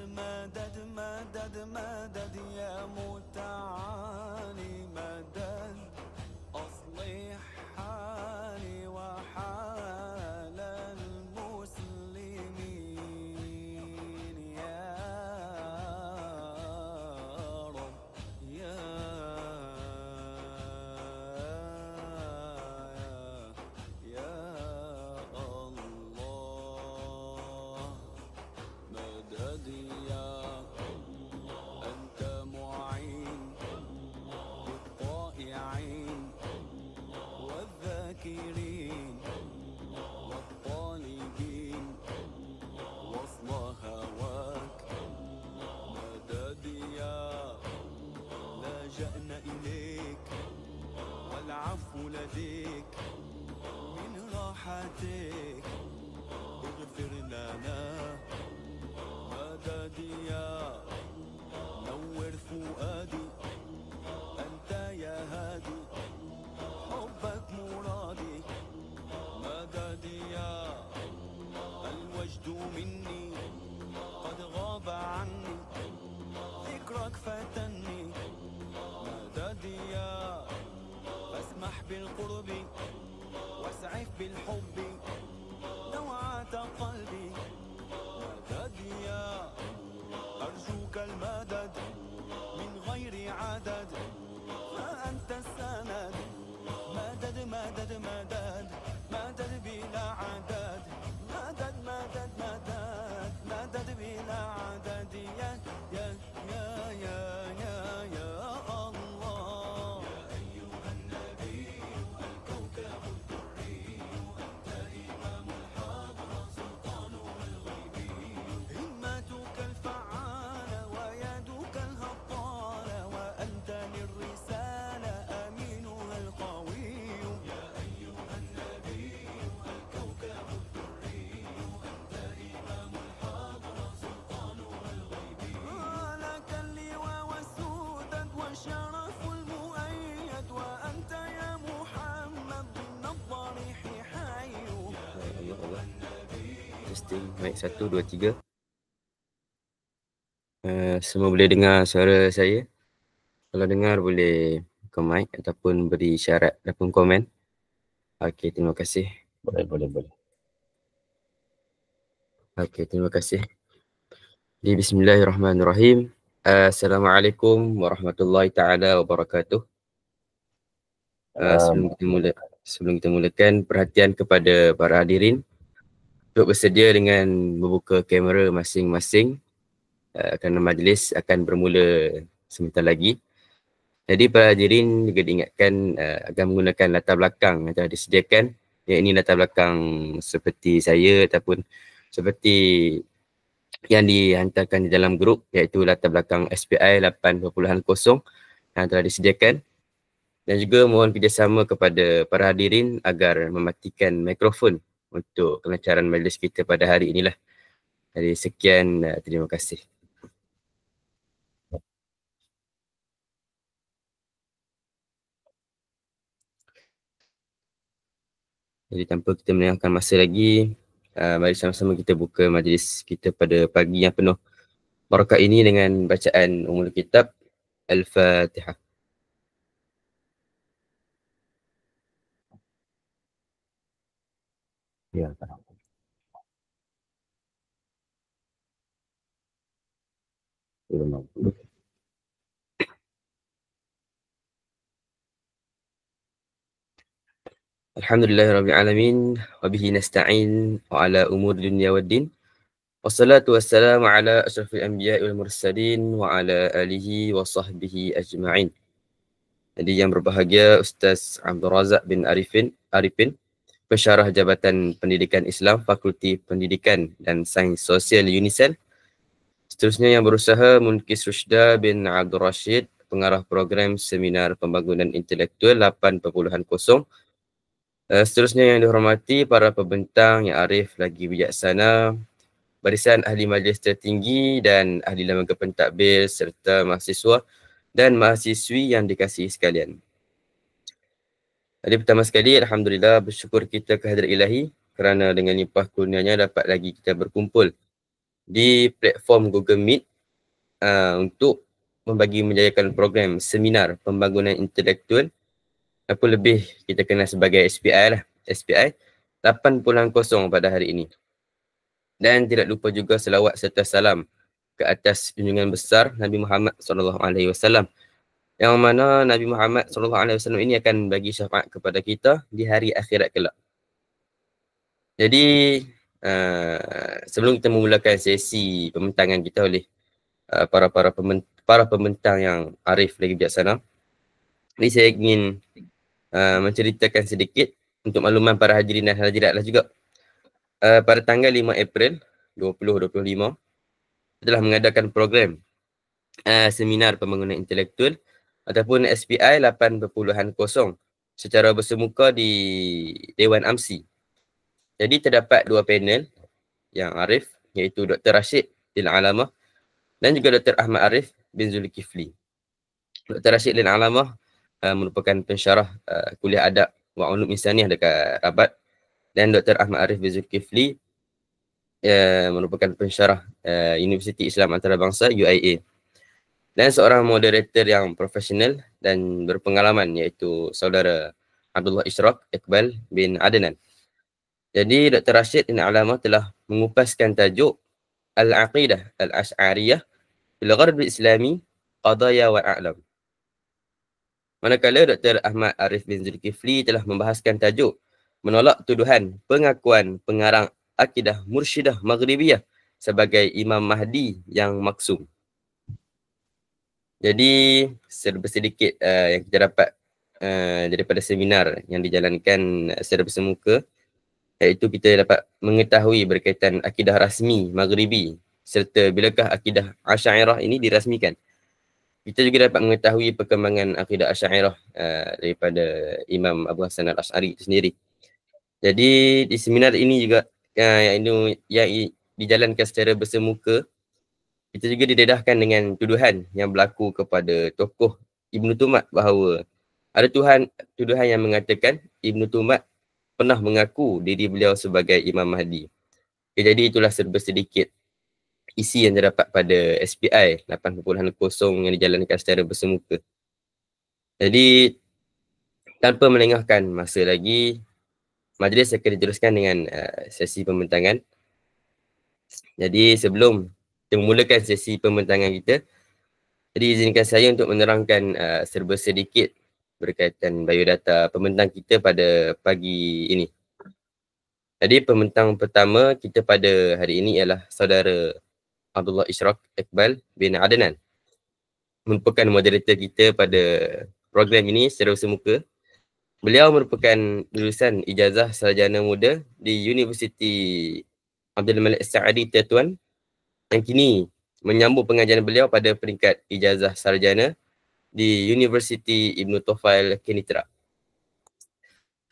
مدد مدد مدد يا متعالي مدد أصلح حالي وحال المسلمين يا رب يا الله مدد يا أنت معين للطائعين والذاكرين والطالبين وصل هواك مدد يا لجأنا إليك والعفو لديك من راحتك اغفر لنا مدد يا نور فؤادي أنت يا هادي حبك مرادي مدد يا الوجد مني قد غاب عني ذكرك فتني مدد يا فاسمح بالقرب واسعف بالحب نوعة قلبي مدد يا أرجوك المدد من غير عدد فأنت السند مدد مدد مدد مدد بلا عدد مدد مدد مدد مدد بلا عدد يا يا يا يا يا يا الله يا أيها النبي الكوكب الدري أنت إمام الحضرة سلطانها الغيبي همتك الفعالة ويدك الهطالة وأنت للرسالة أمينها القوي يا أيها النبي الكوكب الدري أنت إمام الحضرة سلطانها الغيبي لك اللواء والسودد والشرف المؤيد وأنت يا محمد ضمن الضريح حي Testing, mic 1, 2, 3. Semua boleh dengar suara saya? Kalau dengar boleh buka mic ataupun beri isyarat ataupun komen. Okey, terima kasih. Boleh. Okey, terima kasih. Jadi, bismillahirrahmanirrahim. Assalamualaikum warahmatullahi taala wabarakatuh. Sebelum kita mulakan, perhatian kepada para hadirin untuk bersedia dengan membuka kamera masing-masing kerana majlis akan bermula sebentar lagi. Jadi para hadirin juga diingatkan agar menggunakan latar belakang yang telah disediakan, iaitu latar belakang seperti saya ataupun seperti yang dihantarkan di dalam grup, iaitu latar belakang SPI 8.0 yang telah disediakan. Dan juga mohon kerjasama kepada para hadirin agar mematikan mikrofon untuk kelancaran majlis kita pada hari inilah. Jadi sekian, terima kasih. Jadi tanpa kita melengahkan masa lagi, mari sama-sama kita buka majlis kita pada pagi yang penuh barakah ini dengan bacaan Ummul Kitab Al-Fatihah. Ya, Alhamdulillahirrabbilalamin wa bihi nasta'in wa ala umur dunia waddin. Wassalatu wassalamu ala asyrafil anbiya wal mursalin wa ala alihi wa sahbihi ajma'in. Jadi yang berbahagia Ustaz Abdul Razak bin Arifin, Pensyarah Jabatan Pendidikan Islam Fakulti Pendidikan dan Sains Sosial UNISEL. Seterusnya yang berusaha Munkis Rushda bin Abdul Rashid, Pengarah Program Seminar Pembangunan Intelektual 8.0. Seterusnya yang dihormati para pembentang yang arif lagi bijaksana, barisan ahli majlis tertinggi dan ahli lembaga pentadbir serta mahasiswa dan mahasiswi yang dikasihi sekalian. Jadi pertama sekali, Alhamdulillah bersyukur kita kehadrat ilahi kerana dengan limpah kurnianya dapat lagi kita berkumpul di platform Google Meet untuk membagi menjayakan program seminar pembangunan intelektual, apa lebih kita kenal sebagai SPI lah, SPI 8.0 pada hari ini. Dan tidak lupa juga selawat serta salam ke atas junjungan besar Nabi Muhammad SAW, yang mana Nabi Muhammad SAW ini akan bagi syafaat kepada kita di hari akhirat kelak. Jadi sebelum kita memulakan sesi pembentangan kita oleh para pembentang yang arif lagi bijaksana, ini saya ingin menceritakan sedikit untuk makluman para hadirin dan hadirat lah juga. Pada tanggal 5 April 2025 telah mengadakan program seminar pembangunan intelektual ataupun SPI 8.0 secara bersemuka di Dewan AMSI. Jadi terdapat dua panel yang arif, iaitu Dr. Rashid bin Alamah dan juga Dr. Ahmad Arif bin Zulkifli. Dr. Rashid bin Alamah merupakan pensyarah kuliah adab wa ulum insaniah dekat Rabat, dan Dr. Ahmad Arif bin Zulkifli merupakan pensyarah Universiti Islam Antarabangsa UIA, dan seorang moderator yang profesional dan berpengalaman, iaitu saudara Abdullah Ishraq Iqbal bin Adnan. Jadi Dr. Rashid bin Alamah telah mengupaskan tajuk Al-Aqidah Al-Ash'ariyah fil Gharb Islami Qadaya wa A'lam. Manakala Dr. Ahmad Arif bin Zulkifli telah membahaskan tajuk menolak tuduhan pengakuan pengarang akidah Mursyidah Maghribiyah sebagai Imam Mahdi yang maksum. Jadi sedikit yang kita dapat daripada seminar yang dijalankan secara bersemuka, iaitu kita dapat mengetahui berkaitan akidah rasmi Maghribi serta bilakah akidah Asy'ariyah ini dirasmikan. Kita juga dapat mengetahui perkembangan akidah Asy'ariyah daripada Imam Abu Hasan Al-Asy'ari itu sendiri. Jadi di seminar ini juga yang dijalankan secara bersemuka, kita juga didedahkan dengan tuduhan yang berlaku kepada tokoh Ibnu Tumat bahawa ada tuduhan yang mengatakan Ibnu Tumat pernah mengaku diri beliau sebagai Imam Mahdi. Okay, jadi itulah serba sedikit isi yang terdapat pada SPI 8.0 yang dijalankan secara bersemuka. Jadi tanpa melengahkan masa lagi, majlis akan diteruskan dengan sesi pembentangan. Jadi sebelum kita memulakan sesi pembentangan kita, jadi izinkan saya untuk menerangkan serba sedikit berkaitan biodata pembentang kita pada pagi ini. Jadi pembentang pertama kita pada hari ini ialah saudara Abdullah Ishraq Iqbal bin Adnan, merupakan moderator kita pada program ini secara bersemuka. Beliau merupakan lulusan ijazah sarjana muda di Universiti Abdul Malik Sa'adi Tetuan, yang kini menyambung pengajaran beliau pada peringkat ijazah sarjana di Universiti Ibn Tufail Kenitra.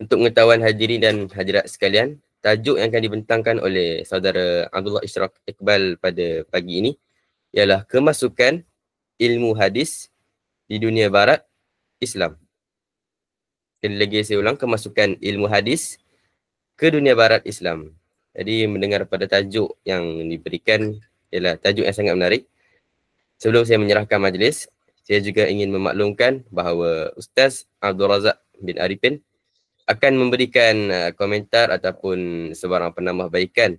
Untuk pengetahuan hadirin dan hadirat sekalian, tajuk yang akan dibentangkan oleh saudara Abdullah Ishraq Iqbal pada pagi ini ialah kemasukan ilmu hadis di dunia barat Islam. Sekali lagi saya ulang, kemasukan ilmu hadis ke dunia barat Islam. Jadi mendengar pada tajuk yang diberikan ialah tajuk yang sangat menarik. Sebelum saya menyerahkan majlis, saya juga ingin memaklumkan bahawa Ustaz Abdul Razak bin Arifin akan memberikan komentar ataupun sebarang penambahbaikan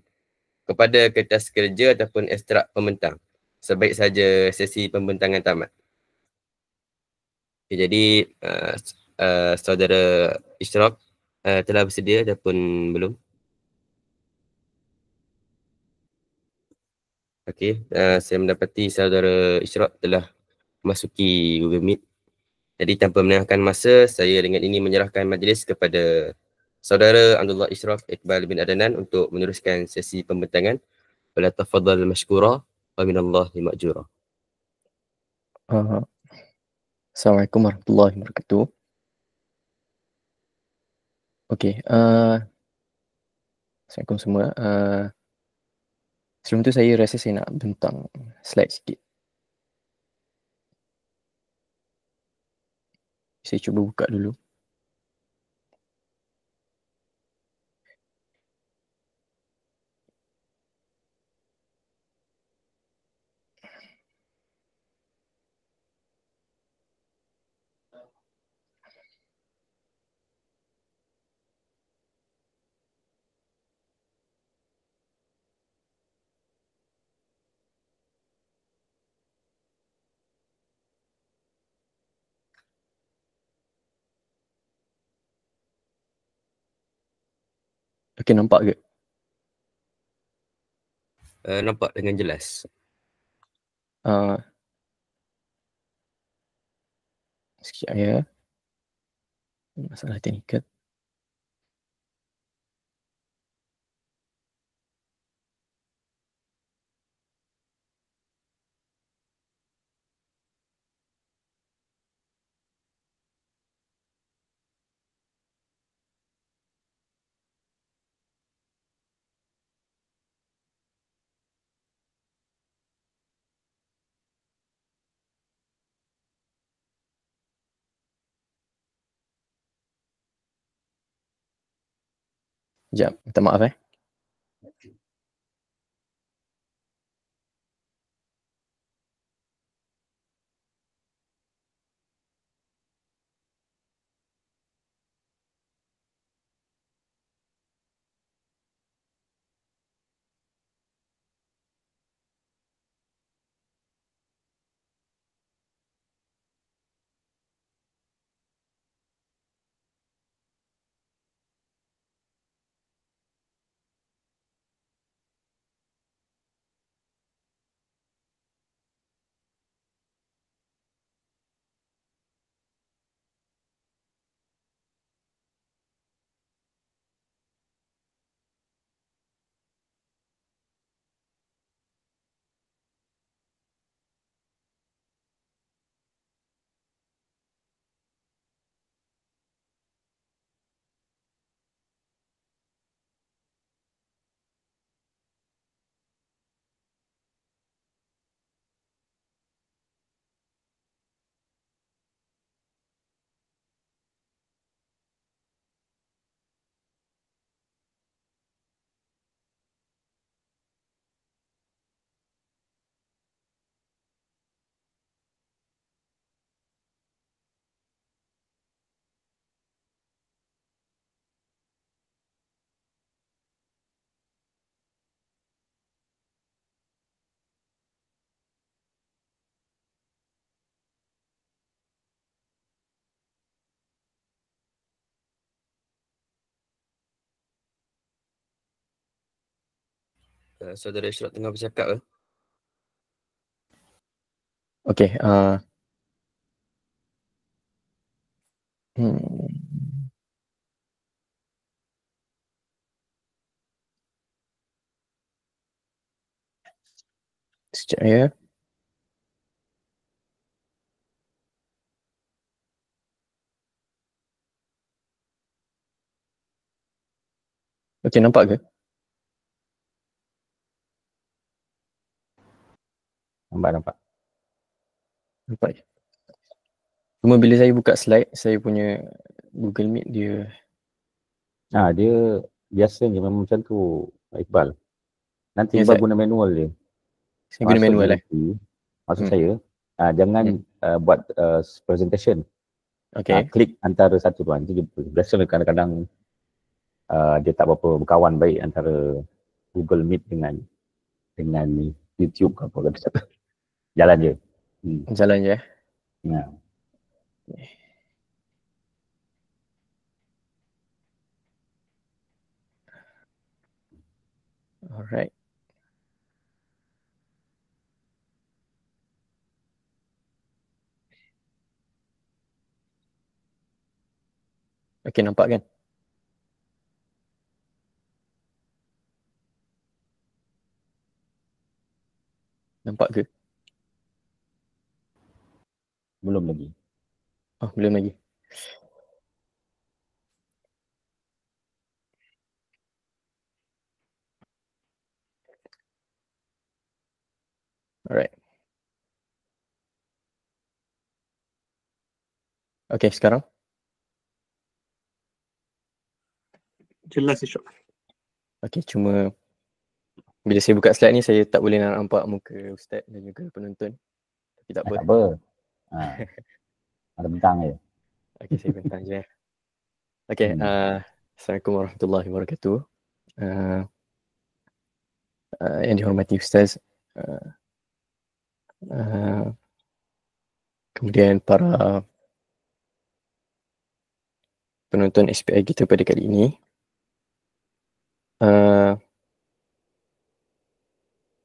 kepada kertas kerja ataupun ekstrak pembentang sebaik saja sesi pembentangan tamat. Okay, jadi saudara Ishraq telah bersedia ataupun belum? Okey, saya mendapati saudara Ishraq telah memasuki Google Meet. Jadi tanpa melengahkan masa, saya dengan ini menyerahkan majlis kepada saudara Abdullah Ishraq Iqbal bin Adnan untuk meneruskan sesi pembentangan. Wala tafadhal mashkura wa minallahi ma'jura. Assalamualaikum warahmatullahi wabarakatuh. Okey, Assalamualaikum semua. Sebelum tu saya rasa saya nak bentang slide sikit. Saya cuba buka dulu. Okey, nampak ke? Nampak dengan jelas. Uh, Sekejap ya. Masalah teknikal. Sekejap, minta maaf Saudara Ishraq tengah bercakap ke? Okey, hmm, sekejap ya. Okey, nampak ke? Nampak. Nampak je. Cuma bila saya buka slide, saya punya Google Meet dia Dia biasanya memang macam tu, Iqbal. Nanti Ya, Iqbal saya- guna manual dia. saya guna manual Nanti, maksud Hmm. saya, jangan buat presentation. Okey. Klik antara satu tu. Nanti biasa kadang-kadang dia tak berapa berkawan baik antara Google Meet dengan YouTube ke apa. Jalan je. Jalan je. Ya. Alright. Okey, nampak kan? Nampak ke? Belum lagi. Oh, belum lagi. Alright. Okey, sekarang? Jelas Isyak. Okey, cuma bila saya buka slide ni, saya tak boleh nak nampak muka Ustaz dan juga penonton. Tapi tak apa. Tak apa. Ada bentang je. Okey, saya bentang je. Okey, Assalamualaikum warahmatullahi wabarakatuh. Yang dihormati Ustaz, kemudian para penonton SPI kita pada kali ini.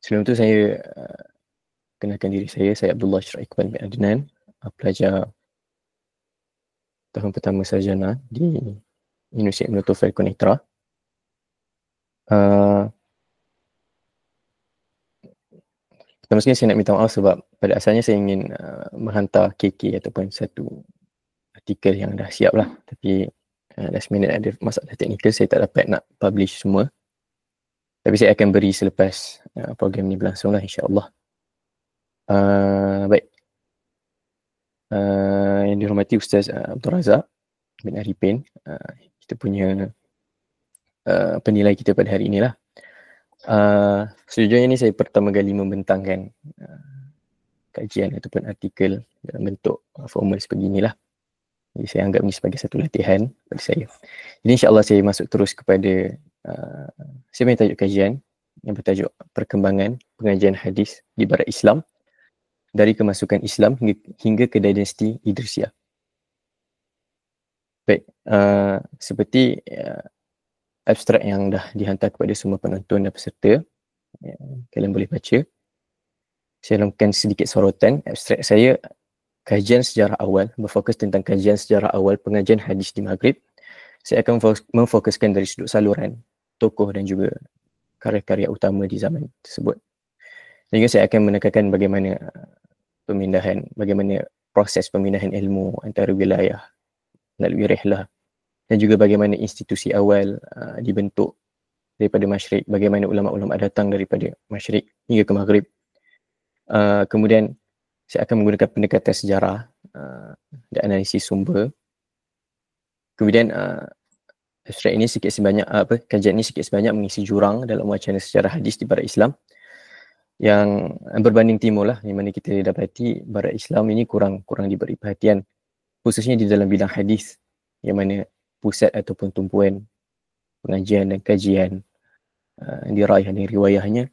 Sebelum tu saya kenalkan diri saya Abdullah Ashraf Iqbal bin Adnan, pelajar tahun pertama sarjana di Universiti Ibn Tufel Konektra. Pertama sekali saya nak minta maaf sebab pada asalnya saya ingin menghantar KK ataupun satu artikel yang dah siap lah, tapi last minute ada masalah teknikal, saya tak dapat nak publish semua. Tapi saya akan beri selepas program ni berlangsung lah, insyaAllah. Baik. Yang dihormati Ustaz Abdul Razak bin Arifin, kita punya penilai kita pada hari inilah. Sejujurnya ni saya pertama kali membentangkan kajian ataupun artikel dalam bentuk formal sebeginilah. Jadi saya anggap ini sebagai satu latihan pada saya. Jadi insyaAllah saya masuk terus kepada saya punya tajuk kajian yang bertajuk Perkembangan Pengajian Hadis di Barat Islam dari kemasukan Islam hingga ke dinasti Idrisiyah. Baik, seperti abstrak yang dah dihantar kepada semua penonton dan peserta, kalian boleh baca. Saya lakukan sedikit sorotan. Abstrak saya, kajian sejarah awal, berfokus tentang kajian sejarah awal pengajian hadis di Maghrib. Saya akan memfokuskan dari sudut saluran, tokoh dan juga karya-karya utama di zaman tersebut. Dan juga saya akan menekankan bagaimana bagaimana proses pemindahan ilmu antara wilayah melalui rihlah, dan juga bagaimana institusi awal dibentuk daripada Masyriq, bagaimana ulama-ulama datang daripada Masyriq hingga ke Maghrib. Kemudian saya akan menggunakan pendekatan sejarah dan analisis sumber. Kemudian abstrak ini sikit sebanyak kajian ini sikit sebanyak mengisi jurang dalam wacana sejarah hadis di Barat Islam yang berbanding timur lah, yang mana kita dapati Barat Islam ini kurang diberi perhatian, khususnya di dalam bidang hadis, yang mana pusat ataupun tumpuan pengajian dan kajian diraih dan riwayahnya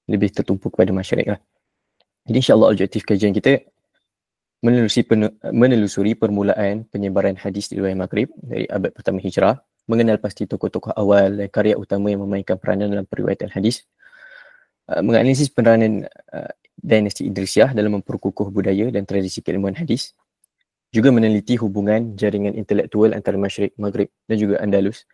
lebih tertumpu kepada Masyriq lah. Jadi insyaAllah objektif kajian kita menelusuri permulaan penyebaran hadis di wilayah Maghrib dari abad pertama Hijrah, mengenal pasti tokoh-tokoh awal dan karya utama yang memainkan peranan dalam periwayatan hadis, menganalisis peranan dinasti Idrisiyah dalam memperkukuh budaya dan tradisi keilmuan hadis, juga meneliti hubungan jaringan intelektual antara Masyriq, Maghrib dan juga Andalus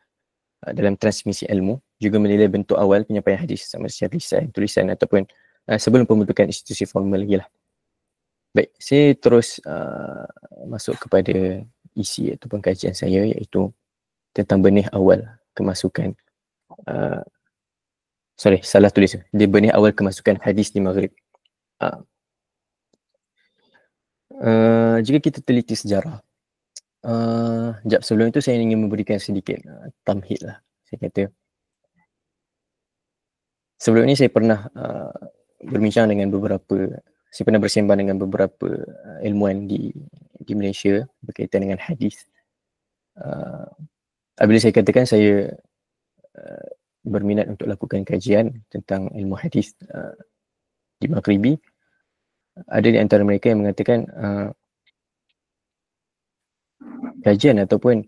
dalam transmisi ilmu, juga menilai bentuk awal penyampaian hadis sama secara lisan, tulisan ataupun sebelum pembentukan institusi formal lagi lah. Baik, saya terus masuk kepada isi ataupun kajian saya, iaitu tentang benih awal kemasukan dia benih awal kemasukan hadis di Maghrib. Jika kita teliti sejarah, sebelum itu saya ingin memberikan sedikit tamhid lah. Saya kata sebelum ini saya pernah saya pernah bersembang dengan beberapa ilmuwan di Malaysia berkaitan dengan hadis. Apabila saya katakan saya berminat untuk lakukan kajian tentang ilmu hadis di Maghribi, ada di antara mereka yang mengatakan kajian ataupun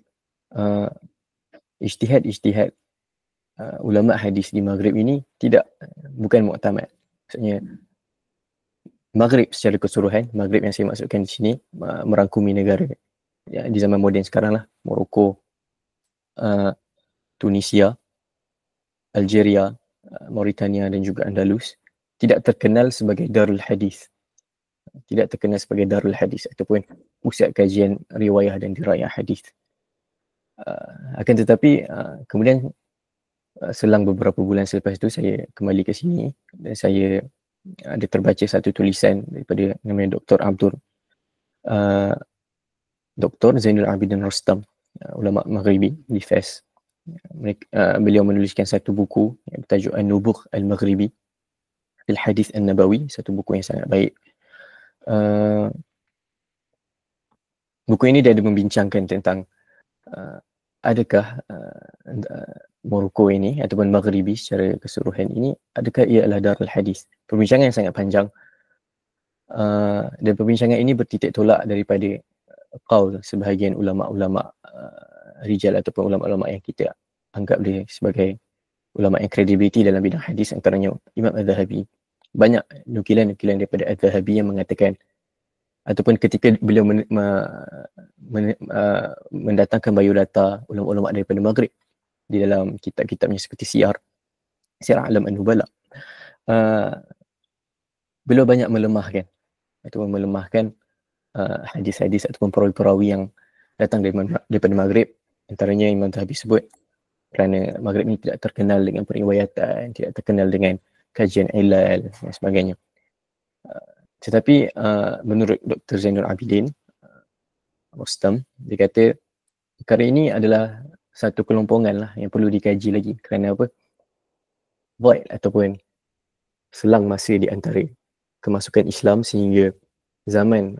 ijtihad ulama hadis di Maghrib ini bukan muktamad. Maksudnya Maghrib secara keseluruhan, Maghrib yang saya maksudkan di sini merangkumi negara ya, di zaman moden sekarang lah, Morocco, Tunisia, Algeria, Mauritania dan juga Andalus, tidak terkenal sebagai Darul Hadis. Tidak terkenal sebagai Darul Hadis ataupun pusat kajian riwayah dan dirayah hadis. Akan tetapi kemudian selang beberapa bulan selepas itu saya kembali ke sini dan saya ada terbaca satu tulisan daripada namanya Dr. Zainul Abidin Rostam, ulama Maghribi di Fes. Beliau menuliskan satu buku yang bertajuk An-Nubugh Al-Maghribi fil Hadis An-Nabawi, satu buku yang sangat baik. Buku ini dia ada membincangkan tentang adakah Morocco ini ataupun Maghribi secara keseluruhan ini, adakah ia adalah Darul Hadis. Perbincangan yang sangat panjang dan perbincangan ini bertitik tolak daripada qaul sebahagian ulama-ulama rijal ataupun ulama-ulama yang kita anggap dia sebagai ulama yang kredibiliti dalam bidang hadis, antaranya Imam Az-Zahabi. Banyak nukilan-nukilan daripada Az-Zahabi yang mengatakan, ataupun ketika beliau mendatangkan biodata ulama-ulama daripada Maghrib di dalam kitab-kitabnya seperti Siyar A'lam An-Nubala, beliau banyak melemahkan hadis-hadis ataupun perawi-perawi yang datang daripada Maghrib. Antaranya Imam Zahabi sebut kerana Maghrib ini tidak terkenal dengan periwayatan, tidak terkenal dengan kajian ilal dan sebagainya. Tetapi menurut Dr. Zainul Abidin Rustam, dia kata perkara ini adalah satu kelompongan lah yang perlu dikaji lagi. Kerana apa? Void ataupun selang masa di antara kemasukan Islam sehingga zaman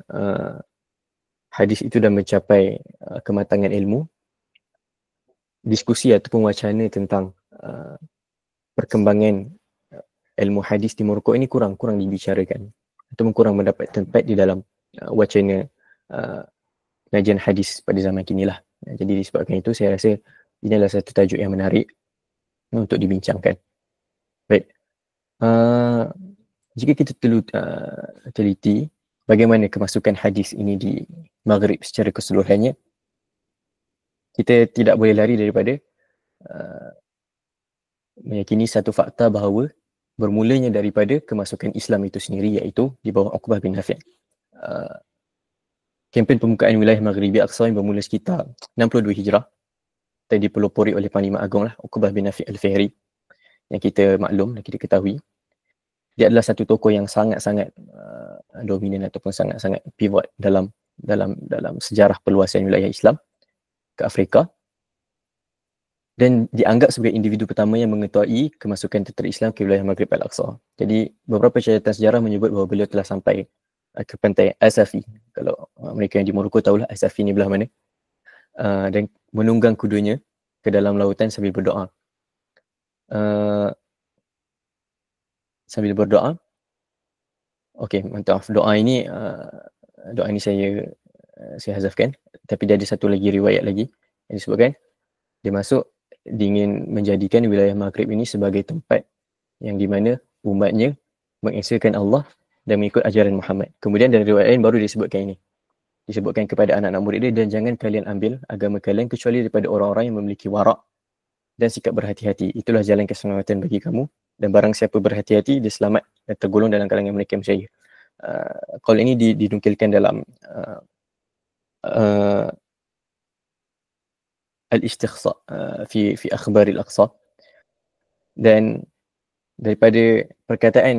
hadis itu dah mencapai kematangan ilmu. Diskusi ataupun wacana tentang perkembangan ilmu hadis di Morocco ini kurang dibicarakan ataupun kurang mendapat tempat di dalam wacana kajian hadis pada zaman kini lah. Jadi disebabkan itu saya rasa ini adalah satu tajuk yang menarik untuk dibincangkan. Baik, jika kita teliti bagaimana kemasukan hadis ini di Maghrib secara keseluruhannya, kita tidak boleh lari daripada meyakini satu fakta bahawa bermulanya daripada kemasukan Islam itu sendiri, iaitu di bawah Uqbah bin Nafi'. Kempen pembukaan wilayah Maghribi Aqsa yang bermula sekitar 62 Hijrah dan dipelopori oleh Panglima Agong lah, Uqbah bin Nafi' Al-Fihri, yang kita maklum dan kita ketahui. Dia adalah satu tokoh yang sangat-sangat dominan ataupun sangat-sangat pivot dalam sejarah perluasan wilayah Islam ke Afrika, dan dianggap sebagai individu pertama yang mengetahui kemasukan tentera Islam ke wilayah Maghrib Al-Aqsa. Jadi beberapa catatan sejarah menyebut bahawa beliau telah sampai ke pantai Asafi. Kalau mereka yang di Morocco tahulah Asafi ni belah mana. Dan menunggang kudanya ke dalam lautan sambil berdoa. Okey, maaf, doa ini saya hazafkan, tapi dia ada satu lagi riwayat lagi yang disebutkan dia masuk, dia ingin menjadikan wilayah Maghrib ini sebagai tempat yang di mana umatnya mengesahkan Allah dan mengikut ajaran Muhammad. Kemudian dari riwayat lain baru disebutkan ini. Disebutkan kepada anak-anak murid dia, dan jangan kalian ambil agama kalian kecuali daripada orang-orang yang memiliki warak dan sikap berhati-hati. Itulah jalan keselamatan bagi kamu, dan barang siapa berhati-hati dia selamat dan tergolong dalam kalangan mereka yang percaya. Qaul ini dinukilkan dalam Al-Istiqsa fi Akhbar Al-Aqsa. Dan daripada perkataan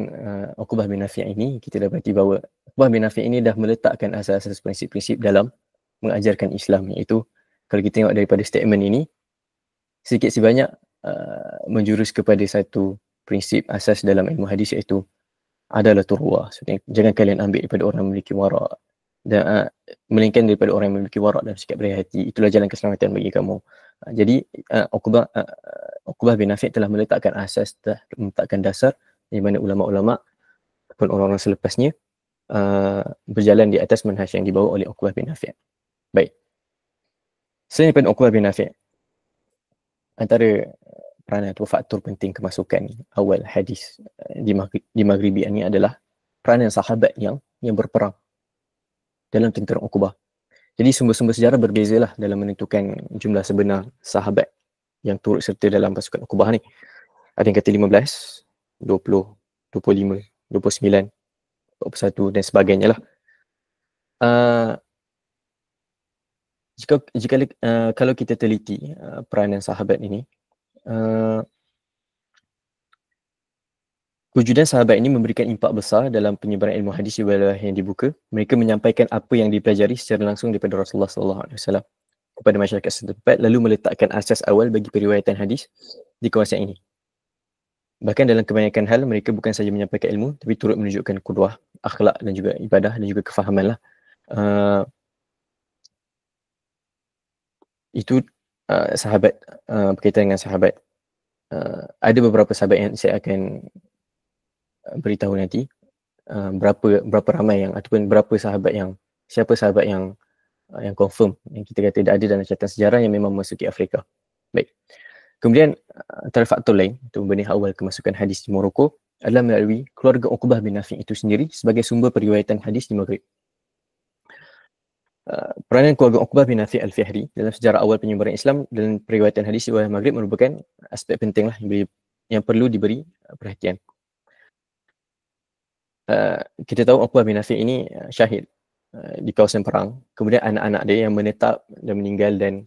Uqbah bin Nafi' ini, kita dapati bahawa Uqbah bin Nafi' ini dah meletakkan asas-asas prinsip-prinsip dalam mengajarkan Islam, iaitu kalau kita tengok daripada statement ini, sedikit sebanyak menjurus kepada satu prinsip asas dalam ilmu hadis, iaitu adalatul ruwah. Jangan kalian ambil daripada orang memiliki warak, dan melainkan daripada orang yang memiliki warak dan sikap berhati. Itulah jalan keselamatan bagi kamu. Jadi Uqbah bin Nafi' telah meletakkan asas, telah meletakkan dasar di mana ulama-ulama ataupun orang-orang selepasnya berjalan di atas manhaj yang dibawa oleh Uqbah bin Nafi'. Baik. Selain daripada Uqbah bin Nafi', antara peranan atau faktor penting kemasukan awal hadis di Maghribi ini adalah peranan sahabat yang berperang dalam tentera Uqbah. Jadi sumber-sumber sejarah berbezalah dalam menentukan jumlah sebenar sahabat yang turut serta dalam pasukan Uqbah ni. Ada yang kata 15, 20, 25, 29, 21 dan sebagainya lah. Kalau kita teliti peranan sahabat ini, wujudan sahabat ini memberikan impak besar dalam penyebaran ilmu hadis di wilayah yang dibuka. Mereka menyampaikan apa yang dipelajari secara langsung daripada Rasulullah SAW kepada masyarakat setempat, lalu meletakkan asas awal bagi periwayatan hadis di kawasan ini. Bahkan dalam kebanyakan hal, mereka bukan sahaja menyampaikan ilmu, tapi turut menunjukkan qudwah, akhlak dan juga ibadah dan juga kefahaman lah. Itu sahabat, berkaitan dengan sahabat. Ada beberapa sahabat yang saya akan beritahu nanti, berapa ramai yang, ataupun berapa sahabat yang, siapa sahabat yang confirm, yang kita kata ada dalam catatan sejarah yang memang memasuki Afrika. Baik. Kemudian antara faktor lain untuk membenih awal kemasukan hadis di Morocco adalah melalui keluarga Uqbah bin Nafi' itu sendiri sebagai sumber periwayatan hadis di Maghrib. Peranan keluarga Uqbah bin Nafi' al-Fihri dalam sejarah awal penyebaran Islam dan periwayatan hadis di wilayah Maghrib merupakan aspek penting lah yang perlu diberi perhatian. Kita tahu Uqbah bin Nafi' ini syahid di kawasan perang. Kemudian anak-anak dia yang menetap dan meninggal dan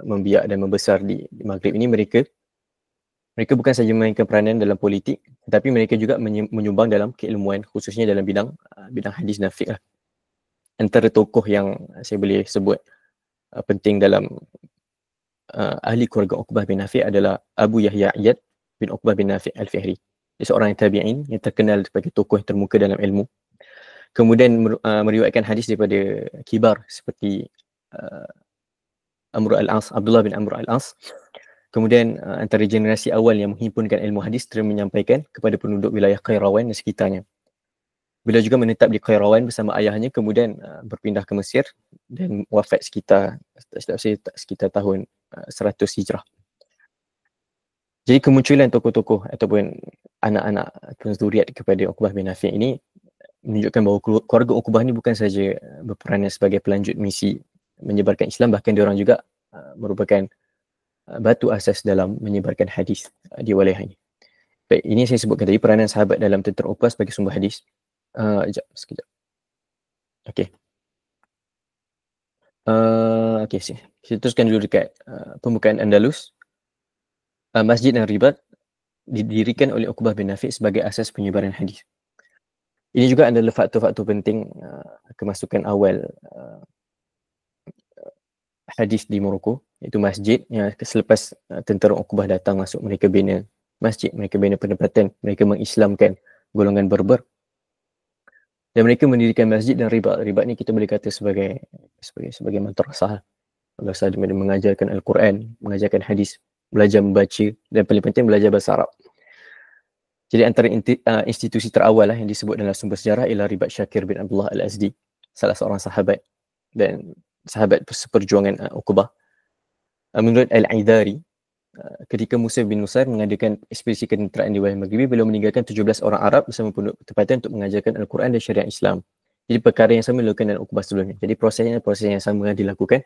membiak dan membesar di Maghrib ini, mereka bukan sahaja memainkan peranan dalam politik, tetapi mereka juga menyumbang dalam keilmuan, khususnya dalam bidang hadis dan fiqh. Antara tokoh yang saya boleh sebut penting dalam ahli keluarga Uqbah bin Nafi' adalah Abu Yahya Iyad bin Uqbah bin Nafi' al-Fihri. Dia seorang tabi'in yang terkenal sebagai tokoh yang termuka dalam ilmu. Kemudian meriwayatkan hadis daripada kibar seperti Abdullah bin Amr al-As. Kemudian antara generasi awal yang menghimpunkan ilmu hadis terus menyampaikan kepada penduduk wilayah Qairawan dan sekitarnya. Beliau juga menetap di Qairawan bersama ayahnya, kemudian berpindah ke Mesir dan wafat sekitar tahun 100 Hijrah. Jadi kemunculan tokoh-tokoh ataupun anak-anak zuriat kepada Uqbah bin Nafi' ini menunjukkan bahawa keluarga Uqbah ini bukan saja berperanan sebagai pelanjut misi menyebarkan Islam, bahkan diorang juga merupakan batu asas dalam menyebarkan hadis di wilayah ini. Baik, ini saya sebutkan tadi peranan sahabat dalam tentera Uqbah sebagai sumber hadis. Sekejap. Okey. Okey, kita teruskan dulu dekat pembukaan Andalus. Masjid dan ribat didirikan oleh Uqbah bin Nafi' sebagai asas penyebaran hadis. Ini juga adalah faktor-faktor penting kemasukan awal hadis di Morocco, iaitu masjid yang selepas tentera Uqbah datang masuk, mereka bina masjid, mereka bina penempatan, mereka mengislamkan golongan Berber. Dan mereka mendirikan masjid dan ribat. Ribat ni kita boleh kata sebagai madrasah. Madrasah di mana mengajarkan Al-Quran, mengajarkan hadis, belajar membaca dan paling penting belajar bahasa Arab. Jadi antara institusi terawal yang disebut dalam sumber sejarah ialah Ribat Syakir bin Abdullah Al-Azdi, salah seorang sahabat dan sahabat seperjuangan Uqbah. Menurut Al-Aidari, ketika Musa bin Nusair mengadakan ekspedisi ketenteraan di wilayah Maghribi, beliau meninggalkan 17 orang Arab bersama penduduk tempatan untuk mengajarkan Al-Quran dan syariat Islam. Jadi perkara yang sama dilakukan dalam Uqbah sebelumnya. Jadi proses yang sama dilakukan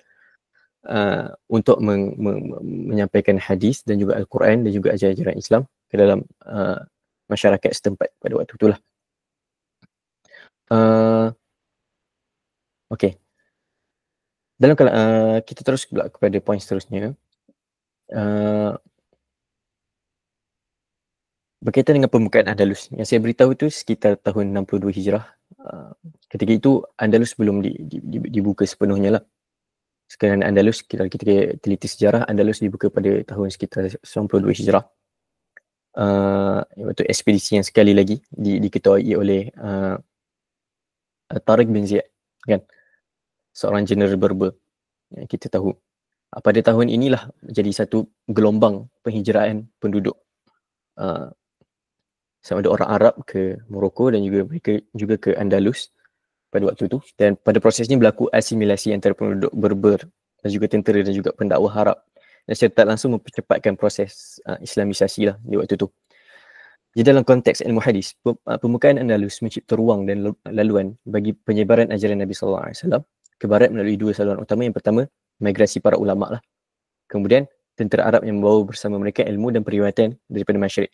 untuk menyampaikan hadis dan juga Al-Quran dan juga ajaran Islam ke dalam masyarakat setempat pada waktu itulah. Okey. Dalam kita terus pula kepada poin seterusnya. Berkaitan dengan pembukaan Andalus. Yang saya beritahu itu sekitar tahun 62 Hijrah. Ketika itu Andalus belum dibuka sepenuhnya lah. Sekarang Andalus, kita teliti sejarah, Andalus dibuka pada tahun sekitar 92 Hijrah. Iaitu ekspedisi yang sekali lagi diketuai oleh Tariq bin Ziyad, kan? Seorang jeneral Berber yang kita tahu. Pada tahun inilah jadi satu gelombang penghijraan penduduk sama ada orang Arab ke Morocco dan juga mereka juga ke Andalus pada waktu itu. Dan pada proses ini berlaku asimilasi antara penduduk Berber dan juga tentera dan juga pendakwah Arab, dan serta langsung mempercepatkan proses Islamisasi lah di waktu itu. Jadi dalam konteks ilmu hadis, pembukaan Andalus mencipta ruang dan laluan bagi penyebaran ajaran Nabi SAW ke barat melalui dua saluran utama. Yang pertama, migrasi para ulama lah. Kemudian tentera Arab yang membawa bersama mereka ilmu dan periwayatan daripada masyrik.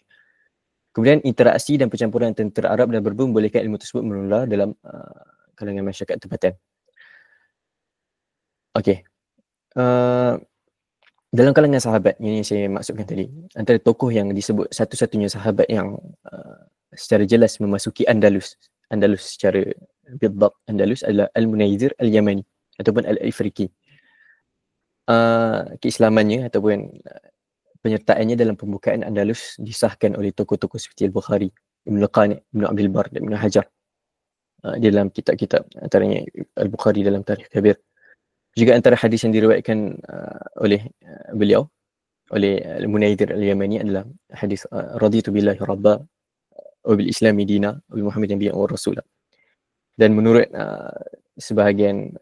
Kemudian interaksi dan percampuran tentera Arab dan Berber membolehkan ilmu tersebut menular dalam kalangan masyarakat tempatan. Okey. Dalam kalangan sahabat, ini saya maksudkan tadi, antara tokoh yang disebut satu-satunya sahabat yang secara jelas memasuki Andalus secara bidab Andalus adalah Al-Munayzir Al-Yamani ataupun Al-Ifriqi. Keislamannya ataupun penyertaannya dalam pembukaan Andalus disahkan oleh tokoh-tokoh seperti Al-Bukhari, Ibn Qani, Ibn Abdul Bar dan Ibn Hajar di dalam kitab-kitab, antaranya Al-Bukhari dalam Tarikh Kabir. Juga antara hadis yang diriwayatkan oleh beliau, oleh Al-Munayzir Al-Yamani adalah hadis raditu billahi rabba wa bil islami dina wa bi Muhammadin nabiyyan wa rasula. Dan menurut sebahagian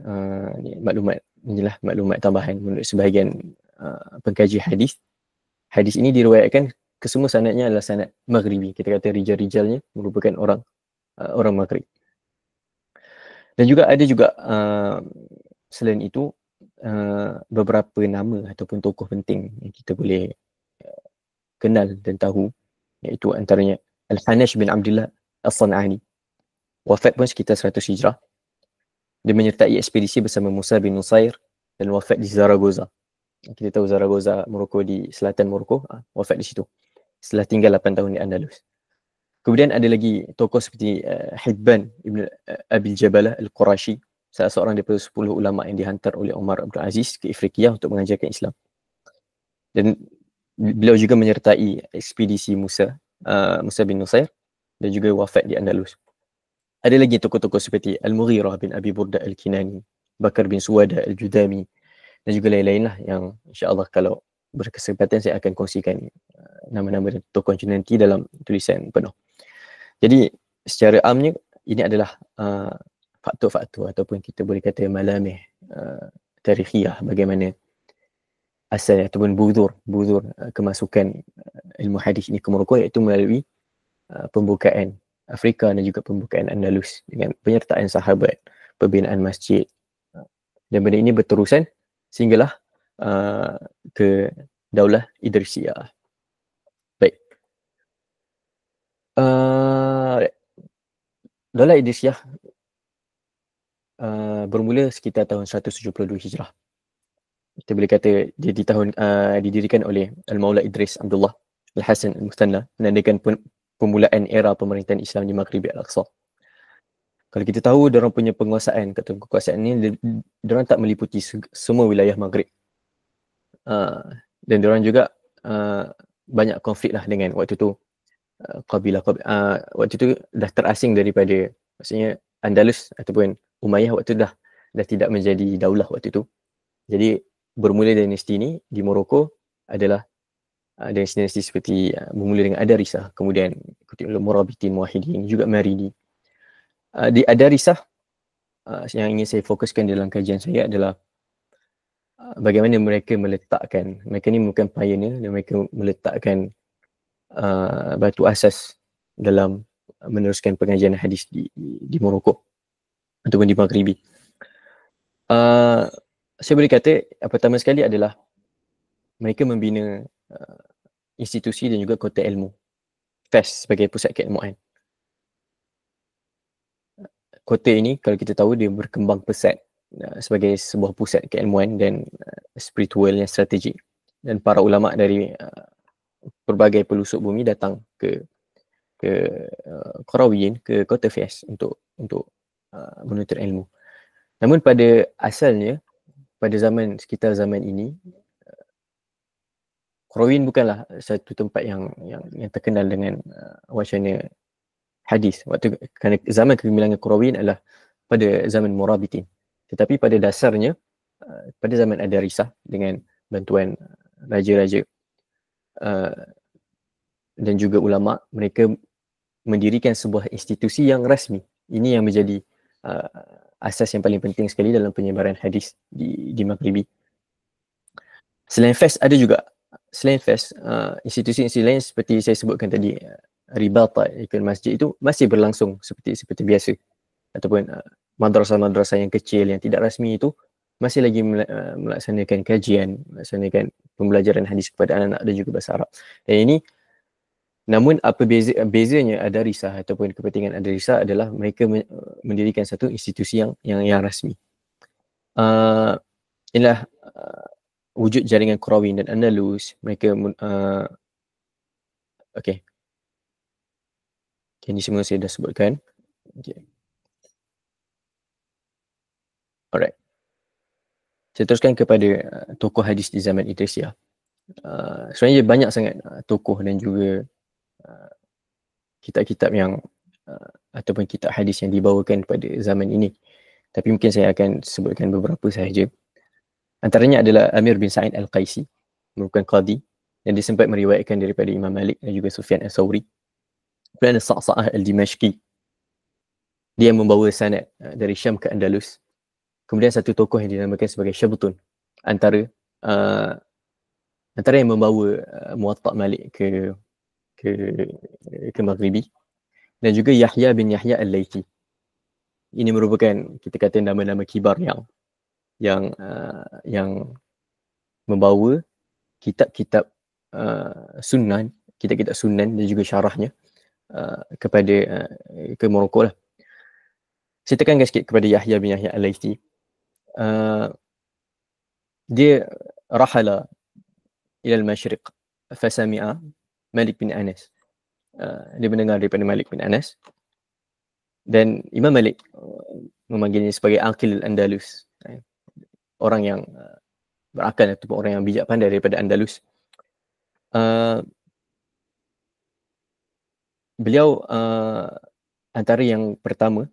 maklumat tambahan, menurut sebahagian pengkaji hadis, hadis ini diriwayatkan kesemua sanadnya adalah sanad Maghribi. Kita kata rijal-rijalnya merupakan orang Maghrib. Dan juga ada juga selain itu beberapa nama ataupun tokoh penting yang kita boleh kenal dan tahu, iaitu antaranya Al-Hanash bin Abdullah As-San'ani, wafat pun sekitar 100 Hijrah. Dia menyertai ekspedisi bersama Musa bin Nusair dan wafat di Zaragoza. Kita tahu Zaragoza, Morocco, di selatan Morocco, wafat di situ setelah tinggal 8 tahun di Andalus. Kemudian ada lagi tokoh seperti Hibban Ibn Abil Jabalah Al-Qurashi, salah seorang daripada 10 ulama yang dihantar oleh Umar Abdul Aziz ke Afrika untuk mengajarkan Islam. Dan beliau juga menyertai ekspedisi Musa bin Nusair dan juga wafat di Andalus. Ada lagi tokoh-tokoh seperti Al-Mughirah bin Abi Burda Al-Kinani, Bakar bin Suwada Al-Judami dan juga lain-lain lah yang insya-Allah kalau berkesempatan saya akan kongsikan nama-nama dan tokoh nanti dalam tulisan penuh. Jadi secara amnya ini adalah faktor-faktor ataupun kita boleh kata malamih tarikhiyah, bagaimana asal ataupun budur kemasukan ilmu hadis ini ke Morocco, iaitu melalui pembukaan Afrika dan juga pembukaan Andalus dengan penyertaan sahabat, pembinaan masjid, dan benda ini berterusan sehinggalah ke Daulah Idrisiyah. Baik. Daulah Idrisiyah bermula sekitar tahun 172 Hijrah. Kita boleh kata dia didirikan oleh Al-Maula Idris Abdullah Al-Hasan Al-Muthanna, menandakan pemulaan era pemerintahan Islam di Maghrib Al-Aqsa. Kalau kita tahu diorang punya penguasaan, kekuasaan ni diorang tak meliputi semua wilayah Maghrib. Dan diorang juga banyak konflik lah dengan waktu tu kabilah waktu tu dah terasing daripada, maksudnya Andalus ataupun Umayyah waktu tu dah tidak menjadi daulah waktu tu. Jadi bermula dinasti ni di Morocco adalah dinasti seperti bermula dengan Adarisah, kemudian ikuti oleh Murabitin, Muwahhidin, juga Maridi. Di Adarisah yang ingin saya fokuskan dalam kajian saya adalah bagaimana mereka ni bukan pioneer, dan mereka meletakkan batu asas dalam meneruskan pengajian hadis di Morocco ataupun di Maghribi. Saya boleh kata pertama sekali adalah mereka membina institusi dan juga kota ilmu, Fes sebagai pusat keilmuan. Kota ini kalau kita tahu dia berkembang pesat sebagai sebuah pusat keilmuan dan spiritual yang strategik, dan para ulama dari berbagai pelosok bumi datang ke Qarawiyyin, ke kota Fes untuk menuntut ilmu. Namun pada asalnya, pada sekitar zaman ini, Qarawiyyin bukanlah satu tempat yang terkenal dengan wacana hadis. Kerana zaman kegemilangan Qarawiyyin adalah pada zaman Murabitin. Tetapi pada dasarnya, pada zaman Adarisah dengan bantuan raja-raja dan juga ulama, mereka mendirikan sebuah institusi yang rasmi. Ini yang menjadi asas yang paling penting sekali dalam penyebaran hadis di Maghribi. Selain Fes ada juga, institusi-institusi lain seperti saya sebutkan tadi, Ribata ikut masjid itu masih berlangsung seperti biasa, ataupun madrasah-madrasah yang kecil yang tidak rasmi itu masih lagi melaksanakan kajian, melaksanakan pembelajaran hadis kepada anak-anak dan juga bahasa Arab. Dan ini, namun apa bezanya Adarisah ataupun kepentingan Adarisah adalah mereka mendirikan satu institusi yang rasmi. Inilah wujud jaringan Qarawiyyin dan Andalus. Mereka okey. Ini semua saya dah sebutkan. Okay. Alright. Saya teruskan kepada tokoh hadis di zaman Idrisiyah. Sebenarnya banyak sangat tokoh dan juga kitab-kitab yang ataupun kitab hadis yang dibawakan pada zaman ini. Tapi mungkin saya akan sebutkan beberapa sahaja. Antaranya adalah Amir bin Sa'id Al-Qaisi, merupakan qadi, dan dia sempat meriwayatkan daripada Imam Malik dan juga Sufyan Al-Thawri. Kemudian Sa'sa'ah Al-Dimashqi, dia membawa sanad dari Syam ke Andalus. Kemudian satu tokoh yang dinamakan sebagai Syabtun, antara antara yang membawa Muwatta Malik ke Maghribi, dan juga Yahya bin Yahya Al-Laythi. Ini merupakan, kita kata, nama-nama kibar yang membawa kitab-kitab Sunan, kitab-kitab Sunan dan juga syarahnya kepada ke Morocco lah. Saya tekankan sikit kepada Yahya bin Yahya Al-Laythi. Dia rahala ila al-Mashriq fasami'a Malik bin Anas. Dia mendengar daripada Malik bin Anas, dan Imam Malik memanggilnya sebagai Aqil al-Andalus, orang yang berakal ataupun orang yang bijak pandai daripada Andalus. Beliau antara yang pertama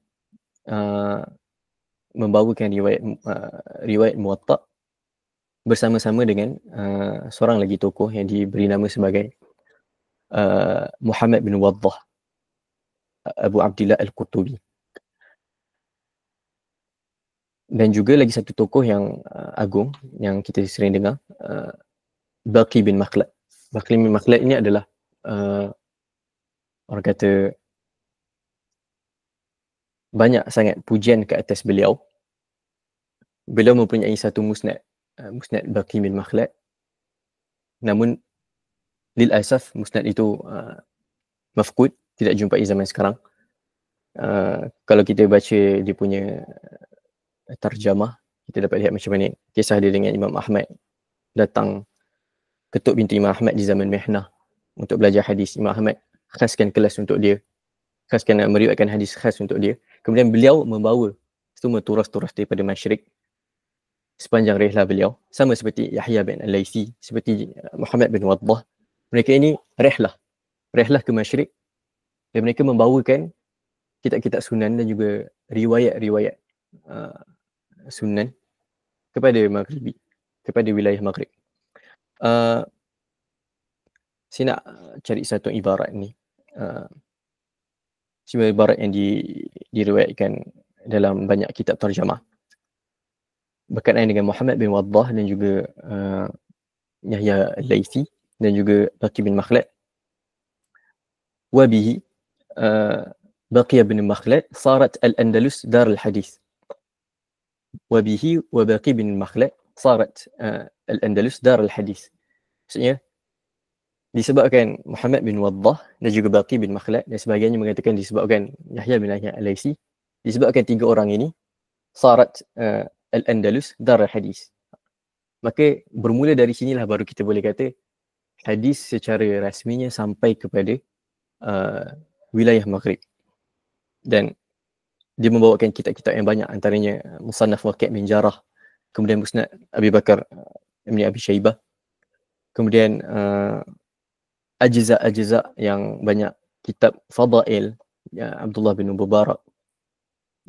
membawakan riwayat Muwatta bersama-sama dengan seorang lagi tokoh yang diberi nama sebagai Muhammad bin Waddah Abu Abdillah Al-Qurtubi. Dan juga lagi satu tokoh yang agung yang kita sering dengar, Baqi bin Makhlad. Baqi bin Makhlad ini adalah orang kata banyak sangat pujian ke atas beliau. Beliau mempunyai satu musnad Baqi bin Makhlad. Namun lil asaf musnad itu mafqud, tidak jumpai zaman sekarang. Kalau kita baca dia punya tarjamah, kita dapat lihat macam mana kisah dia dengan Imam Ahmad. Datang ketuk pintu Imam Ahmad di zaman Mihnah untuk belajar hadis. Imam Ahmad khaskan kelas untuk dia, khaskan meriwayatkan hadis khas untuk dia. Kemudian beliau membawa semua turas-turas daripada Masyriq sepanjang rihlah beliau, sama seperti Yahya bin Al-Laythi, seperti Muhammad bin Waddah. Mereka ini rihlah ke Masyriq, dan mereka membawakan kitab-kitab Sunan dan juga riwayat-riwayat Sunan kepada Maghribi, kepada wilayah Maghrib. Saya nak cari satu ibarat ni, sebuah ibarat yang diriwayatkan dalam banyak kitab tarjamah berkaitan dengan Muhammad bin Waddah dan juga Yahya Al-Laythi dan juga Baqi bin Makhlad. Wabihi Baqi bin Makhlad sarat al-Andalus dar al-hadith. Wabihi wa Baqi bin Makhlad sarat al-Andalus dar al-hadith. Maksudnya disebabkan Muhammad bin Waddah dan juga Baqi bin Makhlad, dan sebagainya mengatakan disebabkan Yahya bin Yahya Al-Laythi, disebabkan tiga orang ini sarat al-Andalus dar al-hadith. Maka bermula dari sinilah baru kita boleh kata hadis secara rasminya sampai kepada wilayah Maghrib. Dan dia membawakan kitab-kitab yang banyak, antaranya Musannaf Waqi' bin Jarrah, kemudian Musnad Abi Bakar bin Abi Shaybah, kemudian ajza' yang banyak, kitab Fadail ya, Abdullah bin Mubarak,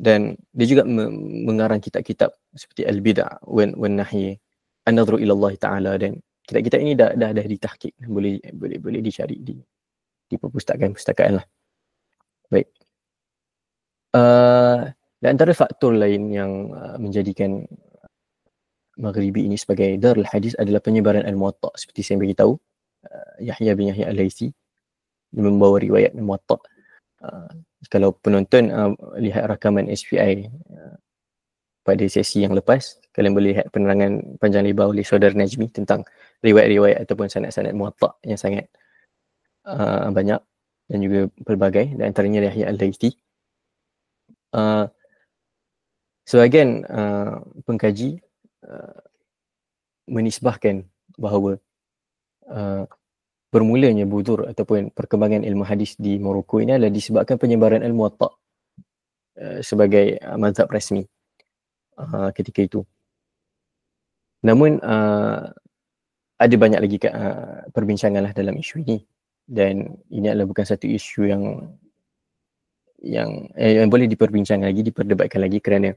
dan dia juga mengarang kitab-kitab seperti Al-Bid'ah wan Nahy, An-Nadhru ila Allah Ta'ala, dan kitab-kitab ini dah ditahqiq, boleh dicari di perpustakaan lah. Baik. Dan antara faktor lain yang menjadikan Maghribi ini sebagai Darul Hadis adalah penyebaran Al-Muwatta. Seperti saya beritahu, Yahya bin Yahya Al-Laythi membawa riwayat Al-Muwatta. Kalau penonton lihat rakaman SPI pada sesi yang lepas, kalian boleh lihat penerangan panjang lebar oleh saudara Najmi tentang riwayat-riwayat ataupun sanad-sanad Muwatta yang sangat banyak dan juga pelbagai, dan antaranya Yahya Al-Laythi. Sebahagian pengkaji menisbahkan bahawa bermulanya budur ataupun perkembangan ilmu hadis di Morocco ini adalah disebabkan penyebaran Al-Muwatta sebagai mazhab rasmi ketika itu. Namun ada banyak lagi perbincangan lah dalam isu ini, dan ini adalah bukan satu isu yang boleh diperbincangkan lagi, diperdebatkan lagi, kerana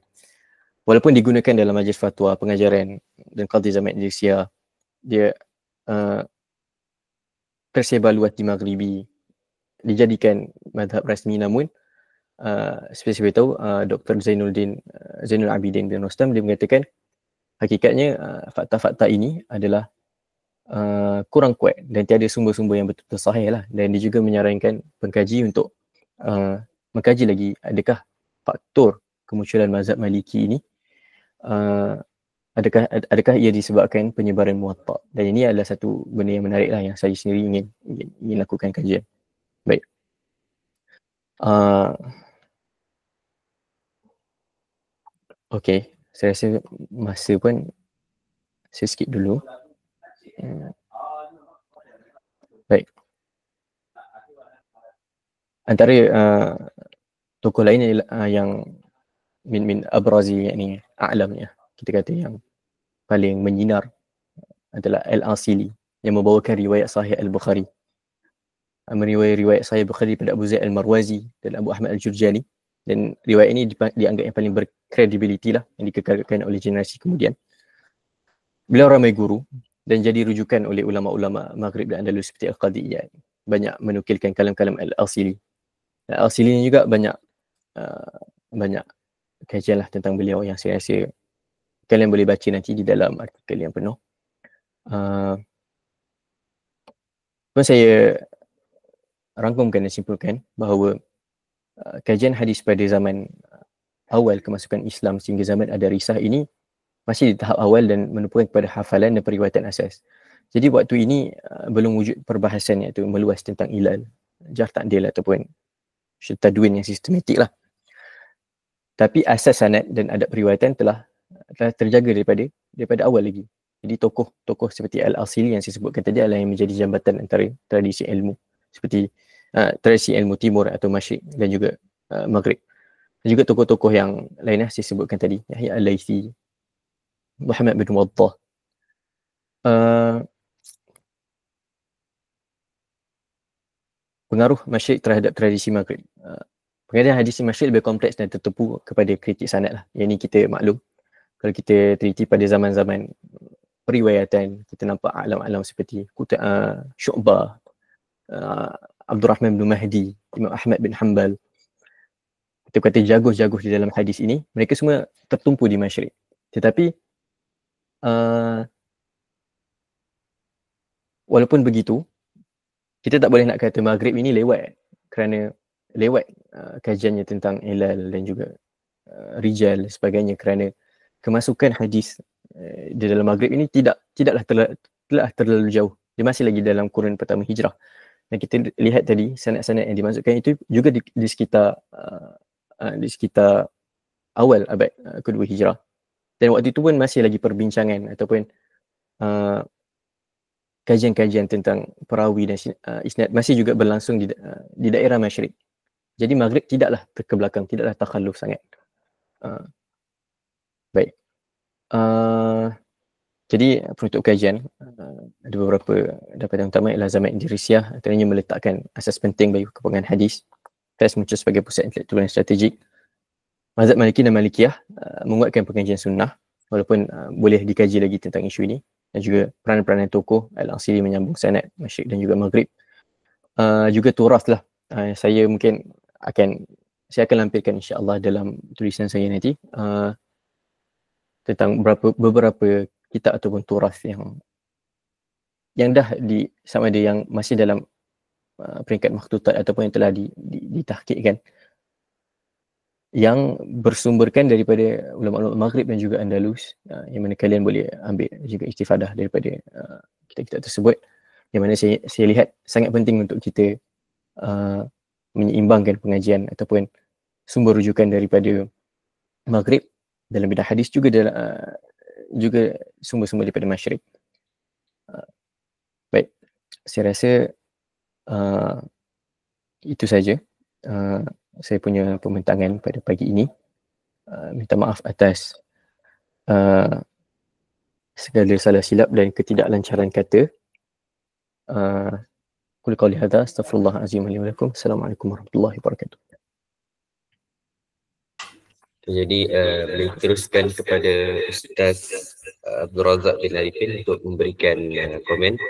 walaupun digunakan dalam majlis fatwa, pengajaran dan qadhi zaman Indonesia, dia tersebar luas di Maghribi, dijadikan mazhab rasmi. Namun seperti saya tahu, Dr. Zainul Abidin bin Rostam, dia mengatakan hakikatnya fakta-fakta ini adalah kurang kuat dan tiada sumber-sumber yang betul-betul sahih lah. Dan dia juga menyarankan pengkaji untuk mengkaji lagi adakah faktor kemunculan mazhab Maliki ini adakah ia disebabkan penyebaran Muwatta. Dan ini adalah satu benda yang menarik lah yang saya sendiri ingin lakukan kajian. Baik. Okey, saya rasa masa pun saya skip dulu. Baik. Antara tokoh lain yang min abrazi yakni a'lamnya, kita kata yang paling menyinar adalah Al-Asili yang membawakan riwayat Sahih Al-Bukhari. Riwayat Sahih Bukhari pada Abu Zaid Al-Marwazi dan Abu Ahmad Al-Jurjani, dan riwayat ini dianggap yang paling berkredibiliti lah, yang dikekalkan oleh generasi kemudian. Beliau ramai guru dan jadi rujukan oleh ulama-ulama Maghrib dan Andalus seperti Al-Qadi Iyad. Banyak menukilkan kalam-kalam Al-Asili. Al-Asili ni juga banyak kajian lah tentang beliau yang saya rasa kalian boleh baca nanti di dalam artikel yang penuh. Saya rangkumkan dan simpulkan bahawa kajian hadis pada zaman awal kemasukan Islam sehingga zaman Adarisah ini masih di tahap awal dan menupukan kepada hafalan dan periwayatan asas. Jadi waktu ini belum wujud perbahasan iaitu meluas tentang ilal, jarh ta'dil ataupun tadwin yang sistematik lah. Tapi asas sanad dan adab periwayatan telah terjaga daripada awal lagi. Jadi tokoh seperti Al-Asili yang saya sebutkan tadi adalah yang menjadi jambatan antara tradisi ilmu seperti tradisi ilmu timur atau masyrik dan juga maghrib. Dan juga tokoh-tokoh yang lainnya saya sebutkan tadi, Yahya Al-Laythi, Muhammad bin Waddah. Pengaruh masyrik terhadap tradisi maghrib. Pengajian hadis masyrik lebih kompleks dan tertepu kepada kritik sanad lah. Yang ini kita maklum. Kalau kita teliti pada zaman-zaman periwayatan, kita nampak alam-alam seperti Syu'bah, Abdul Rahman bin Mahdi, Imam Ahmad bin Hanbal. Kita kata jago-jago di dalam hadis ini, mereka semua tertumpu di masyrik. Tetapi walaupun begitu, kita tak boleh nak kata maghrib ini lewat, kerana lewat kajiannya tentang ilal dan juga rijal sebagainya, kerana kemasukan hadis di dalam maghrib ini tidaklah terlalu jauh. Dia masih lagi dalam kurun pertama hijrah. Dan kita lihat tadi sanad-sanad yang dimasukkan itu juga di sekitar awal abad kedua hijrah. Dan waktu itu pun masih lagi perbincangan ataupun kajian-kajian tentang perawi dan isnad masih juga berlangsung di daerah masyrik. Jadi maghrib tidaklah terkebelakang, tidaklah takhalluf sangat. Baik. Jadi penutup kajian, ada beberapa dapatan utama ialah zaman Idrisiyah, antaranya meletakkan asas penting bagi perkembangan hadis, terus muncul sebagai pusat intelektual dan strategik. Mazhab Maliki dan Malikiyah menguatkan pengajian sunnah, walaupun boleh dikaji lagi tentang isu ini, dan juga peranan-peranan tokoh Al-Asili menyambung sanad masyrik dan juga maghrib. Juga turas lah, saya akan lampirkan insya-Allah dalam tulisan saya nanti tentang beberapa kitab ataupun turas yang dah sama ada yang masih dalam peringkat makhtutat ataupun yang telah ditahqiqkan, yang bersumberkan daripada ulama-ulama Maghrib dan juga Andalus, yang mana kalian boleh ambil juga istifadah daripada kitab-kitab tersebut, yang mana saya lihat sangat penting untuk kita menyeimbangkan pengajian ataupun sumber rujukan daripada Maghrib dalam bidang hadis juga sumber-sumber daripada masyrik. Baik, saya rasa itu saja saya punya pembentangan pada pagi ini. Minta maaf atas segala salah silap dan ketidaklancaran kata. Qul qawli hadza astaghfirullah azim li wa lakum. Assalamualaikum warahmatullahi wabarakatuh. Jadi boleh teruskan kepada Ustaz Abdul Razak bin Arifin untuk memberikan komen.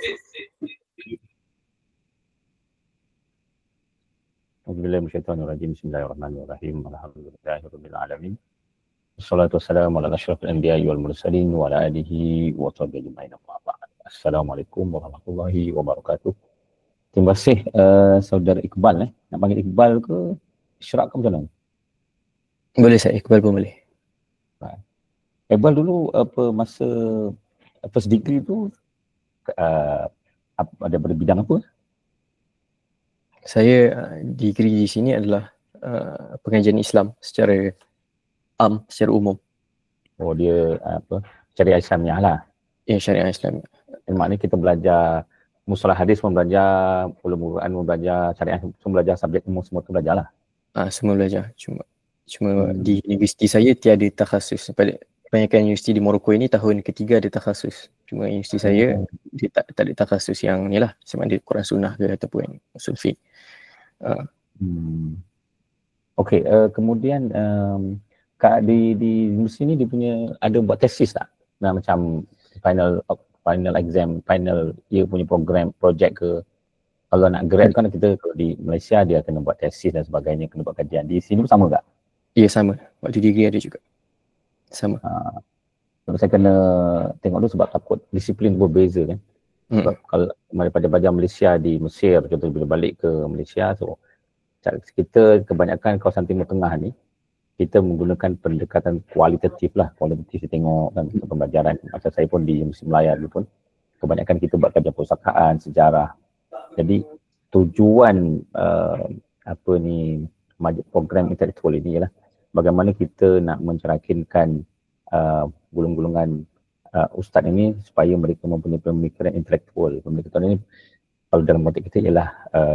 Bismillahirrahmanirrahim. Bismillahirrahmanirrahim. Alhamdulillahirabbil alamin. Wassalatu wassalamu ala asyrafil anbiya'i wal mursalin wa ala alihi wa sahbihi ajma'in. Assalamualaikum warahmatullahi wabarakatuh. Terima kasih saudara Iqbal. Nak panggil Iqbal ke Ishraq ke macam mana? Boleh saya, Iqbal pun boleh. Iqbal dulu masa first degree tu ada pada bidang apa? Saya degree di sini adalah pengajian Islam secara secara umum. Oh, dia syariah Islamiah lah. Ya, syariah Islam. Maknanya kita belajar mustalah hadis pun belajar, ulumul Quran pun belajar, syariah pun belajar, subjek umum semua tu belajar lah. Semua belajar. Cuma di universiti saya tiada takhasus. Kebanyakan universiti di Morocco ini tahun ketiga ada takhasus. Cuma universiti saya dia tak ada takhasus yang ni lah, sama ada Quran Sunnah ke ataupun usul fiqh. Okey, kemudian di universiti ni dia punya ada buat tesis tak? Nah, macam final exam, final year punya program, projek ke? Kalau nak grad kan kita di Malaysia dia kena buat tesis dan sebagainya, kena buat kajian. Di sini pun sama tak? Ya, sama. Waktu degree ada juga. Sama. Saya kena tengok dulu sebab takut disiplin berbeza kan. Sebab kalau daripada belajar Malaysia di Mesir, contoh bila balik ke Malaysia, so kita kebanyakan kawasan Timur Tengah ni kita menggunakan pendekatan kualitatif lah. Kualitatif kita tengok dan pembelajaran. Macam saya pun di Universiti Melaya dulu pun kebanyakan kita buat kajian perpustakaan, sejarah. Jadi tujuan program intelektual ini ialah bagaimana kita nak mencerakinkan golongan ustaz ini supaya mereka mempunyai pemikiran intelektual. Pemikiran ini kalau dalam konteks kita ialah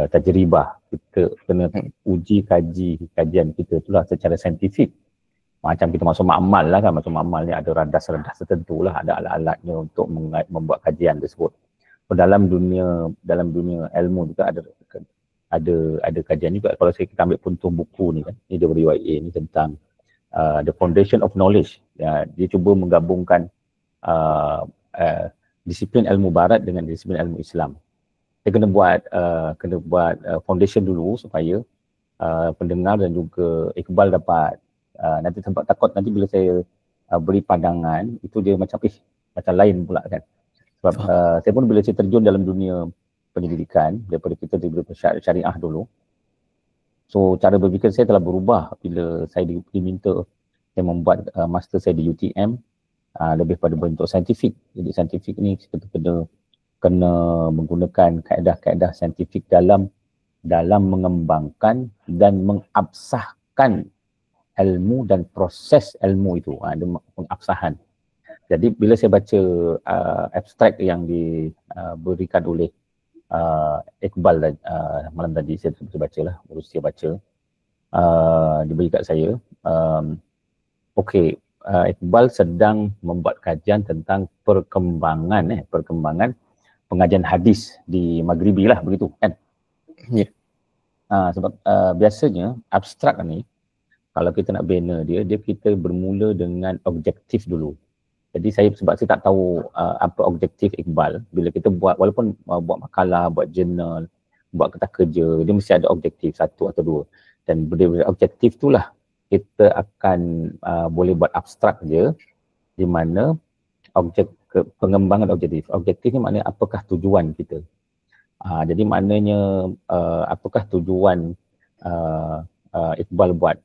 tajribah. Kita kena uji kajian kita itulah secara saintifik. Macam kita masuk makmal lah kan, masuk makmal ni ada radas-radas tertentu lah, ada alat-alatnya untuk membuat kajian tersebut. Dalam dunia ilmu juga ada kajian juga. Kalau kita ambil contoh buku ni kan, ni WYA ni tentang The Foundation of Knowledge. Ya, dia cuba menggabungkan disiplin ilmu barat dengan disiplin ilmu Islam. Saya kena buat foundation dulu supaya pendengar dan juga Iqbal dapat nanti tempat takut nanti bila saya beri pandangan itu dia macam lain pula kan. Sebab saya pun bila saya terjun dalam dunia pendidikan daripada kita diberi syariah dulu. So cara berfikir saya telah berubah bila saya diminta saya membuat master saya di UTM lebih pada bentuk saintifik. Jadi saintifik ni kita kena menggunakan kaedah-kaedah saintifik dalam mengembangkan dan mengabsahkan ilmu dan proses ilmu itu. Ada pengabsahan. Jadi bila saya baca abstrak yang diberikan oleh Iqbal malam tadi, saya baca lah, baru saya baca. Diberi kat saya. Iqbal sedang membuat kajian tentang perkembangan pengajian hadis di Maghribi lah, begitu kan? Ya. Sebab biasanya abstrak ni, kalau kita nak bina dia kita bermula dengan objektif dulu. Jadi sebab saya tak tahu apa objektif Iqbal, bila kita buat, walaupun buat makalah, buat jurnal, buat kertas kerja, dia mesti ada objektif satu atau dua. Dan berdasarkan objektif itulah kita akan boleh buat abstrak je, di mana pengembangan objektif. Objektif ni maknanya apakah tujuan kita. Jadi maknanya apakah tujuan Iqbal buat.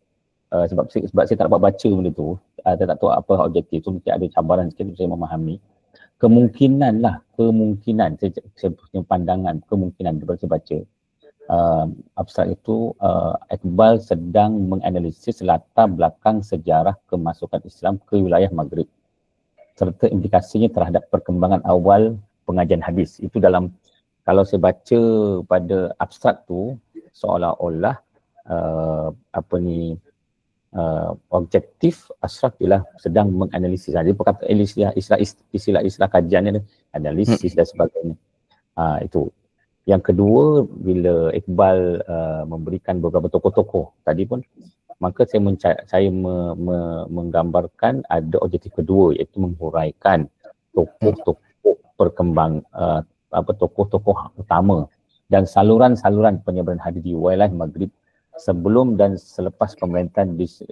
Sebab saya tak dapat baca benda tu, saya tak tahu apa objektif tu, mungkin ada cabaran sikit untuk saya memahami. Kemungkinan saya punya pandangan, kemungkinan daripada saya baca abstrak itu Iqbal sedang menganalisis latar belakang sejarah kemasukan Islam ke wilayah Maghrib serta implikasinya terhadap perkembangan awal pengajian hadis. Itu dalam, kalau saya baca pada abstrak tu seolah-olah objektif abstrak ialah sedang menganalisis. Jadi perkataan istilah kajian ni analisis dan sebagainya. Itu. Yang kedua, bila Iqbal memberikan beberapa tokoh-tokoh tadi pun, maka saya menggambarkan ada objektif kedua, iaitu menghuraikan tokoh-tokoh tokoh-tokoh utama dan saluran-saluran penyebaran hadis di wilayah Maghrib sebelum dan selepas pemerintahan dinasti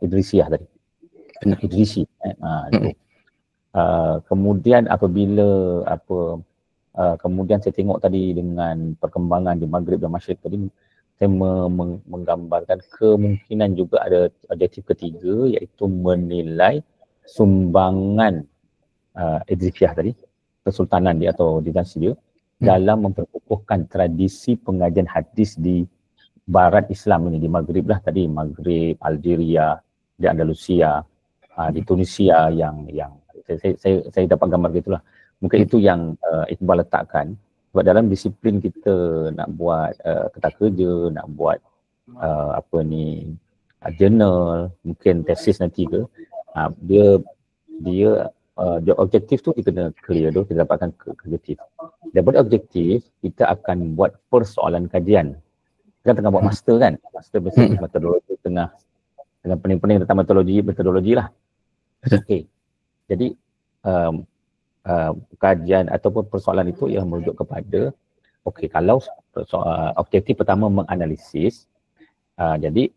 Idrisiyah tadi. Idrisi. Itu. Kemudian apabila kemudian saya tengok tadi dengan perkembangan di Maghrib dan Masyriq tadi, saya menggambarkan kemungkinan juga ada objektif ketiga, iaitu menilai sumbangan Idrisiyah tadi, kesultanan dia atau dinasti dia, dalam memperkukuhkan tradisi pengajian hadis di barat Islam ini, di Maghrib lah tadi, Maghrib, Algeria, di Andalusia, di Tunisia yang saya dapat gambar gitulah. Mungkin itu yang Iqbal letakkan. Sebab dalam disiplin kita nak buat kertas kerja, nak buat jurnal, mungkin tesis nanti ke, dia objektif tu kita kena clear tu, kita dapatkan objektif. Daripada objektif, kita akan buat persoalan kajian. Kita tengah buat master kan, master biasanya metodologi tengah pening-pening tentang metodologi lah. Okey. Jadi kajian ataupun persoalan itu yang merujuk kepada kalau objektif pertama menganalisis, jadi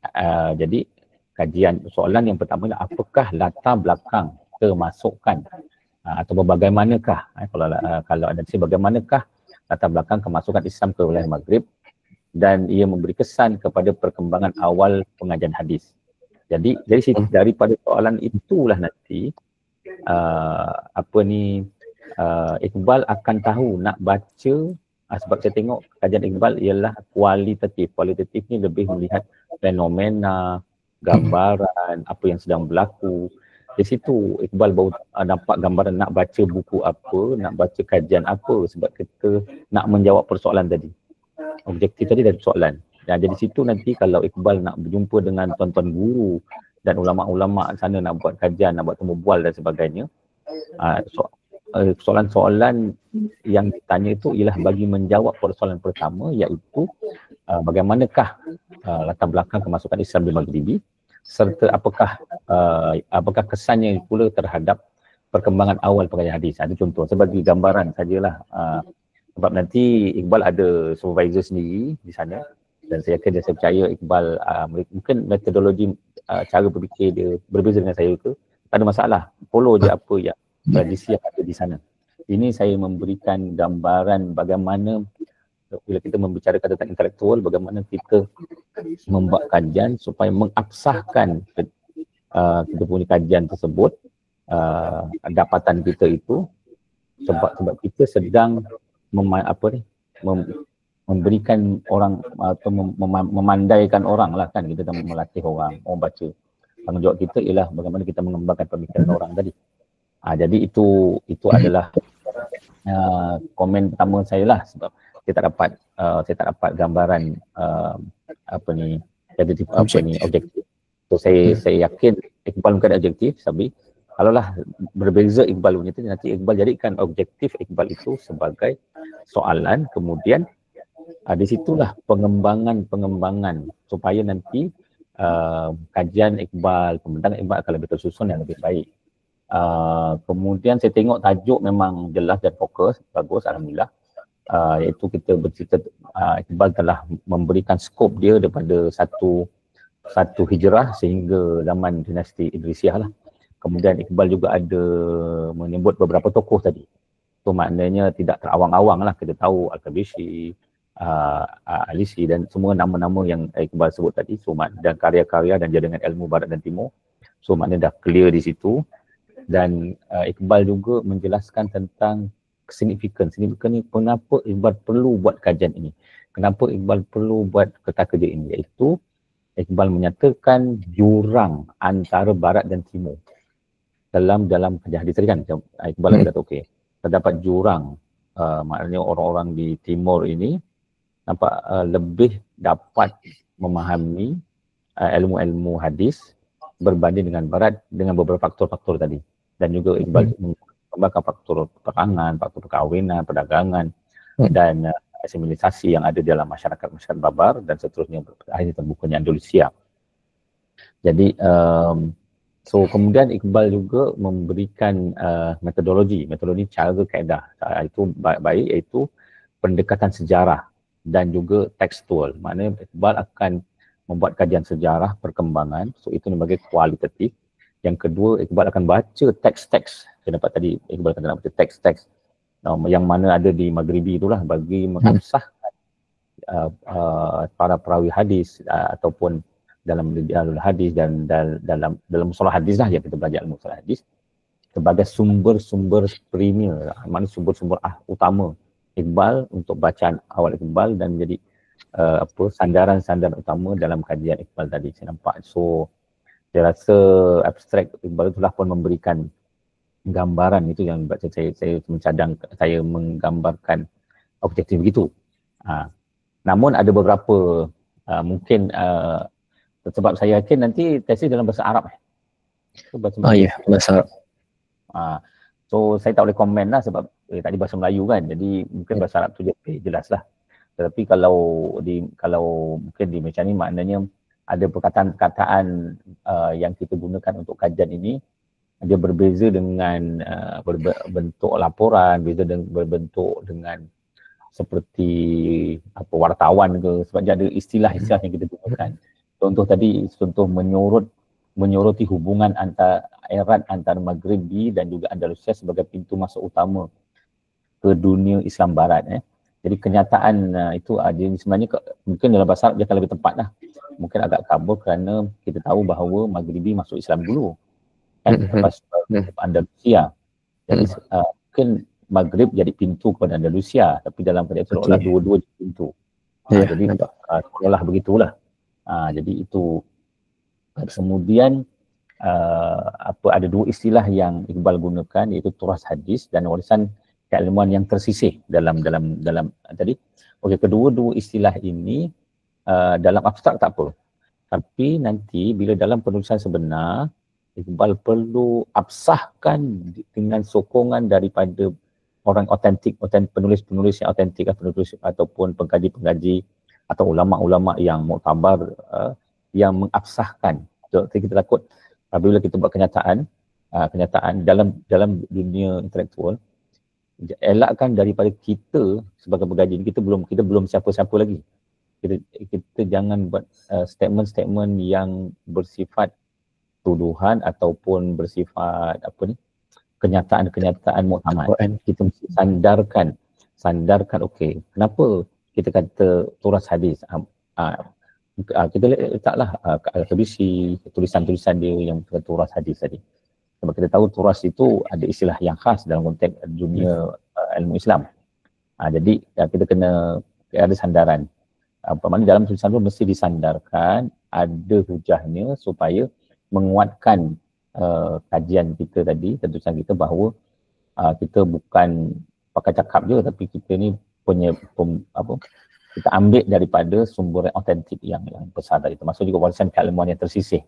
kajian soalan yang pertama adalah apakah latar belakang kemasukan atau bagaimanakah kalau ada bagaimanakah latar belakang kemasukan Islam ke wilayah Maghrib, dan ia memberi kesan kepada perkembangan awal pengajian hadis. Jadi daripada soalan itulah nanti Iqbal akan tahu nak baca, sebab saya tengok kajian Iqbal ialah kualitatif. Kualitatif ni lebih melihat fenomena, gambaran, apa yang sedang berlaku. Di situ Iqbal baru nampak gambaran nak baca buku apa, nak baca kajian apa, sebab kita nak menjawab persoalan tadi. Objektif tadi dari soalan. Dan jadi situ nanti kalau Iqbal nak berjumpa dengan tuan-tuan guru dan ulama-ulama sana nak buat kajian, nak buat temu bual dan sebagainya, soalan-soalan yang ditanya itu ialah bagi menjawab persoalan pertama, iaitu bagaimanakah latar belakang kemasukan Islam di Maghribi, serta apakah kesannya pula terhadap perkembangan awal pengajian hadis. Ada contoh, sebagai gambaran sajalah, sebab nanti Iqbal ada supervisor sendiri di sana, dan saya yakin dan saya percaya Iqbal mungkin metodologi cara berfikir dia berbeza dengan saya ke, tak ada masalah, follow je apa yang tradisi yang ada di sana. Ini saya memberikan gambaran bagaimana bila kita membicarakan tentang intelektual, bagaimana kita membuat kajian supaya mengabsahkan kita punya kajian tersebut, dapatan kita itu, sebab kita sedang memberikan orang atau memandaikan orang lah kan, kita sedang melatih orang baca. Tanggungjawab kita ialah bagaimana kita mengembangkan pemikiran orang tadi. Jadi itu adalah komen pertama saya lah, sebab saya tak dapat gambaran objektif. So saya yakin Iqbal mungkin ada objektif, tapi kalaulah berbeza Iqbal punya tu, nanti Iqbal jadikan objektif Iqbal itu sebagai soalan, kemudian di situlah pengembangan supaya nanti kajian Iqbal, pembentangan Iqbal akan lebih tersusun yang lebih baik. Kemudian saya tengok tajuk memang jelas dan fokus, bagus, alhamdulillah. Iaitu kita bercerita, Iqbal telah memberikan skop dia daripada satu hijrah sehingga zaman dinasti Idrisiyah lah. Kemudian Iqbal juga ada menyebut beberapa tokoh tadi. So maknanya tidak terawang-awang lah, kita tahu Al-Kabisi, Alisi dan semua nama-nama yang Iqbal sebut tadi. So dan karya-karya dan jaringan ilmu barat dan timur. So maknanya dah clear di situ. Dan Iqbal juga menjelaskan tentang signifikan ni, kenapa Iqbal perlu buat kajian ini, kenapa Iqbal perlu buat kertas kerja ini, iaitu Iqbal menyatakan jurang antara barat dan timur dalam kajian hadis tadi kan. Iqbal kata okey, terdapat jurang, maknanya orang-orang di timur ini nampak lebih dapat memahami ilmu-ilmu hadis berbanding dengan barat dengan beberapa faktor-faktor tadi. Dan juga Iqbal mengembangkan faktor perangan, faktor perkahwinan, perdagangan dan asimilisasi yang ada dalam masyarakat Babar dan seterusnya, akhirnya terbukanya Andalusia. Jadi kemudian Iqbal juga memberikan metodologi cara kaedah itu baik, iaitu pendekatan sejarah dan juga tekstual. Maknanya Iqbal akan membuat kajian sejarah perkembangan, so itu sebagai kualitatif. Yang kedua, Iqbal akan baca teks-teks. Saya dapat tadi Iqbal kata nak baca teks-teks yang mana ada di Maghribi itulah bagi mengabsahkan para perawi hadis ataupun dalam hadis dan dalam mustalah hadis lah yang kita belajar mustalah hadis sebagai sumber-sumber premier, mana sumber-sumber utama Iqbal untuk bacaan awal Iqbal dan menjadi sandaran-sandaran utama dalam kajian Iqbal tadi saya nampak. So saya rasa abstrak Iqbal itulah pun memberikan gambaran itu yang saya mencadang, saya menggambarkan objektif begitu. Namun ada beberapa mungkin sebab saya yakin nanti tesis dalam bahasa Arab. Bahasa Arab. So saya tak boleh komen lah sebab tadi bahasa Melayu kan, jadi mungkin bahasa Arab tu jelas lah. Tetapi kalau mungkin di macam ni maknanya ada perkataan-perkataan yang kita gunakan untuk kajian ini dia berbeza dengan berbentuk laporan, berbentuk dengan seperti wartawan ke, sebab dia ada istilah-istilah yang kita gunakan. Contoh menyoroti hubungan erat antara Maghribi dan juga Andalusia sebagai pintu masuk utama ke dunia Islam Barat. Jadi kenyataan itu sebenarnya mungkin dalam bahasa Arab dia akan lebih tepat lah. Mungkin agak kabur kerana kita tahu bahawa Maghribi masuk Islam dulu kan, lepas Andalusia. Jadi mungkin Maghrib jadi pintu kepada Andalusia, tapi dalam konteks seolah-olah dua-dua jadi pintu. Jadi seolah begitulah. Jadi itu. Kemudian ada dua istilah yang Iqbal gunakan, iaitu turas hadis dan warisan keilmuan yang tersisih dalam tadi. Okey, kedua-dua istilah ini dalam abstrak tak apa. Tapi nanti bila dalam penulisan sebenar, Iqbal perlu absahkan dengan sokongan daripada orang otentik, penulis-penulis yang otentik, penulis ataupun pengkaji-pengkaji atau ulama-ulama yang muktabar yang mengabsahkan. Jadi kita takut apabila kita buat kenyataan dalam dunia intelektual, elakkan daripada kita sebagai pengkaji, kita belum siapa-siapa lagi. Kita jangan buat statement-statement yang bersifat tuduhan ataupun bersifat kenyataan-kenyataan muktamad. Kita mesti sandarkan okey, kenapa kita kata turas hadis? Kita letaklah Al-Habisi, tulisan-tulisan dia yang turas hadis tadi. Sebab kita tahu turas itu ada istilah yang khas dalam konteks dunia ilmu Islam. Jadi kita kena ada sandaran. Maknanya dalam tulisan itu mesti disandarkan, ada hujahnya supaya menguatkan kajian kita tadi, tulisan kita bahawa kita bukan pakai cakap je, tapi kita ni punya kita ambil daripada sumber yang otentik yang besar tadi. Termasuk juga warisan keilmuan yang tersisih.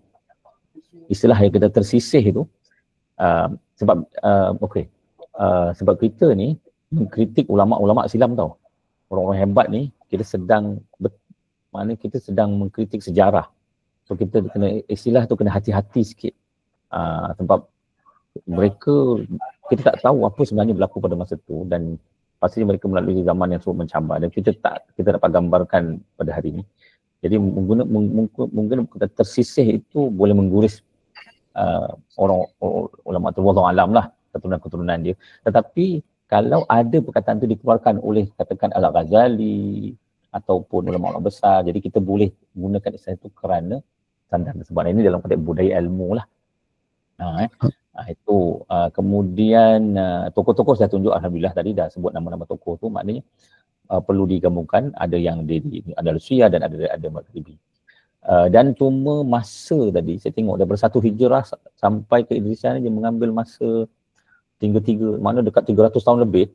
Istilah yang kita tersisih itu sebab kita ni mengkritik ulama-ulama silam tau. Orang-orang hebat ni kita sedang mengkritik sejarah. So kita kena istilah tu kena hati-hati sikit. Sebab mereka, kita tak tahu apa sebenarnya berlaku pada masa tu dan pasti mereka melalui zaman yang cukup mencabar dan kita dapat gambarkan pada hari ini. Jadi mungkin tersisih itu boleh mengguris orang ulama tu, wallahu alam lah, keturunan dia. Tetapi kalau ada perkataan itu dikeluarkan oleh katakan Al-Ghazali ataupun ulama-ulama besar, jadi kita boleh gunakan istilah itu kerana standar sebab ini dalam konteks budaya ilmu lah. Itu kemudian tokoh-tokoh saya tunjuk, alhamdulillah tadi dah sebut nama-nama tokoh tu, maknanya perlu digabungkan, ada yang di Andalusia dan ada Maghribi. Dan cuma masa tadi saya tengok daripada 1 Hijrah sampai ke Idrisiah ni dia mengambil masa 3 mana dekat 300 tahun lebih.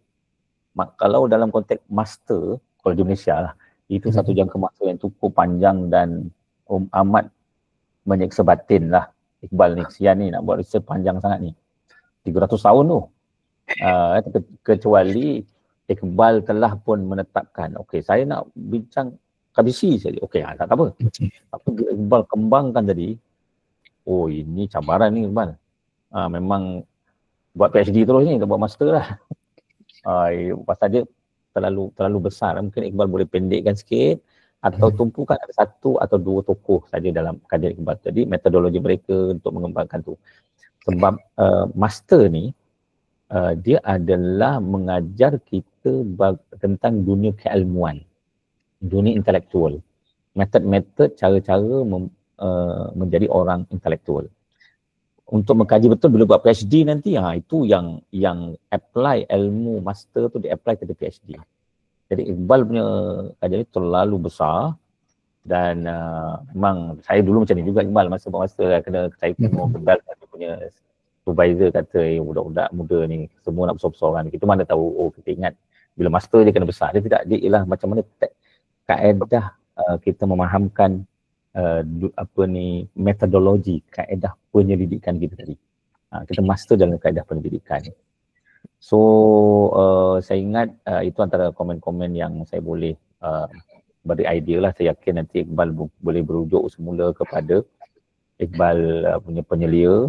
Kalau dalam konteks master kalau di Malaysia lah, itu satu jangka masa yang cukup panjang dan amat menyeksa batin lah. Iqbal ni, kesian ni nak buat research panjang sangat ni. 300 tahun tu. Kecuali Iqbal telah pun menetapkan, okey saya nak bincang Qadisi saja. Okey, tak apa. Tapi Iqbal kembangkan tadi, oh ini cabaran ni Iqbal. Memang buat PhD terus ni, tak buat master lah. Pasal dia terlalu besar. Mungkin Iqbal boleh pendekkan sikit atau tumpukan ada satu atau dua tokoh saja dalam kajian Iqbal. Jadi metodologi mereka untuk mengembangkan tu. Sebab master ni dia adalah mengajar kita tentang dunia keilmuan, dunia intelektual, metod-metod, cara-cara menjadi orang intelektual. Untuk mengkaji betul bila buat PhD nanti, itu yang apply ilmu master tu, dia apply ke PhD. Jadi Iqbal punya kajian ni terlalu besar dan memang saya dulu macam ni juga Iqbal, masa buat master kena saya tengok Iqbal dia punya supervisor kata budak-budak muda ni semua nak besar-besar kan. Kita mana tahu, kita ingat bila master dia kena besar. Dia tidak, dia ialah macam mana kaedah kita memahamkan metodologi, kaedah penyelidikan kita tadi. Kita master dalam kaedah penyelidikan. So saya ingat itu antara komen-komen yang saya boleh beri idea lah. Saya yakin nanti Iqbal boleh berujuk semula kepada Iqbal punya penyelia,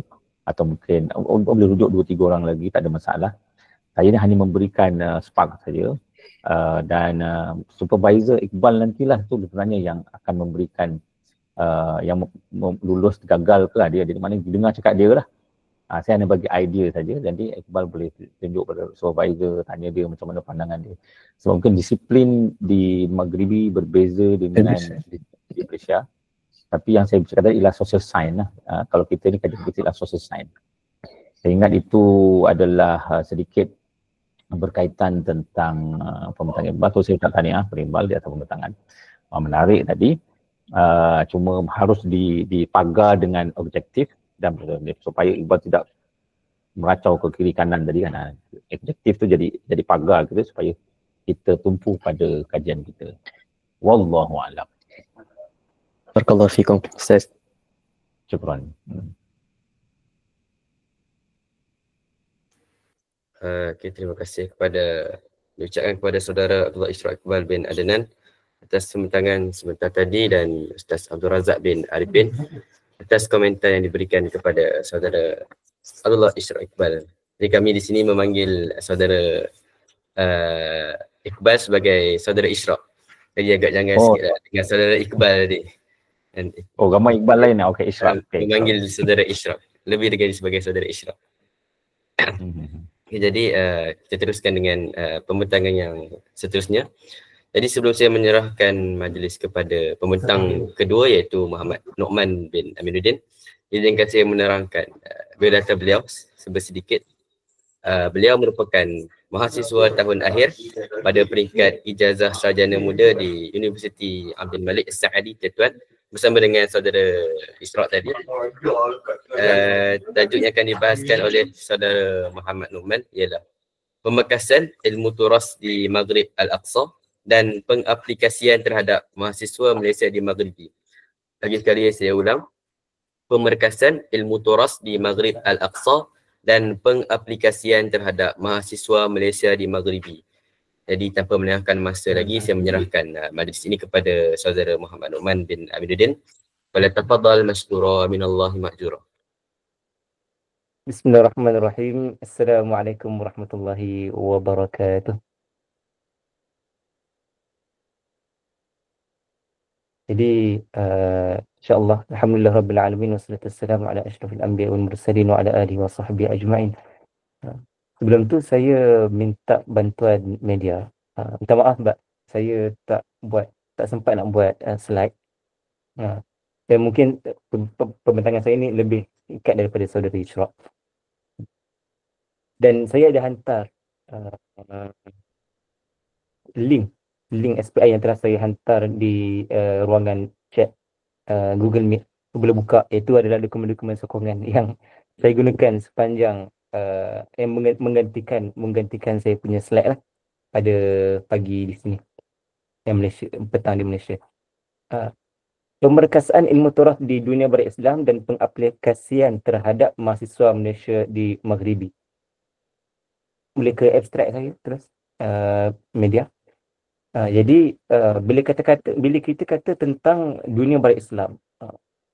atau mungkin boleh rujuk 2-3 orang lagi, tak ada masalah. Saya ni hanya memberikan spark saja. Dan supervisor Iqbal nantilah tu sebenarnya yang akan memberikan yang lulus gagal ke lah dia mana dengar cakap dia lah. Saya hanya bagi idea saja, jadi Iqbal boleh tunjuk pada supervisor, tanya dia macam mana pandangan dia. Sebab mungkin disiplin di Maghribi berbeza dengan di Malaysia. Tapi yang saya bercakap tadi ialah social science lah. Kalau kita ni kajian kita ialah social science. Saya ingat itu adalah sedikit berkaitan tentang pembentangan Iqbal. So saya ucap tahniah kepada Iqbal di atas pembentangan. Menarik tadi. Cuma harus dipagar dengan objektif dan supaya Iqbal tidak meracau ke kiri kanan tadi kan. Objektif tu jadi pagar kita supaya kita tumpu pada kajian kita. Wallahu a'lam. Barakallahu fikum, Ustaz. Syukran. Okay, terima kasih diucapkan kepada saudara Abdullah Ishraq Iqbal bin Adnan atas pembentangan sebentar tadi, dan Ustaz Abdul Razak bin Arifin atas komentar yang diberikan kepada saudara Abdullah Ishraq Iqbal. Jadi kami di sini memanggil saudara Iqbal sebagai saudara Ishraq. Jadi agak jangan sikit lah dengan saudara Iqbal tadi. Gambar Iqbal lain lah. Okey, Ishraq. Memanggil saudara Ishraq. Lebih diganti sebagai saudara Ishraq. Okay, jadi kita teruskan dengan pembentangan yang seterusnya. Jadi sebelum saya menyerahkan majlis kepada pembentang kedua, iaitu Muhammad Nu'man bin Aminuddin, izinkan saya menerangkan biodata beliau sedikit. Beliau merupakan mahasiswa tahun akhir pada peringkat ijazah sarjana muda di Universiti Abdul Malik As-Sa'adi, Tetuan, bersama dengan saudara Ishraq tadi. Tajuk yang akan dibahaskan oleh saudara Muhammad Nu'man ialah pemekasan ilmu turas di Maghrib Al-Aqsa dan pengaplikasian terhadap mahasiswa Malaysia di Maghribi. Lagi sekali saya ulang, pemekasan ilmu turas di Maghrib Al-Aqsa dan pengaplikasian terhadap mahasiswa Malaysia di Maghribi. Jadi tanpa melengahkan masa lagi, saya menyerahkan majlis ini kepada saudara Muhammad Nu'man bin Aminuddin. Falyatafaddal mashkura minallahi ma'jura. Bismillahirrahmanirrahim. Assalamualaikum warahmatullahi wabarakatuh. Jadi insyaAllah, alhamdulillah rabbil alamin, wassalatu wassalamu ala asyrafil anbiya wal mursalin wa ala alihi wa sahbihi ajma'in. Sebelum tu saya minta bantuan media. Minta maaf Mbak, saya tak sempat nak buat slide. Dan mungkin pembentangan saya ni lebih ikat daripada saudara Ishraq. Dan saya ada hantar link SPI yang telah saya hantar di ruangan chat Google Meet. Boleh buka, itu adalah dokumen-dokumen sokongan yang saya gunakan sepanjang yang menggantikan saya punya slide lah pada pagi di sini, yang Malaysia, petang di Malaysia. Pemerkasaan ilmu turas di dunia berislam dan pengaplikasian terhadap mahasiswa Malaysia di Maghribi. Boleh ke abstrak saya terus media. Jadi bila kita kata tentang dunia berislam,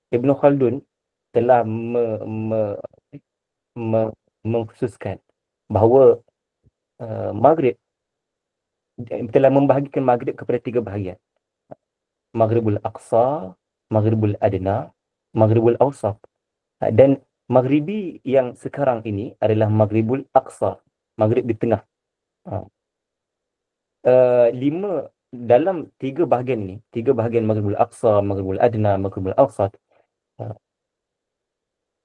Ibn Khaldun telah mengkhususkan bahawa Maghrib telah membahagikan Maghrib kepada 3 bahagian. Maghribul Aqsa, Maghribul Adna, Maghribul Awsat. Dan Maghribi yang sekarang ini adalah Maghribul Aqsa, Maghrib di tengah. Lima dalam tiga bahagian ni, tiga bahagian Maghribul Aqsa, Maghribul Adna, Maghribul Awsat,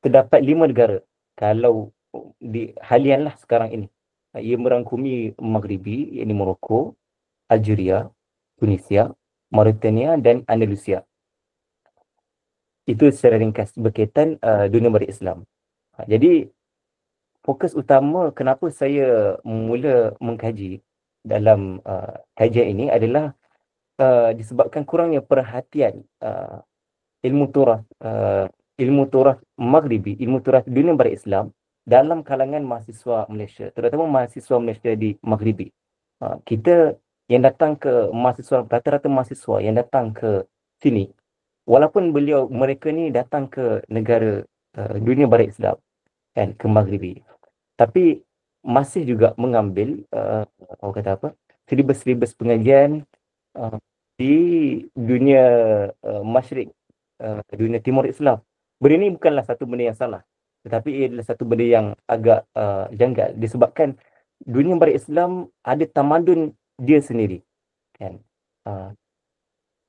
terdapat 5 negara. Kalau di halianlah sekarang ini, ia merangkumi Maghribi, iaitu Morocco, Algeria, Tunisia, Mauritania dan Andalusia. Itu secara ringkas berkaitan dunia berislam. Jadi fokus utama kenapa saya mula mengkaji dalam kajian ini adalah disebabkan kurangnya perhatian ilmu turaf Maghribi, ilmu turaf dunia berislam dalam kalangan mahasiswa Malaysia, terutama mahasiswa Malaysia di Maghribi. Kita yang datang ke mahasiswa, rata-rata mahasiswa yang datang ke sini, walaupun mereka ni datang ke negara dunia barat Islam kan, ke Maghribi, tapi masih juga mengambil orang kata apa, silibus-silibus pengajian di dunia Masyrik, dunia Timur Islam. Benda ini bukanlah satu benda yang salah, tetapi ia adalah satu benda yang agak janggal disebabkan dunia barat Islam ada tamadun dia sendiri kan.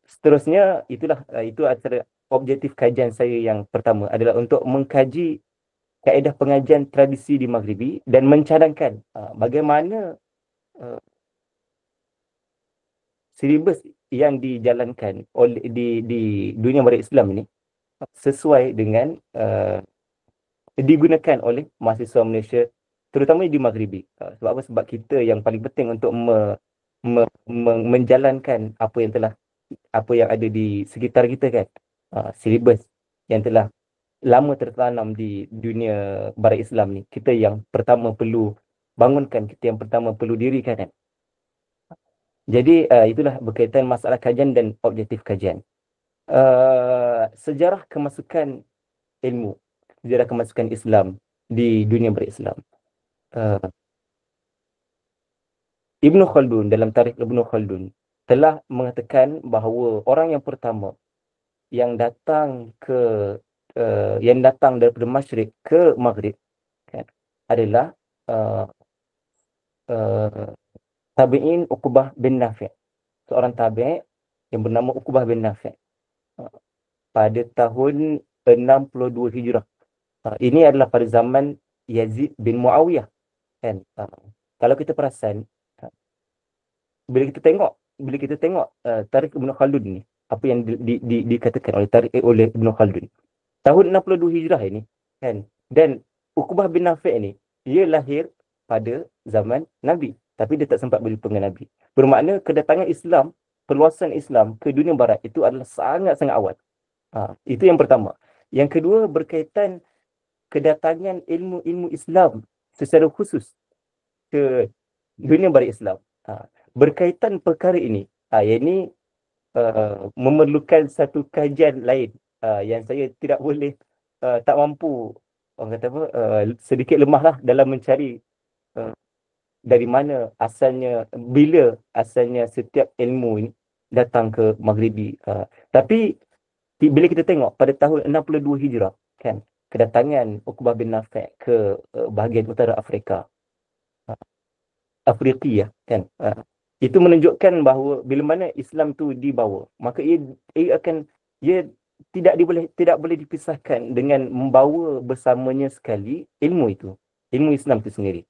Seterusnya itu antara objektif kajian saya yang pertama adalah untuk mengkaji kaedah pengajian tradisi di Maghribi dan mencadangkan bagaimana silibus yang dijalankan oleh di dunia barat Islam ini sesuai dengan digunakan oleh mahasiswa Malaysia, terutama di Maghribi. Sebab apa? Sebab kita yang paling penting untuk menjalankan apa yang ada di sekitar kita kan. Silibus yang telah lama tertanam di dunia barat Islam ni, kita yang pertama perlu bangunkan, kita yang pertama perlu dirikan kan. Jadi itulah berkaitan masalah kajian dan objektif kajian. Sejarah kemasukan ilmu, sejarah kemasukan Islam di dunia berislam. Ibn Khaldun, dalam tarikh Ibn Khaldun telah mengatakan bahawa orang yang pertama yang datang daripada Masyrik ke Maghrib kan, adalah tabi'in Uqbah bin Nafi', seorang tabi' yang bernama Uqbah bin Nafi', pada tahun 62 Hijrah. Ini adalah pada zaman Yazid bin Muawiyah kan. Kalau kita perasan, bila kita tengok tarikh Ibn Khaldun ni, apa yang dikatakan oleh Ibn Khaldun, tahun 62 Hijrah ini kan, dan Uqbah bin Nafi' ni dia lahir pada zaman Nabi, tapi dia tak sempat berjumpa dengan Nabi. Bermakna kedatangan Islam, perluasan Islam ke dunia barat itu adalah sangat-sangat awal. Itu yang pertama. Yang kedua, berkaitan kedatangan ilmu-ilmu Islam secara khusus ke dunia barat Islam. Berkaitan perkara ini, ini memerlukan satu kajian lain yang saya tidak boleh, tak mampu, orang kata apa, sedikit lemahlah dalam mencari dari mana asalnya, bila asalnya setiap ilmu ini datang ke Maghribi. Tapi bila kita tengok pada tahun 62 Hijrah kan, kedatangan Uqbah bin Nafi' ke bahagian utara Afrika, Afriqiyah kan, itu menunjukkan bahawa bila mana Islam tu dibawa, maka ia tidak boleh dipisahkan dengan membawa bersamanya sekali ilmu itu, ilmu Islam itu sendiri.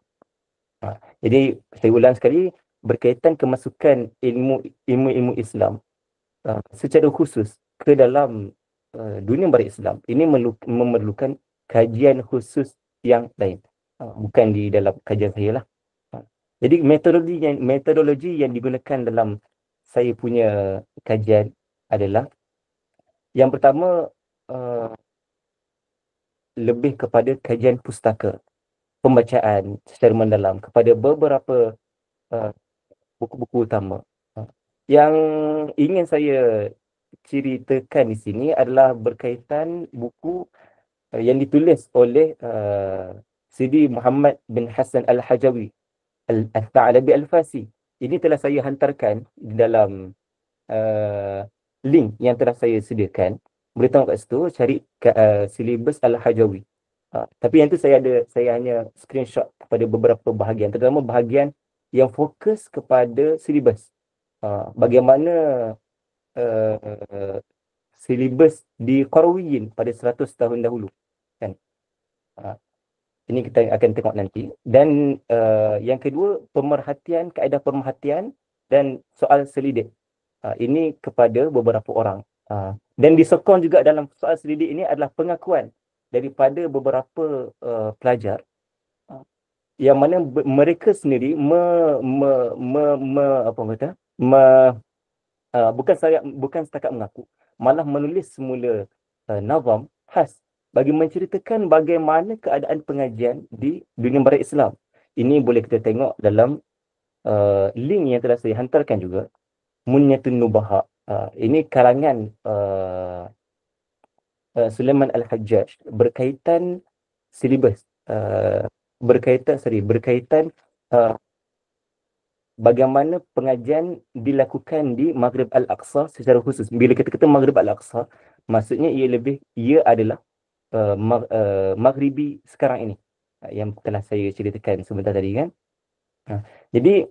Jadi saya ulang sekali, berkaitan kemasukan ilmu Islam secara khusus ke dalam dunia barat Islam, ini memerlukan kajian khusus yang lain, bukan di dalam kajian saya lah. Jadi metodologi yang digunakan dalam saya punya kajian adalah, yang pertama, lebih kepada kajian pustaka, pembacaan secara mendalam kepada beberapa buku-buku utama. Yang ingin saya ceritakan di sini adalah berkaitan buku yang ditulis oleh Sidi Muhammad bin Hassan Al-Hajawi, Al-Tha'labi Al-Fasi. Ini telah saya hantarkan dalam link yang telah saya sediakan. Boleh tengok kat situ, cari silibus Al-Hajawi. Tapi yang tu saya hanya screenshot kepada beberapa bahagian, terutama bahagian yang fokus kepada silibus. Bagaimana silibus di Qarawiyyin pada 100 tahun dahulu, kan. Ini kita akan tengok nanti. Dan yang kedua, kaedah pemerhatian dan soal selidik. Ini kepada beberapa orang. Dan disokong juga dalam soal selidik ini adalah pengakuan daripada beberapa pelajar yang mana mereka sendiri bukan setakat mengaku, malah menulis semula nazam khas bagi menceritakan bagaimana keadaan pengajian di dunia barat Islam. Ini boleh kita tengok dalam link yang telah saya hantarkan juga, Munyatun Nubaha. Ini karangan Sulaiman Al-Hajjaj berkaitan silibus, berkaitan bagaimana pengajian dilakukan di Maghrib Al-Aqsa secara khusus. Bila kita kata Maghrib Al-Aqsa, maksudnya ia adalah Maghribi sekarang ini, yang telah saya ceritakan sebentar tadi, kan. Jadi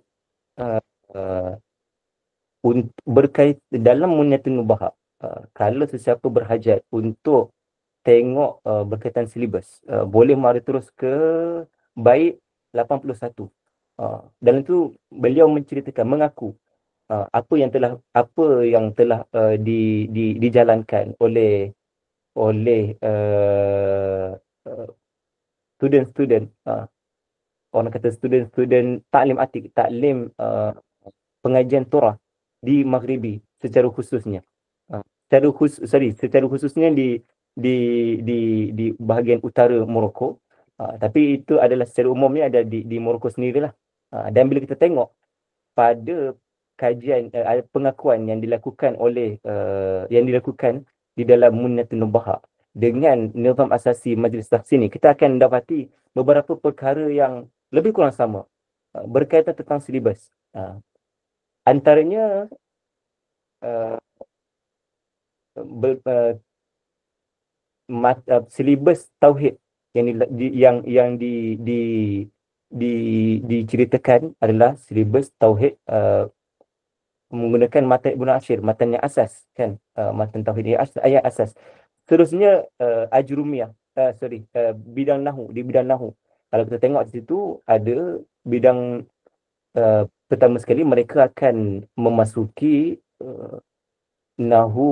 berkait dalam Munyatun Nubaha, kalau sesiapa berhajat untuk tengok berkaitan silibus, boleh mari terus ke bait 81. Dalam itu beliau menceritakan, mengaku apa yang telah dijalankan oleh student-student, orang kata student taklim atik, taklim pengajian Torah di Maghribi secara khususnya. Secara khususnya di bahagian utara Morocco. Tapi itu adalah secara umumnya ada di Morocco sendirilah. Dan bila kita tengok pada kajian pengakuan yang dilakukan di dalam Munyatun Nubaha dengan nizam asasi Majlis Tahsin ini, kita akan dapati beberapa perkara yang lebih kurang sama berkaitan tentang silibus. Antaranya silibus tauhid yang diceritakan adalah silibus tauhid menggunakan matan Ibnu Ashir, matan yang asas, kan, matan tauhid ayat asas. Seterusnya ajrumiyah, bidang nahu, di bidang nahu. Kalau kita tengok di situ ada bidang pertama sekali mereka akan memasuki nahu,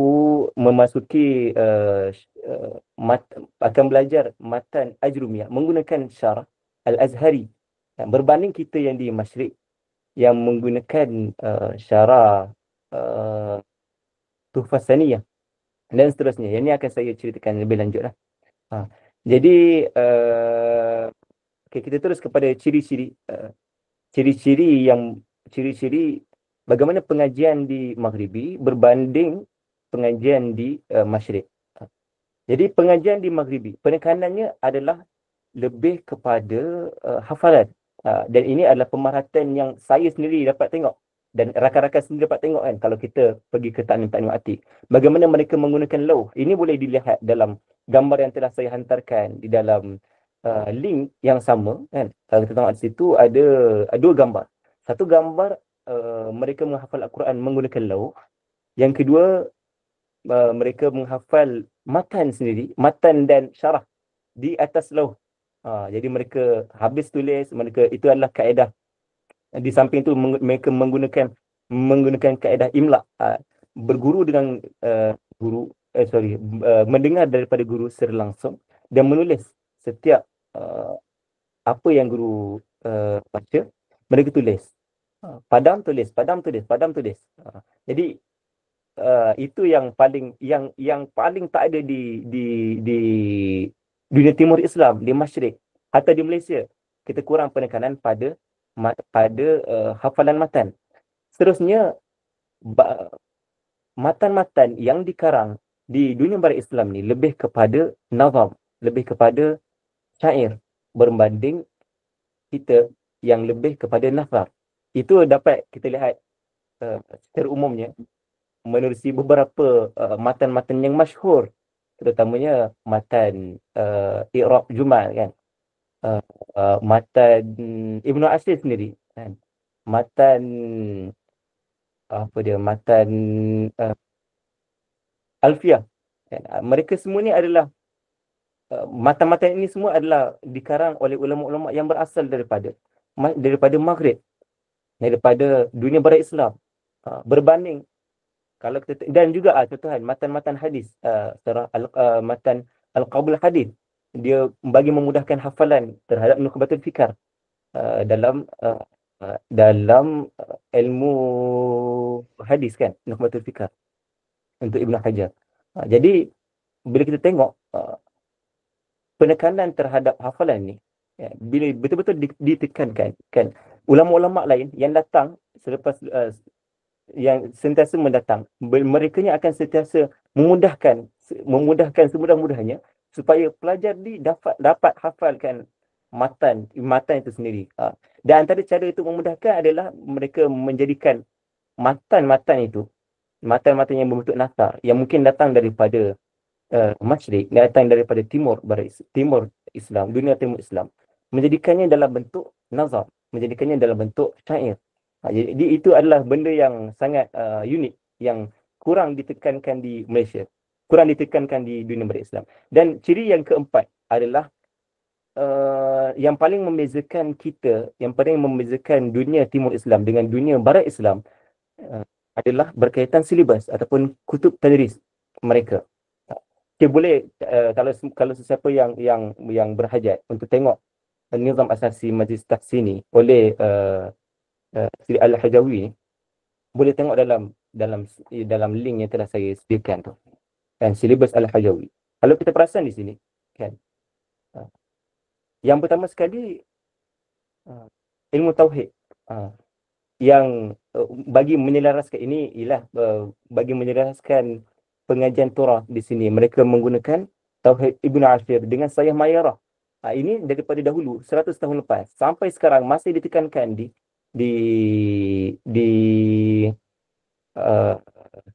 akan belajar matan ajrumiyah menggunakan syarah Al-Azhari, berbanding kita yang di Masyriq yang menggunakan syarah Tuhfah Saniyah dan seterusnya. Yang ini akan saya ceritakan lebih lanjut lah. Jadi kita terus kepada ciri-ciri bagaimana pengajian di Maghribi berbanding pengajian di Masyriq. Jadi pengajian di Maghribi, penekanannya adalah lebih kepada hafalan. Dan ini adalah pemerhatian yang saya sendiri dapat tengok dan rakan-rakan sendiri dapat tengok, kan, kalau kita pergi ke taklim atik. Bagaimana mereka menggunakan lauh. Ini boleh dilihat dalam gambar yang telah saya hantarkan di dalam link yang sama, kan. Kalau kita tengok di situ ada dua gambar. Satu gambar mereka menghafal Al-Quran menggunakan lauh. Yang kedua mereka menghafal matan sendiri, matan dan syarah di atas lauh. Jadi mereka habis tulis, itu adalah kaedah. Di samping itu mereka menggunakan kaedah imla, berguru dengan mendengar daripada guru secara langsung dan menulis setiap apa yang guru baca, mereka tulis. Padam tulis. Jadi itu yang paling tak ada di dunia timur Islam, di Masyriq, atau di Malaysia. Kita kurang penekanan pada hafalan matan. Seterusnya, matan-matan yang dikarang di dunia barat Islam ni lebih kepada nazam, lebih kepada syair, berbanding kita yang lebih kepada nafar. Itu dapat kita lihat secara umumnya. menerusi beberapa matan-matan yang masyhur, terutamanya matan I'rab Jumal kan, matan Ibnu Ashir sendiri kan, matan apa dia, matan Alfiyah kan. Mereka semua ni adalah matan-matan ini semua adalah dikarang oleh ulama-ulama yang berasal daripada Maghrib, daripada dunia barat Islam. Berbanding kalau kita dan juga contohan matan-matan hadis, matan Al-Qabul Hadis, dia bagi memudahkan hafalan terhadap Nukhbatul Fikar dalam ilmu hadis kan, Nukhbatul Fikar untuk Ibn Hajar. Jadi bila kita tengok penekanan terhadap hafalan ni, ya, bila betul-betul ditekankan kan, ulama-ulama lain yang datang selepas yang sentiasa mendatang, mereka ni akan sentiasa memudahkan semudah-mudahnya supaya pelajar dapat hafalkan matan itu sendiri. Dan antara cara itu memudahkan adalah mereka menjadikan matan-matan yang berbentuk nasar, yang mungkin datang daripada Masyrik, datang daripada timur Islam, dunia timur Islam, menjadikannya dalam bentuk nazar, menjadikannya dalam bentuk syair. Jadi itu adalah benda yang sangat unik, yang kurang ditekankan di Malaysia, kurang ditekankan di dunia barat Islam. Dan ciri yang keempat adalah yang paling membezakan dunia timur Islam dengan dunia barat Islam adalah berkaitan silibus ataupun kutub tadris mereka. Okay, boleh kalau sesiapa yang berhajat untuk tengok Nizam Asasi Majlis Tahsini oleh Sri Al-Hajawi ni, boleh tengok dalam link yang telah saya sediakan tu kan, silibus Al-Hajawi. Kalau kita perasan di sini kan, yang pertama sekali ilmu tauhid, yang bagi menyelaraskan ini ialah bagi menyelaraskan pengajian Torah di sini, mereka menggunakan tauhid Ibnu Ashir dengan Sayah Mayarah. Ini daripada dahulu 100 tahun lepas sampai sekarang masih ditekankan di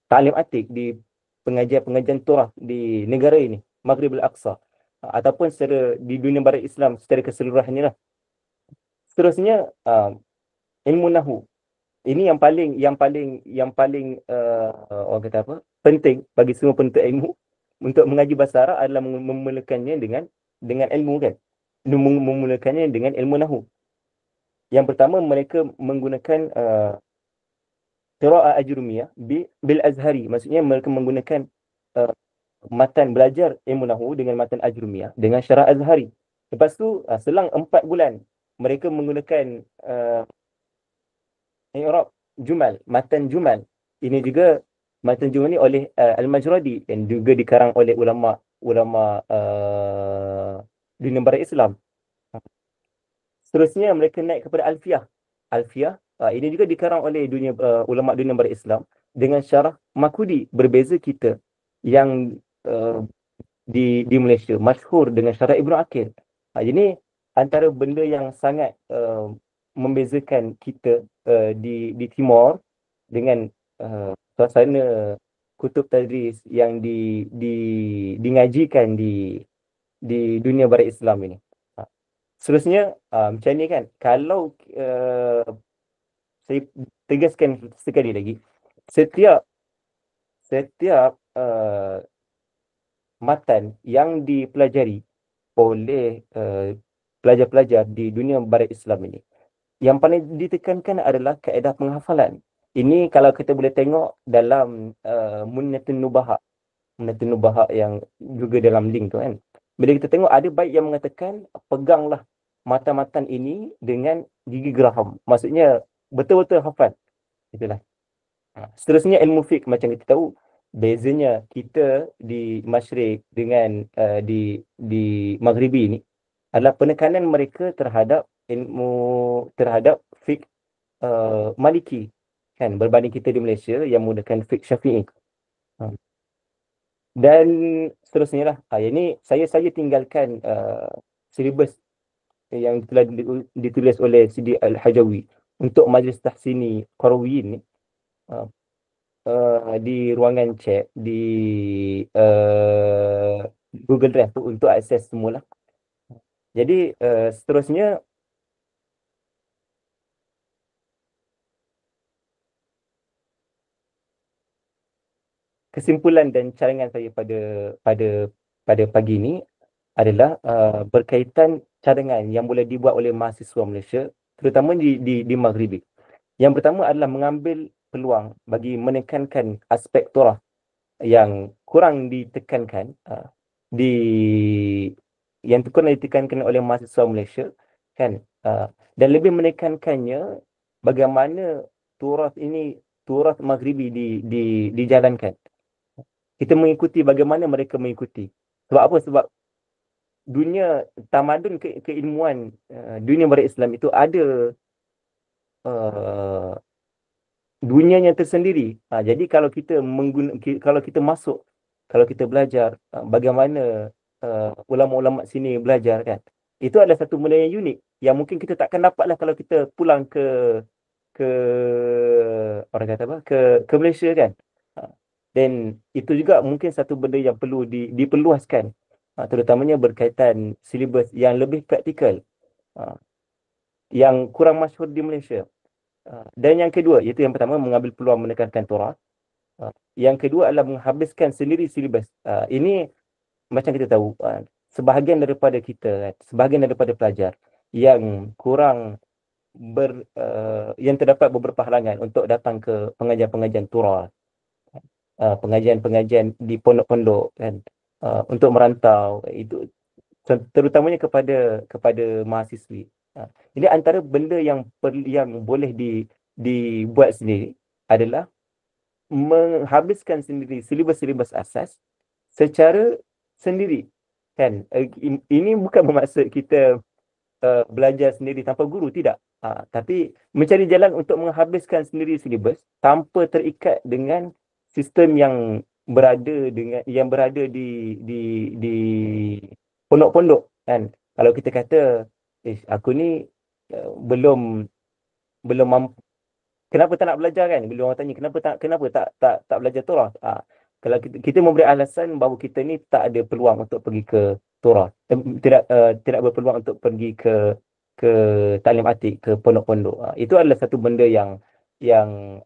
ta'lim atik, di pengajian Torah di negara ini, Maghrib Al-Aqsa, ataupun secara di dunia barat Islam secara keseluruhannya lah. Seterusnya ilmu nahu. Ini yang paling orang kata apa, penting bagi semua penuntut ilmu untuk mengaji bahasa Arab adalah memulakannya dengan ilmu kan, memulakannya dengan ilmu nahu. Yang pertama, mereka menggunakan qiraah ajrumiyah bil azhari, maksudnya mereka menggunakan matan, belajar ilmu nahu dengan matan ajrumiyah dengan syarah azhari. Lepas tu selang 4 bulan mereka menggunakan I'rab Jumal, matan Jumal. Ini juga matan Jumal ni oleh Al-Majradi dan juga dikarang oleh ulama dunia barat Islam. Seterusnya mereka naik kepada Alfiyah. Ini juga dikarang oleh ulama dunia barat Islam dengan syarah Makudi. Berbeza kita yang di Malaysia masyhur dengan syarah Ibnu Aqil. Jadi antara benda yang sangat membezakan kita di Timur dengan suasana kutub tadris yang dingajikan di dunia barat Islam ini. Seterusnya macam ni kan, kalau saya tegaskan sekali lagi, setiap matan yang dipelajari oleh pelajar-pelajar di dunia barat Islam ini, yang paling ditekankan adalah kaedah penghafalan. Ini kalau kita boleh tengok dalam Munnatun Nubaha yang juga dalam link tu kan. Bila kita tengok ada bait yang mengatakan peganglah matan-matan ini dengan gigi geraham. Maksudnya betul-betul hafal. Itulah. Seterusnya ilmu fiqh, macam kita tahu bezanya kita di Masyrik dengan di Maghribi ini adalah penekanan mereka terhadap fiqh Maliki kan, berbanding kita di Malaysia yang menggunakan fiqh Syafi'i. Dan seterusnya lah. Ini saya tinggalkan silibus yang telah ditulis oleh Sidi Al-Hajawi untuk Majlis Tahsini Qarawiyyin ni. di ruangan chat di Google Drive tu untuk akses semula. Jadi seterusnya kesimpulan dan cadangan saya pada pagi ini adalah berkaitan cadangan yang boleh dibuat oleh mahasiswa Malaysia, terutama di Maghribi. Yang pertama adalah mengambil peluang bagi menekankan aspek Torah yang kurang ditekankan yang kurang ditekankan oleh mahasiswa Malaysia, kan, dan lebih menekankannya bagaimana Torah ini, Torah Maghribi dijalankan. Kita mengikuti bagaimana mereka mengikuti. Sebab apa? Sebab dunia tamadun keilmuan dunia barat Islam itu ada dunianya tersendiri. Jadi kalau kita masuk, kalau kita belajar bagaimana ulama-ulama sini belajar, kan, itu adalah satu benda yang unik yang mungkin kita takkan dapatlah kalau kita pulang ke orang kata apa, ke Malaysia, kan. Dan itu juga mungkin satu benda yang perlu diperluaskan, terutamanya berkaitan silibus yang lebih praktikal, yang kurang masyhur di Malaysia. Dan yang kedua, iaitu yang pertama, mengambil peluang menekankan Torah. Yang kedua adalah menghabiskan sendiri silibus. Ini macam kita tahu, sebahagian daripada kita, sebahagian daripada pelajar yang kurang yang terdapat beberapa halangan untuk datang ke pengajian-pengajian Torah, pengajian-pengajian di pondok-pondok, kan, untuk merantau, itu terutamanya kepada mahasiswi. Ini antara benda yang boleh dibuat sendiri adalah menghabiskan sendiri silibus-silibus asas secara sendiri, kan. Ini bukan bermaksud kita belajar sendiri tanpa guru, tidak. Tapi mencari jalan untuk menghabiskan sendiri silibus tanpa terikat dengan sistem yang berada di pondok-pondok, kan. Kalau kita kata aku ni belum mampu, kenapa tak nak belajar, kan? Bila orang tanya kenapa tak belajar Torah, kalau kita memberi alasan bahawa kita ni tak ada peluang untuk pergi ke Torah, tidak berpeluang untuk pergi ke taklim atik, ke pondok-pondok, itu adalah satu benda yang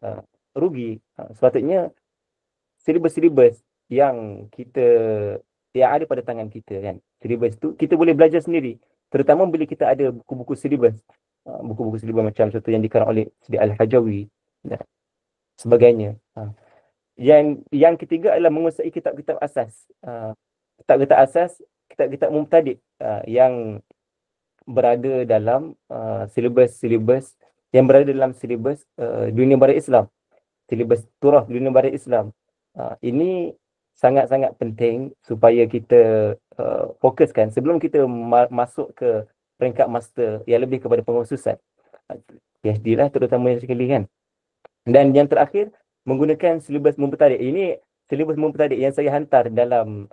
rugi. Sepatutnya silibus-silibus yang ada pada tangan kita, kan, silibus tu kita boleh belajar sendiri, terutama bila kita ada buku-buku silibus, buku-buku silibus macam contoh yang dikarang oleh Sidi Al-Hajawi dan sebagainya. Yang ketiga adalah menguasai kitab-kitab asas, kitab-kitab mubtadi' yang berada dalam silibus yang berada dalam silibus dunia barat Islam, silibus Torah dunia barat Islam. Ini sangat-sangat penting supaya kita fokuskan sebelum kita masuk ke peringkat master yang lebih kepada pengkhususan, PhD lah terutamanya sekali, kan. Dan yang terakhir, menggunakan silibus mubtadi'. Ini silibus mubtadi' yang saya hantar dalam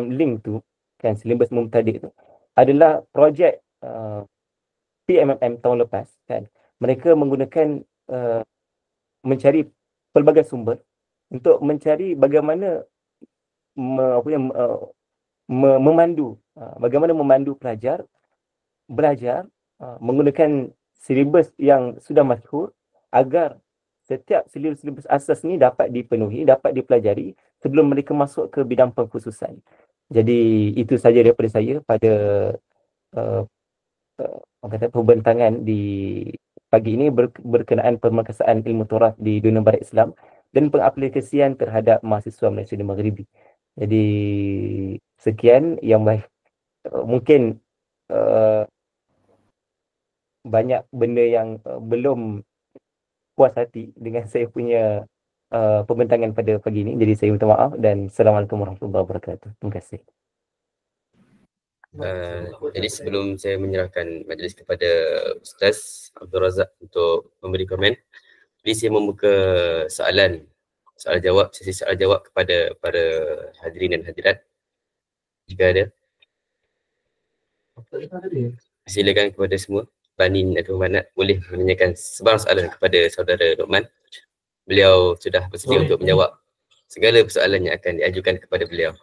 link tu, kan, silibus mubtadi' tu adalah projek PMMM tahun lepas, kan. Mereka menggunakan mencari pelbagai sumber untuk mencari bagaimana bagaimana memandu pelajar belajar menggunakan silibus yang sudah masyhur, agar setiap silibus asas ni dapat dipenuhi, dapat dipelajari sebelum mereka masuk ke bidang pengkhususan. Jadi itu saja daripada saya pada pembentangan di pagi ini berkenaan pemerkasaan ilmu Torah di dunia barat Islam dan pengaplikasian terhadap mahasiswa Malaysia di Maghribi. Jadi sekian yang baik. Mungkin banyak benda yang belum puas hati dengan saya punya pembentangan pada pagi ini. Jadi saya minta maaf dan Assalamualaikum warahmatullahi wabarakatuh. Terima kasih. Jadi sebelum saya menyerahkan majlis kepada Ustaz Abdul Razak untuk memberi komen, jadi saya membuka soalan jawab, sesi soalan jawab kepada para hadirin dan hadirat jika ada. Silakan kepada semua, Banin atau Manat boleh menanyakan sebarang soalan kepada saudara Luqman. beliau sudah bersedia untuk menjawab segala persoalan yang akan diajukan kepada beliau.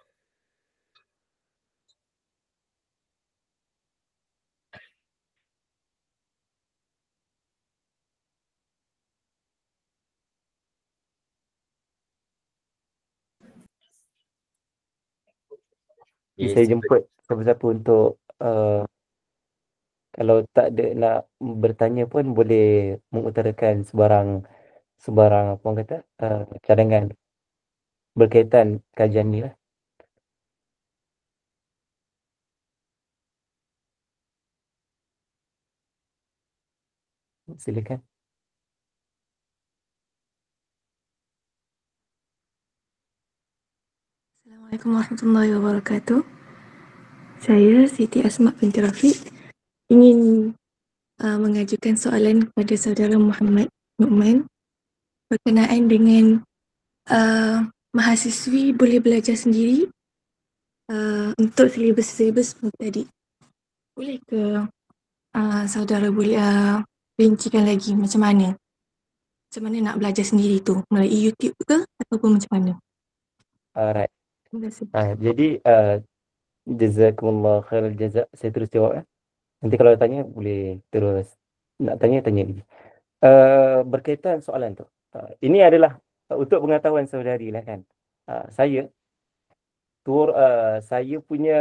Saya jemput siapa-siapa untuk kalau tak ada nak bertanya pun boleh mengutarakan sebarang apa orang kata cadangan berkaitan kajian ni lah. Silakan. Assalamualaikum warahmatullahi wabarakatuh. Saya Siti Asma binti Rafiq ingin mengajukan soalan kepada saudara Muhammad Nu'man berkenaan dengan mahasiswi boleh belajar sendiri untuk silibus-silibus tadi. Boleh ke saudara boleh rincikan lagi macam mana nak belajar sendiri tu, melalui YouTube ke ataupun macam mana? Alright. Terima kasih. Jadi jazakumullah khairul jazak. Saya terus jawab. Nanti kalau tanya boleh terus nak tanya lagi. Berkaitan soalan tu. Ini adalah untuk pengetahuan saudari lah kan. Saya punya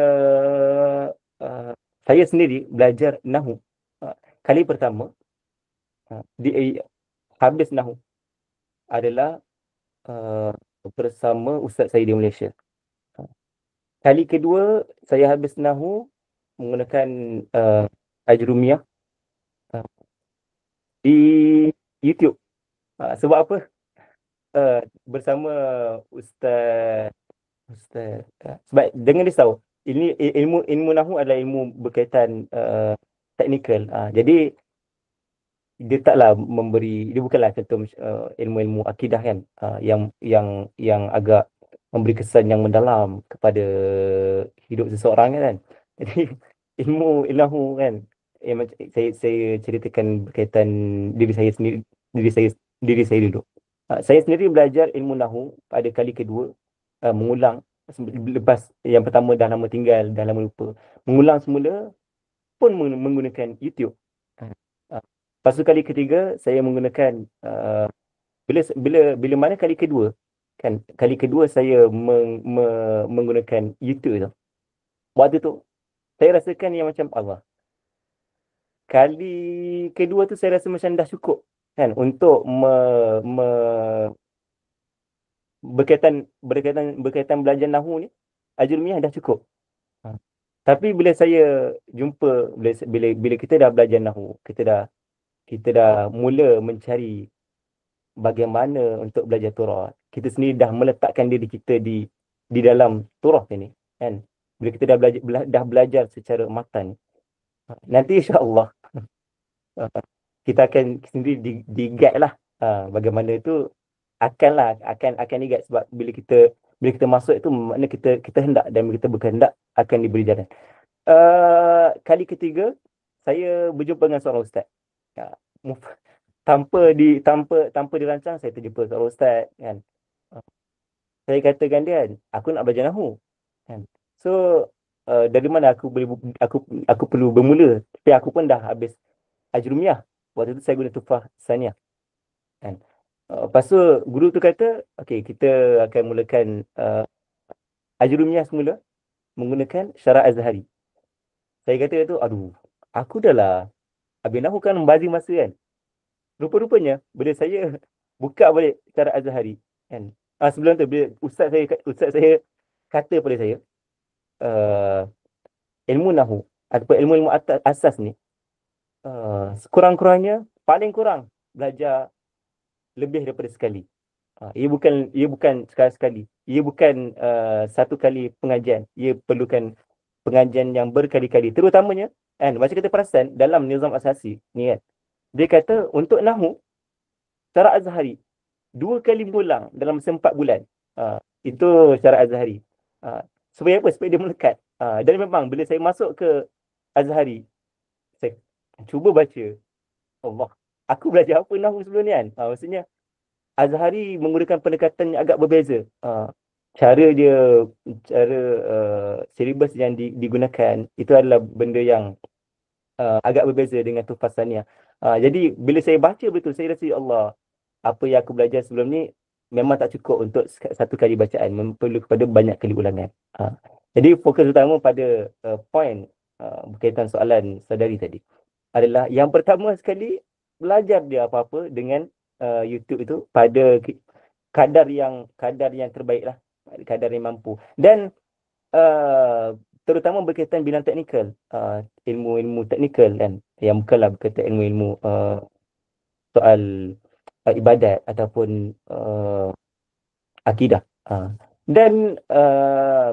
saya sendiri belajar Nahu kali pertama habis Nahu adalah bersama ustaz saya di Malaysia. Kali kedua saya habis Nahu menggunakan Ajrumiyah di YouTube. Sebab apa? Bersama Ustaz sebab jangan risau, ini ilmu Nahu adalah ilmu berkaitan teknikal. Jadi dia taklah dia bukanlah contoh ilmu-ilmu akidah kan, yang agak memberi kesan yang mendalam kepada hidup seseorang kan. Jadi ilmu Nahu kan, saya ceritakan berkaitan diri saya sendiri, diri saya dulu. Saya sendiri belajar ilmu Nahu pada kali kedua, mengulang lepas yang pertama dah lama tinggal, dah lama lupa. Mengulang semula pun menggunakan YouTube. Lepas tu kali ketiga saya menggunakan bila mana kali kedua kan, kali kedua saya menggunakan YouTube tu. Waktu tu saya rasakan yang macam Allah. Kali kedua tu saya rasa macam dah cukup kan untuk berkaitan belajar Nahu ni, Ajrumiyah dah cukup. Tapi bila saya jumpa, bila kita dah belajar Nahu, kita dah mula mencari bagaimana untuk belajar Torah. Kita sendiri dah meletakkan diri kita di dalam Torah ni kan. Bila kita dah belajar secara matan, nanti insya-Allah kita akan sendiri di-guide lah bagaimana itu akan di-guide. Sebab bila kita masuk itu makna kita hendak, dan bila kita berkehendak akan diberi jalan. Kali ketiga saya berjumpa dengan seorang ustaz. Tanpa dirancang saya terjumpa seorang ustaz kan. Saya katakan dia kan, aku nak belajar Nahu kan. So dari mana aku perlu bermula? Tapi aku pun dah habis Ajrumiyah. Waktu tu saya guna Tufah Saniyah kan. Lepas tu guru tu kata, okey, kita akan mulakan Ajrumiyah semula menggunakan Syarah Azhari. Saya kata tu, aduh, aku dah lah habis Nahu kan membazir masa kan. Rupa-rupanya bila saya buka balik Syarah Azhari kan, sebelum tu bila ustaz saya kata pada saya, ilmu Nahu ataupun ilmu asas ni sekurang-kurangnya paling kurang belajar lebih daripada sekali. Ia bukan sekali-sekali. Ia bukan satu kali pengajian. Ia perlukan pengajian yang berkali-kali. Terutamanya kan, macam kita perasan dalam nizam asasi ni kan, dia kata untuk Nahu Syarah Azhari 2 kali mengulang dalam 4 bulan. Itu Syarah Azhari. Supaya apa? Supaya dia melekat. Dan memang bila saya masuk ke Azhari, saya cuba baca. Allah, aku belajar apa Nahu sebelum ni kan? Maksudnya Azhari menggunakan pendekatan yang agak berbeza. Cara silibus yang digunakan itu adalah benda yang agak berbeza dengan Tuhfah Saniyah. Jadi bila saya baca betul, saya rasa, ya Allah, apa yang aku belajar sebelum ni memang tak cukup untuk satu kali bacaan, perlu kepada banyak kali ulangan. Jadi fokus utama pada poin berkaitan soalan saudari tadi adalah yang pertama sekali, belajar dia apa-apa dengan YouTube itu pada kadar yang terbaik lah, kadar yang mampu. Dan terutama berkaitan bidang teknikal, ilmu-ilmu teknikal kan, yang bukanlah berkaitan ilmu-ilmu soal ibadat ataupun akidah. Dan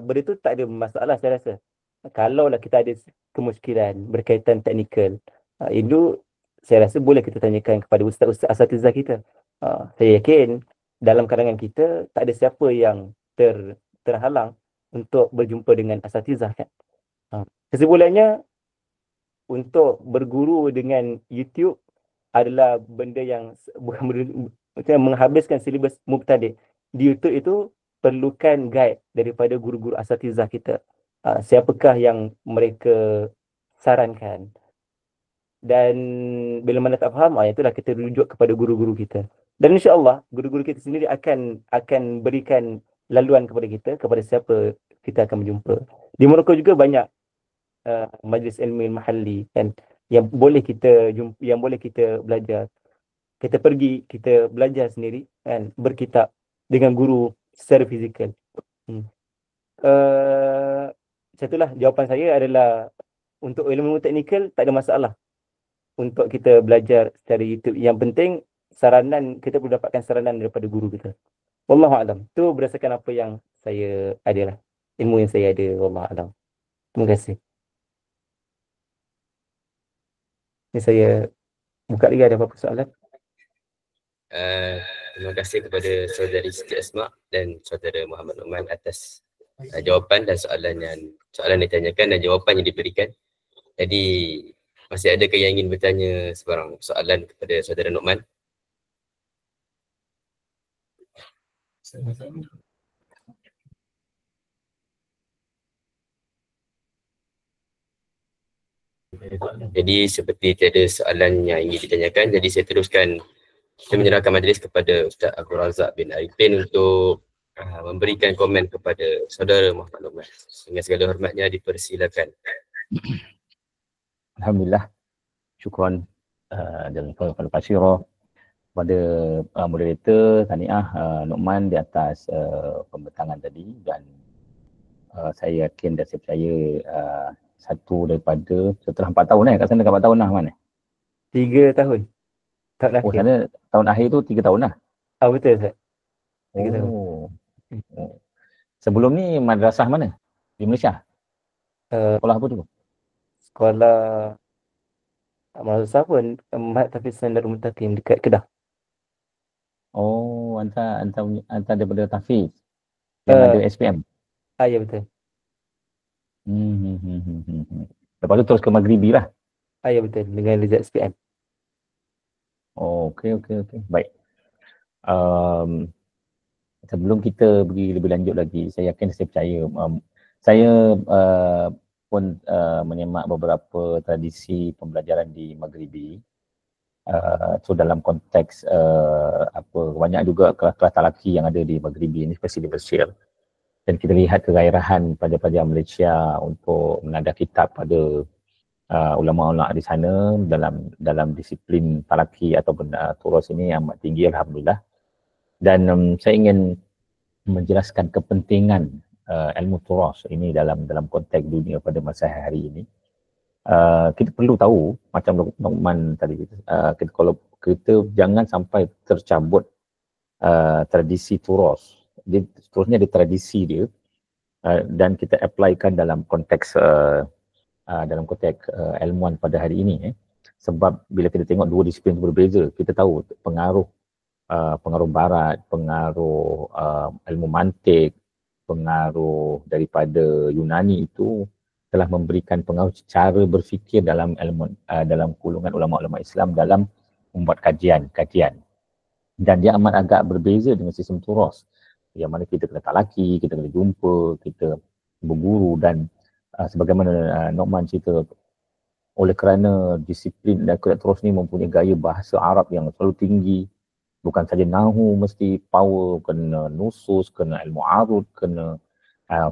benda tu tak ada masalah saya rasa. Kalaulah kita ada kemusykilan berkaitan teknikal, itu saya rasa boleh kita tanyakan kepada ustaz-ustaz asatizah kita. Saya yakin dalam kalangan kita tak ada siapa yang terhalang untuk berjumpa dengan asatizah kan. Kesimpulannya, untuk berguru dengan YouTube adalah benda yang bukan menghabiskan silibus mubtadi'. Di YouTube itu perlukan guide daripada guru-guru asatizah kita. Siapakah yang mereka sarankan. Dan bila mana tak faham, itulah kita rujuk kepada guru-guru kita. Dan insya-Allah guru-guru kita sendiri akan berikan laluan kepada kita, kepada siapa kita akan berjumpa. Di Morocco juga banyak majlis ilmu mahalli kan, yang boleh kita jumpa, yang boleh kita belajar. Kita pergi, kita belajar sendiri kan, berkitab dengan guru secara fizikal. Satulah jawapan saya adalah untuk ilmu teknikal tak ada masalah untuk kita belajar secara YouTube. Yang penting saranan, kita perlu dapatkan saranan daripada guru kita. Wallahu a'lam. Tu berdasarkan apa yang saya ada lah, ilmu yang saya ada. Wallahu a'lam. Terima kasih. Ni saya buka lagi, ada apa-apa soalan? Terima kasih kepada saudari Siti Asma dan saudara Muhammad Nu'man atas jawapan dan soalan yang ditanyakan dan jawapan yang diberikan. Jadi masih adakah yang ingin bertanya sebarang soalan kepada saudara Nu'man? Jadi seperti tiada soalan yang ingin ditanyakan, jadi saya teruskan, saya menyerahkan majlis kepada Ustaz Abdul Razak bin Arifin untuk memberikan komen kepada saudara Muhammad Nu'man. Dengan segala hormatnya dipersilakan. Alhamdulillah. Syukran dan kepada Pak Syirah, kepada moderator Tahniah Nu'man di atas pembentangan tadi, dan saya yakin dan saya percaya satu daripada setelah 4 tahun kat sana, dekat 4 tahun lah mana? 3 tahun. Tak Oh, sana tahun akhir tu 3 tahun lah? Betul Ustaz. 3 tahun. Sebelum ni madrasah mana? Di Malaysia? Sekolah apa tu? Sekolah madrasah pun, Mahat Tafiz Darul Muttaqin dekat Kedah. Oh, hantar daripada Tafiz yang ada SPM. Ya betul. Lepas tu terus ke Maghribi lah. Ya betul, dengan Rizal SPM. Oh, okey. Baik. Sebelum kita pergi lebih lanjut lagi, saya yakin, saya percaya, saya pun menyemak beberapa tradisi pembelajaran di Maghribi. So dalam konteks banyak juga kelas-kelas talaki yang ada di Maghribi ini, especially Bashir. Dan kita lihat kegairahan pelajar-pelajar Malaysia untuk menadah kitab pada ulama-ulama di sana dalam disiplin talaki ataupun turus ini amat tinggi, alhamdulillah. Dan saya ingin menjelaskan kepentingan ilmu turus ini dalam konteks dunia pada masa hari ini. Kita perlu tahu, macam Nu'man tadi, kalau kita jangan sampai tercabut tradisi turus. Seterusnya ada tradisi dia, dan kita applykan dalam konteks ilmuwan pada hari ini. Sebab bila kita tengok dua disiplin berbeza, kita tahu pengaruh barat, pengaruh ilmu mantik, pengaruh daripada Yunani itu telah memberikan pengaruh cara berfikir dalam kulungan ulama-ulama Islam dalam membuat kajian. Dan dia amat agak berbeza dengan sistem turas yang mana kita kena talaki, kita kena jumpa, kita berguru dan sebagaimana Noman cerita, oleh kerana disiplin dan kuliah turas ni mempunyai gaya bahasa Arab yang selalu tinggi, bukan saja nahu mesti power, kena nusus, kena ilmu arud, kena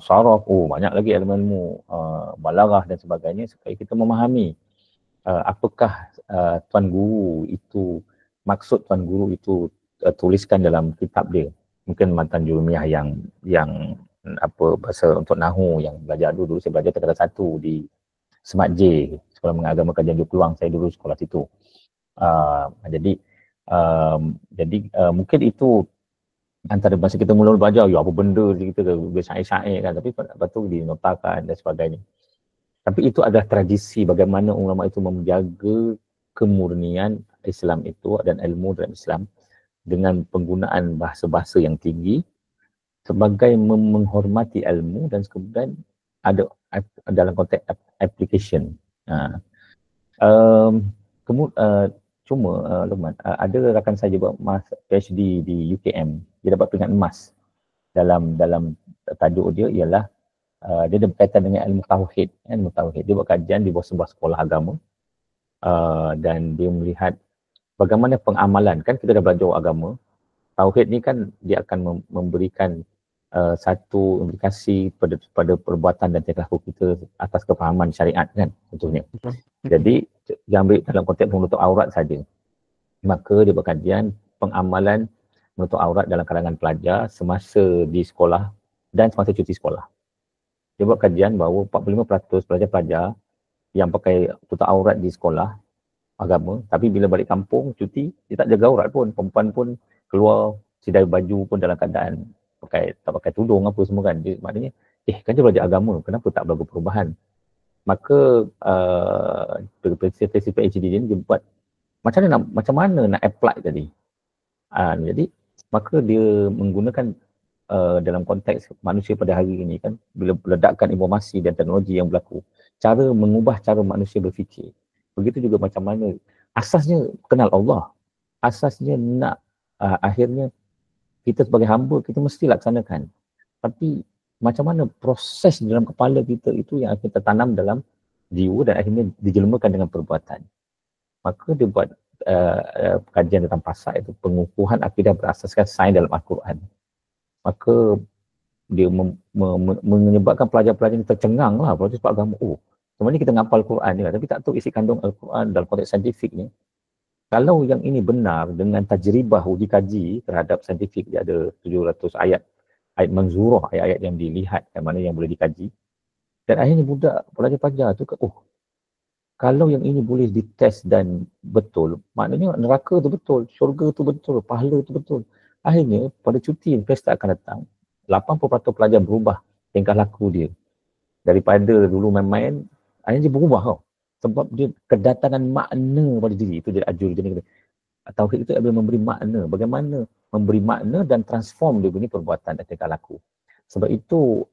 saraf, banyak lagi ilmu-ilmu balaghah dan sebagainya supaya kita memahami apakah tuan guru itu, maksud tuan guru itu tuliskan dalam kitab dia. Mungkin Matan Jurumiyah yang apa bahasa untuk nahu yang belajar dulu saya belajar tingkatan 1 di Smart J, Sekolah Menengah Agama Kajian Johor Peluang, saya dulu sekolah situ. Jadi mungkin itu antara masa kita mula belajar, apa benda kita bersyair-syair kan, tapi lepas tu dinotakan dan sebagainya. Tapi itu adalah tradisi bagaimana ulama itu menjaga kemurnian Islam itu dan ilmu dalam Islam dengan penggunaan bahasa-bahasa yang tinggi sebagai menghormati ilmu dan kemudian ada dalam konteks application. Cuma Luqman, ada rakan saya buat PhD di UKM, dia dapat peringkat emas dalam tajuk dia ialah dia ada berkaitan dengan ilmu tauhid. Dia buat kajian di bawah sebuah sekolah agama dan dia melihat bagaimana pengamalan, kan kita dah belajar agama, tauhid ni kan dia akan memberikan satu implikasi pada perbuatan dan tingkah laku kita atas kefahaman syariat kan contohnya. Jadi jangan ambil dalam konteks menutup aurat saja. Maka dia buat kajian pengamalan menutup aurat dalam kalangan pelajar semasa di sekolah dan semasa cuti sekolah. Dia buat kajian bahawa 45% pelajar-pelajar yang pakai tutup aurat di sekolah agama, tapi bila balik kampung cuti, dia tak jaga aurat pun. Perempuan pun keluar sidai baju pun dalam keadaan tak pakai tudung apa semua kan. Dia, maknanya, kan dia belajar agama, kenapa tak berlaku perubahan? Maka prinsip PhD dia ni dia buat macam mana nak apply tadi. Jadi maka dia menggunakan dalam konteks manusia pada hari ini kan, bila ledakan informasi dan teknologi yang berlaku, cara mengubah cara manusia berfikir. Begitu juga macam mana asasnya kenal Allah, asasnya nak akhirnya kita sebagai hamba kita mesti laksanakan, tapi macam mana proses dalam kepala kita itu yang kita tanam dalam jiwa dan akhirnya dijelmakan dengan perbuatan. Maka dia buat kajian tentang pasal itu pengukuhan akidah berasaskan sains dalam Al-Quran. Maka dia menyebabkan pelajar-pelajar ini tercengang lah proses agama. Sebenarnya kita ngapal Quran ni, tapi tak tahu isi kandung Al-Quran dalam konteks saintifik ni. Kalau yang ini benar dengan tajribah uji kaji terhadap saintifik, dia ada 700 ayat manzurah, ayat-ayat yang dilihat yang mana yang boleh dikaji. Dan akhirnya budak pelajar-pelajar tu kalau yang ini boleh dites dan betul, maknanya neraka tu betul, syurga tu betul, pahala tu betul. Akhirnya pada cuti pesta akan datang, 80% pelajar berubah tingkah laku dia. Daripada dulu main-main, akhirnya dia berubah tau. Sebab dia kedatangan makna pada diri. Itu dia ajur dia ni. Tauhid itu adalah memberi makna. Bagaimana memberi makna dan transform dia punya perbuatan dan tingkah laku. Sebab itu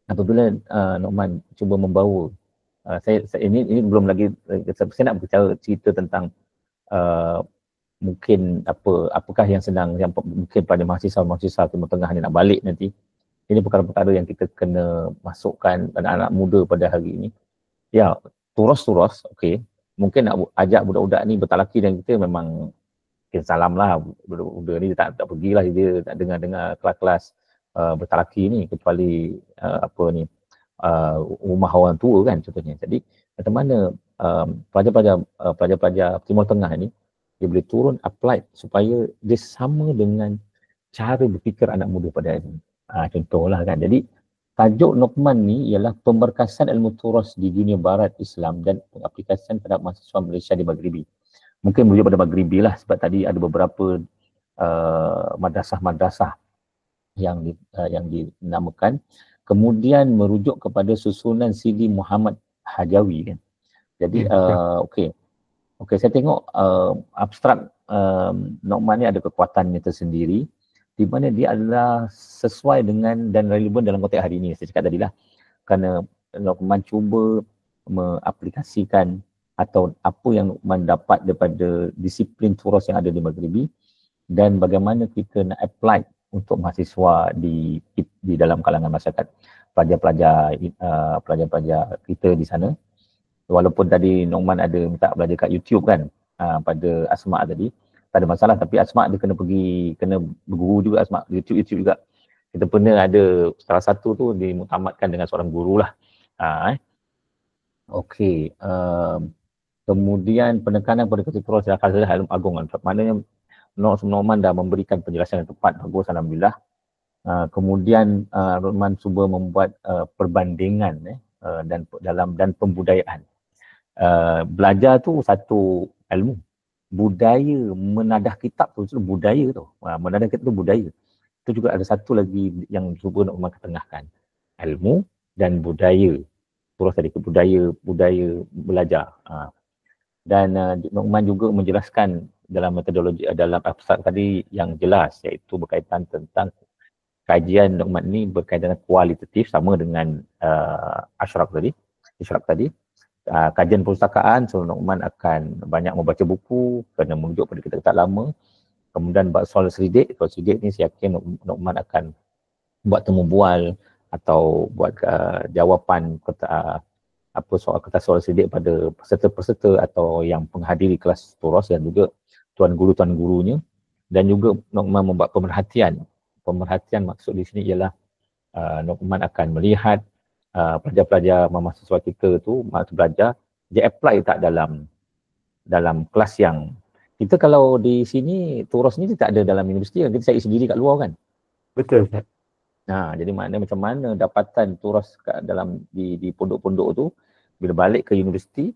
apabila Noman cuba membawa saya ini belum lagi saya nak berbicara cerita tentang mungkin apakah yang mungkin pada mahasiswa Timur Tengah ni nak balik nanti. Ini perkara-perkara yang kita kena masukkan anak-anak muda pada hari ini. Ya, turas-turas, okey. Mungkin nak ajak budak-budak ni bertalaki dan kita memang mungkin salam lah. Budak-budak ni tak pergilah dia tak dengar-dengar kelas-kelas bertalaki ni kecuali rumah orang tua kan contohnya. Jadi macam mana pelajar-pelajar Timur Tengah ni dia boleh turun apply supaya dia sama dengan cara berfikir anak muda pada hari ini. Contohlah kan. Jadi tajuk Noman ni ialah pemberkasan ilmu turas di dunia barat Islam dan pengaplikasian terhadap mahasiswa Malaysia di Maghribi. Mungkin merujuk pada Maghribi lah sebab tadi ada beberapa madrasah-madrasah yang dinamakan. Kemudian merujuk kepada susunan Sidi Muhammad Hajawi kan. Jadi okey, saya tengok abstrak Noman ni ada kekuatannya tersendiri di mana dia adalah sesuai dengan dan relevan dalam konteks hari ini. Saya cakap tadi lah, kerana Noman cuba mengaplikasikan atau apa yang Noman dapat daripada disiplin turas yang ada di Maghribi dan bagaimana kita nak apply untuk mahasiswa di dalam kalangan masyarakat, pelajar-pelajar kita di sana. Walaupun tadi Noman ada minta belajar kat YouTube kan, pada Asma tadi, tak ada masalah, tapi Asma dia kena berguru juga, Asma YouTube juga. Kita pernah ada salah satu tu dimuktamadkan dengan seorang guru lah. Okey, kemudian penekanan pada keseluruhan kaedah ilmu agung, maknanya Noman dah memberikan penjelasan yang tepat, bagus, alhamdulillah. Kemudian Noman cuba membuat perbandingan dan pembudayaan. Belajar tu satu ilmu, budaya menadah kitab tu budaya tu. Menadah kitab tu budaya. Itu juga ada satu lagi yang cuba Noman ketengahkan, ilmu dan budaya. Terus tadi ke budaya belajar. Dan Noman juga menjelaskan dalam metodologi, dalam abstrak tadi yang jelas, iaitu berkaitan tentang kajian Noman ni berkaitan kualitatif, sama dengan Ashraf tadi. Kajian perpustakaan, so Noman akan banyak membaca buku, kena merujuk pada kitab-kitab lama. Kemudian buat soal selidik ni saya yakin Noman akan buat temu bual atau buat jawapan soal kertas soal selidik pada peserta-peserta atau yang menghadiri kelas turas dan juga tuan gurunya. Dan juga Noman membuat pemerhatian. Pemerhatian maksud di sini ialah Noman akan melihat pelajar-pelajar mahasiswa kita tu belajar, dia apply tak dalam kelas yang kita, kalau di sini turas ni tak ada dalam universiti, kita cari sendiri kat luar kan. Betul, Ustaz. Jadi maknanya macam mana dapatan turas dalam di pondok-pondok tu, bila balik ke universiti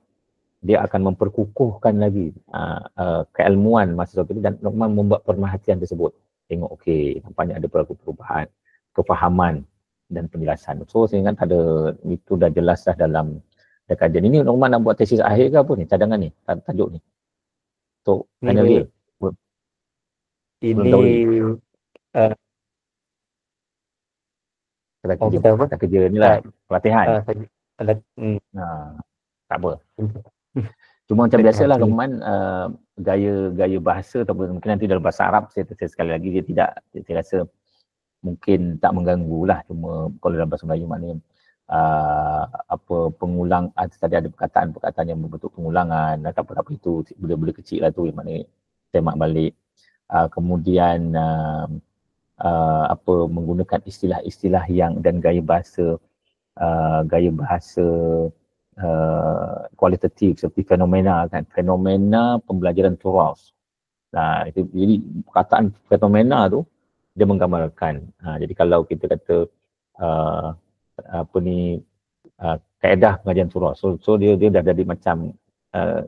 dia akan memperkukuhkan lagi keilmuan mahasiswa kita, dan Noman membuat pemerhatian tersebut. Tengok okey, nampaknya ada perubahan, kefahaman dan penjelasan. So saya ingat itu dah jelas dah dalam kajian ini. Noman nak buat tesis akhir ke apa ni, cadangan ni, tajuk ni untuk final year? Ini kita kerja ni lah, pelatihan. Tak apa. Cuma macam biasalah Noman, gaya bahasa ataupun mungkin nanti dalam bahasa Arab, saya sekali lagi dia tidak, saya rasa mungkin tak mengganggu lah. Cuma kalau dalam bahasa Melayu maknanya pengulang, tadi ada perkataan yang berbentuk pengulangan atau apa itu, benda-benda kecil lah tu yang maknanya semak balik. Kemudian menggunakan istilah-istilah yang dan gaya bahasa kualitatif seperti fenomena kan, fenomena pembelajaran turas. Jadi perkataan fenomena tu dia menggambarkan. Jadi kalau kita kata kaedah pengajian turas, so dia dah jadi macam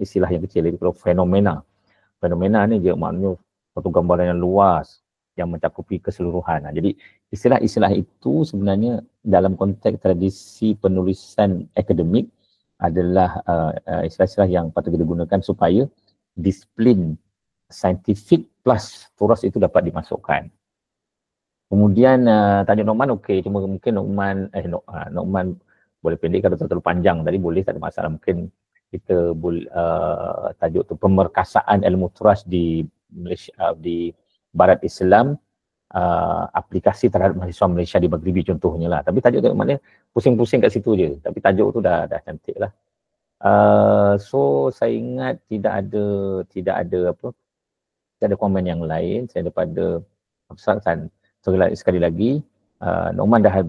istilah yang kecil. Jadi kalau fenomena ni dia maknanya satu gambaran yang luas yang mencakupi keseluruhan. Jadi istilah-istilah itu sebenarnya dalam konteks tradisi penulisan akademik adalah istilah-istilah yang patut kita gunakan supaya disiplin saintifik plus turas itu dapat dimasukkan. Kemudian tajuk Noman okey, cuma mungkin Noman boleh pendek, kalau terlalu panjang tadi boleh, tak ada masalah. Mungkin kita boleh tajuk tu pemerkasaan ilmu turas di Malaysia, di Barat Islam, aplikasi terhadap mahasiswa Malaysia di Maghribi contohnya lah. Tapi tajuk tu maknanya pusing-pusing kat situ je, tapi tajuk tu dah cantik lah. So saya ingat tidak ada komen yang lain. Saya daripada abstrakkan sekali lagi, Noman dah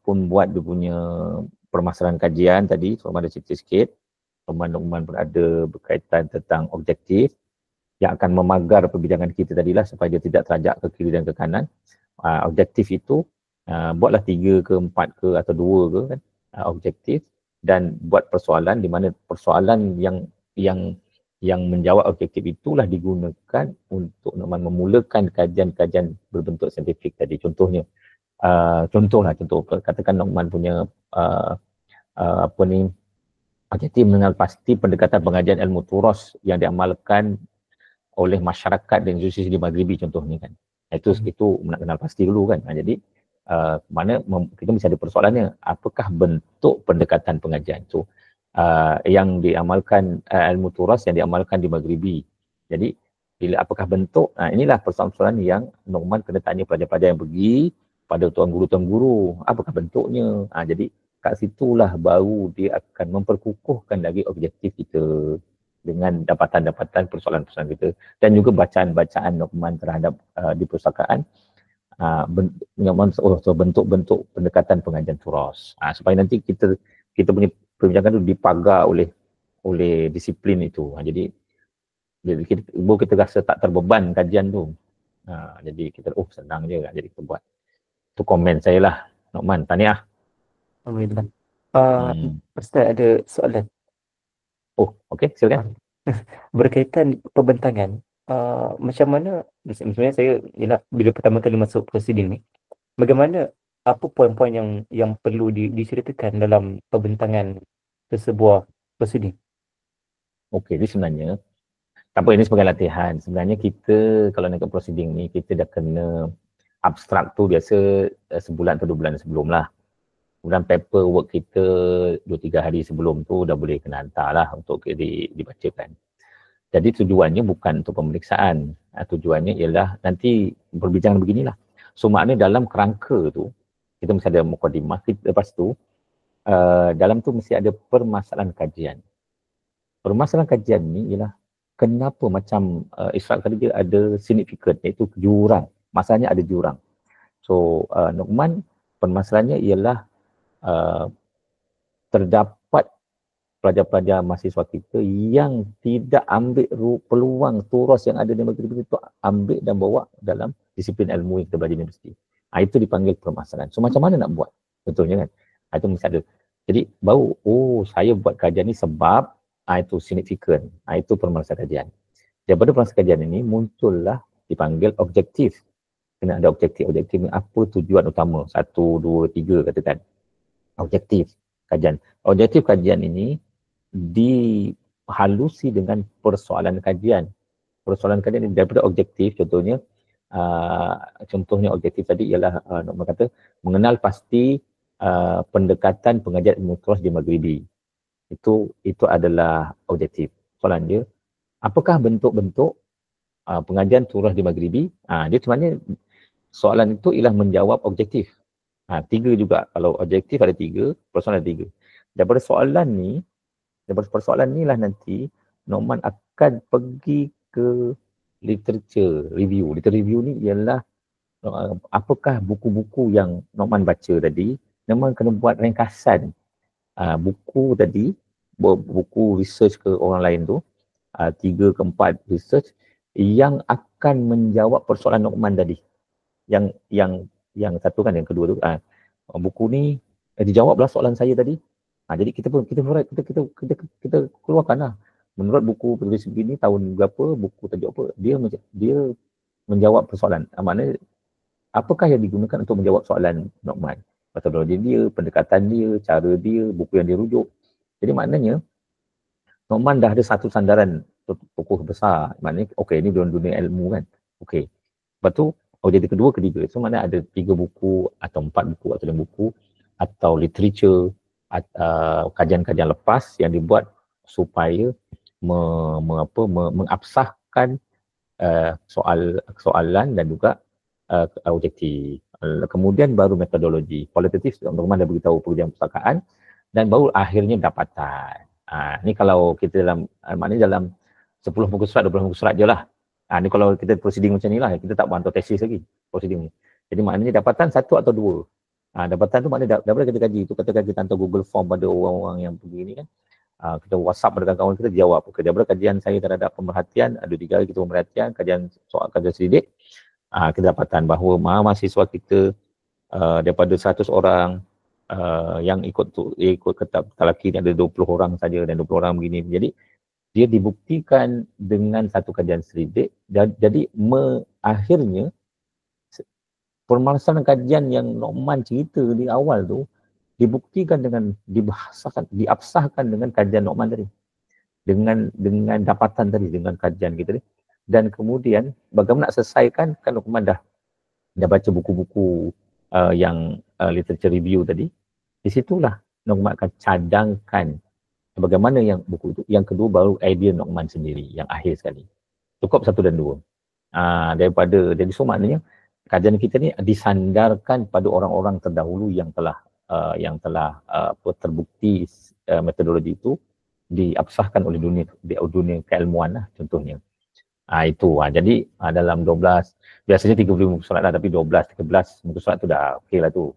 pun buat dia punya permasalahan kajian tadi. So Noman ada cerita sikit. Noman pun ada berkaitan tentang objektif yang akan memagar perbincangan kita tadilah supaya dia tidak terajak ke kiri dan ke kanan. Objektif itu buatlah 3 ke 4 ke atau 2 ke kan, objektif, dan buat persoalan di mana persoalan yang menjawab objektif itulah digunakan untuk memulakan kajian-kajian berbentuk saintifik tadi. Contoh katakan Noman punya objektif mengenal pasti pendekatan pengajian ilmu turas yang diamalkan oleh masyarakat dan institusi di Maghribi contohnya kan. Itu nak kenal pasti dulu kan. Jadi mana kita mesti ada persoalannya, apakah bentuk pendekatan pengajian tu yang diamalkan ilmu turas yang diamalkan di Maghribi. Jadi Bila apakah bentuk? Inilah persoalan-persoalan yang Nu'man kena tanya pelajar-pelajar yang pergi pada tuan guru, apakah bentuknya. Jadi kat situlah baru dia akan memperkukuhkan lagi objektif kita dengan dapatan-dapatan persoalan-persoalan kita dan juga bacaan-bacaan Nu'man terhadap di perpustakaan bentuk-bentuk pendekatan pengajian turas. Supaya nanti kita punya perbincangan itu dipagar oleh disiplin itu. Jadi kita rasa tak terbeban kajian tu. Jadi kita senang je, jadi kita buat. Itu komen saya lah, Nu'man. Tahniah. Alhamdulillah. Ustaz ada soalan. Okey, silakan. Berkaitan pembentangan, macam mana, sebenarnya saya bila pertama kali masuk prosiding ni, bagaimana, apa poin-poin yang perlu diceritakan dalam pembentangan sesebuah prosiding? Okey, jadi sebenarnya tak apa, ini sebagai latihan. Sebenarnya kita kalau nak ke prosiding ni, kita dah kena abstrak tu biasa sebulan atau 2 bulan sebelum lah. Kemudian paperwork kita 2-3 hari sebelum tu dah boleh kena hantar lah untuk dibacakan. Jadi tujuannya bukan untuk pemeriksaan. Tujuannya ialah nanti perbincangan beginilah. So maknanya dalam kerangka tu, kita mesti ada mukadimah. Lepas tu, dalam tu mesti ada permasalahan kajian. Permasalahan kajian ni ialah kenapa macam Israq tadi dia ada signifikan, iaitu jurang. Masalahnya ada jurang. So Nu'man permasalahannya ialah terdapat pelajar-pelajar mahasiswa kita yang tidak ambil peluang turas yang ada di negeri itu, ambil dan bawa dalam disiplin ilmu yang kita belajar di universiti. Itu dipanggil permasalahan. So macam mana nak buat? Betulnya kan? Itu mesti ada. Jadi baru, saya buat kajian ni sebab itu signifikan. Itu permasalahan kajian. Daripada permasalahan kajian ini muncullah dipanggil objektif. Kena ada objektif. Objektif ni apa tujuan utama? 1, 2, 3 katakan. Objektif kajian. Objektif kajian ini dihalusi dengan persoalan kajian. Persoalan kajian ini daripada objektif, contohnya objektif tadi ialah nak kata mengenal pasti pendekatan pengajian ilmu turas di Maghribi. Itu adalah objektif. Soalan dia, apakah bentuk-bentuk pengajian turas di Maghribi? Dia sebenarnya soalan itu ialah menjawab objektif. 3 juga. Kalau objektif ada 3, persoalan ada 3. Daripada persoalan ni lah nanti Nu'man akan pergi ke literature review. Literature review ni ialah apakah buku-buku yang Nu'man baca tadi. Nu'man kena buat ringkasan buku tadi, buku research ke orang lain tu, 3 ke 4 research yang akan menjawab persoalan Nu'man tadi. Yang satu kan, yang kedua tu buku ni dijawablah soalan saya tadi. Jadi kita keluarkanlah menurut buku penulis begini tahun berapa, buku tajuk apa, dia menjawab persoalan. Maknanya apakah yang digunakan untuk menjawab soalan Nu'man, metodologi dia, pendekatan dia, cara dia, buku yang dia rujuk. Jadi maknanya Nu'man dah ada satu sandaran tokoh besar. Maknanya okey, ini dunia ilmu kan. Okey. Lepas tu objektif kedua, ketiga. So mana ada 3 buku atau 4 buku atau 5 buku atau literature, kajian-kajian lepas yang dibuat supaya mengabsahkan soalan dan juga objektif. Kemudian baru metodologi. Kualitatif, Nu'man dah beritahu pekerjaan perpustakaan dan baru akhirnya dapatan. Ni kalau kita maknanya dalam 10 muka surat, 20 muka surat je lah. Ni kalau kita proceeding macam ni lah, kita tak bantu tesis lagi proceeding ni. Jadi maknanya dapatan 1 atau 2. Dapatan tu maknanya daripada kita kaji tu, katakan kita hantar Google Form pada orang-orang yang pergi ni kan. Kita WhatsApp pada kawan-kawan kita, jawab. Daripada kajian saya terhadap pemerhatian, ada 3 hari kita pemerhatian, kajian selidik, kita dapatan bahawa mahasiswa kita daripada 100 orang yang ikut kitab talaki ni ada 20 orang saja dan 20 orang begini. Jadi dia dibuktikan dengan satu kajian selidik. Jadi akhirnya permasalahan kajian yang Nu'man cerita di awal tu dibuktikan dengan diabsahkan dengan kajian Nu'man tadi. Dengan dapatan tadi, dengan kajian kita ni. Dan kemudian bagaimana nak selesaikan, kan Nu'man dah baca buku-buku yang literature review tadi. Di situlah Nu'man akan cadangkan bagaimana yang buku itu. Yang kedua baru idea Nu'man sendiri yang akhir sekali. Cukup 1 dan 2. Daripada, jadi so maknanya kajian kita ni disandarkan pada orang-orang terdahulu yang telah terbukti metodologi itu diabsahkan oleh dunia keilmuan lah contohnya. Jadi dalam 12, biasanya 35 muka surat lah, tapi 12, 13 muka surat tu dah okey lah tu.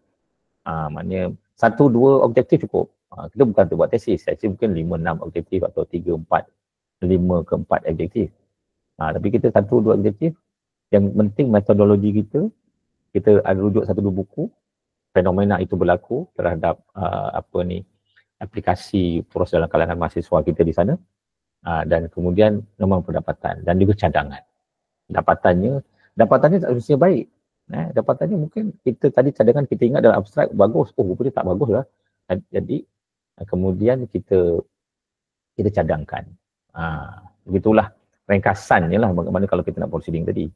Maknanya 1-2 objektif cukup. Kita bukan untuk buat tesis mungkin 5-6 objektif atau 3-4, 5 ke 4 objektif. Tapi kita 1-2 objektif. Yang penting metodologi kita ada rujuk 1-2 buku, fenomena itu berlaku terhadap aplikasi poros dalam kalangan mahasiswa kita di sana, dan kemudian nombor pendapatan dan juga cadangan. Dapatannya tak mestinya baik. Dapatannya mungkin kita tadi cadangan kita ingat dalam abstrak bagus, rupanya tak bagus lah. Jadi kemudian kita cadangkan. Begitulah ringkasannya lah bagaimana kalau kita nak proceeding tadi.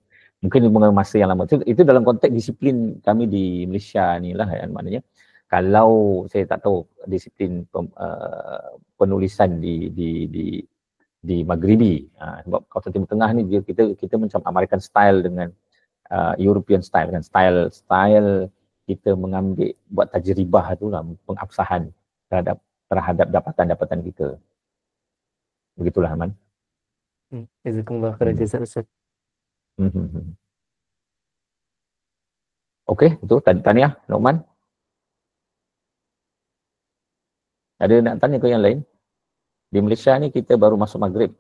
Mungkin dengan masa yang lama. Itu dalam konteks disiplin kami di Malaysia ni lah, maknanya kalau saya tak tahu disiplin penulisan di Maghribi, sebab kawasan Timur Tengah ni kita macam American style dengan European style, kan style kita mengambil buat tajribah tu lah, pengabsahan terhadap dapatan kita. Begitulah Aman. Jazakumullah khairan jazak Ustaz. Okey, itu tahniah Luqman. Ada nak tanya ke yang lain? Di Malaysia ni kita baru masuk Maghrib.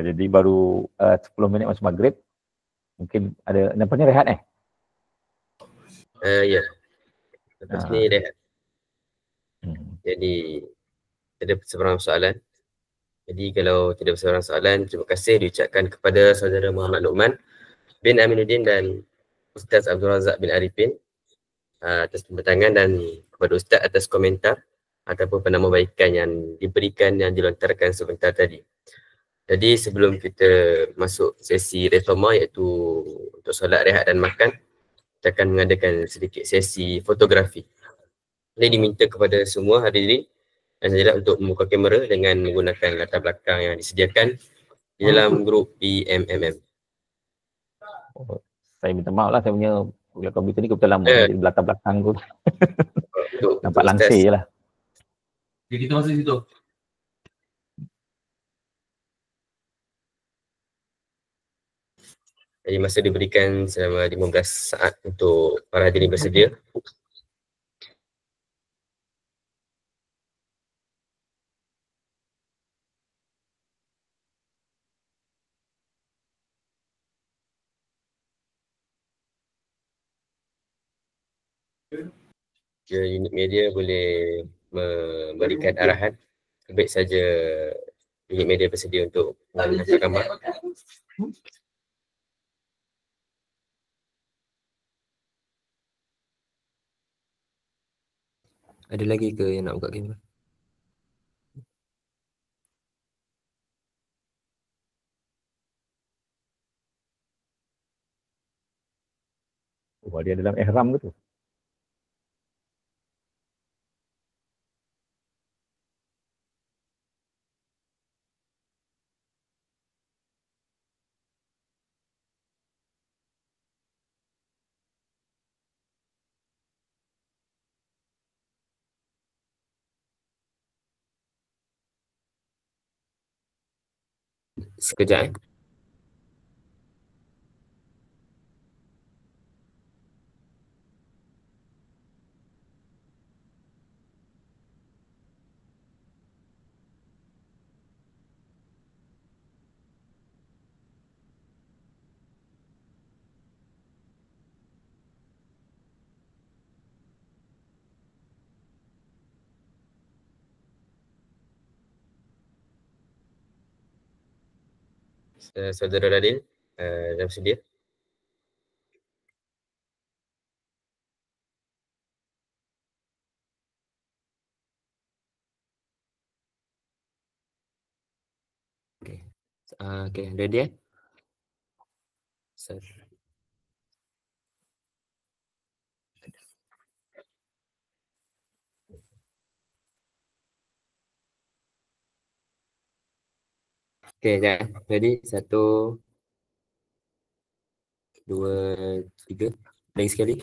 Jadi baru 10 minit masuk Maghrib. Mungkin ada, nampaknya rehat Ya. Lepas ni rehat. Jadi ada sebarang soalan. Jadi kalau tidak bersebarang soalan, terima kasih diucapkan kepada saudara Muhammad Luqman bin Aminuddin dan Ustaz Abdul Razak bin Arifin atas pembentangan, dan kepada Ustaz atas komentar ataupun penambahbaikan yang diberikan, yang dilontarkan sebentar tadi. Jadi sebelum kita masuk sesi retoma, iaitu untuk solat, rehat dan makan, kita akan mengadakan sedikit sesi fotografi. Ini diminta kepada semua hadirin dan adalah untuk membuka kamera dengan menggunakan latar belakang yang disediakan di dalam grup PMMM. Saya minta maaf lah, saya punya komputer ni komputer lama, jadi latar belakang tu nampak langsir je lah. Jadi kita masuk situ. Jadi masa diberikan selama 15 saat untuk para hadirin bersedia. Unit media boleh memberikan arahan. Baik saja unit media bersedia untuk mengangkat gambar. Ada lagi ke yang nak buka kamera? Dia dalam ihram ke tu? Sekejap Saudara Radin, dah bersedia? Okay, ready Sir. Okey, dah. Jadi 1, 2, 3. Lagi sekali.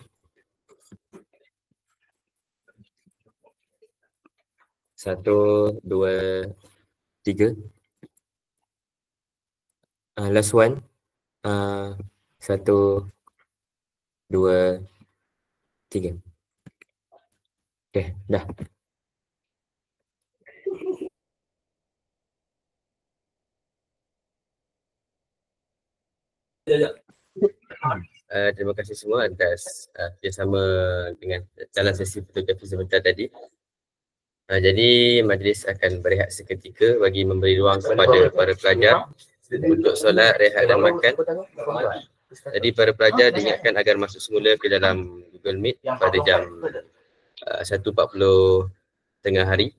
1, 2, 3. Last one. 1, 2, 3. Okey, dah. Terima kasih semua atas kerjasama dengan dalam sesi fotografi sebentar tadi. Jadi majlis akan berehat seketika bagi memberi ruang kepada para pelajar untuk solat, rehat dan makan. Jadi para pelajar diingatkan agar masuk semula ke dalam Google Meet pada jam 1.40 tengah hari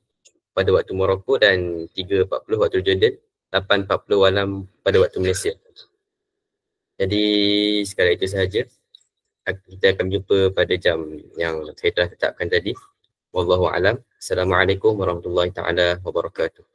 pada waktu Morocco dan 3.40 waktu Jordan, 8.40 malam pada waktu Malaysia. Jadi sekadar itu sahaja. Kita akan jumpa pada jam yang saya telah tetapkan tadi. Wallahu a'lam. Assalamualaikum warahmatullahi taala wabarakatuh.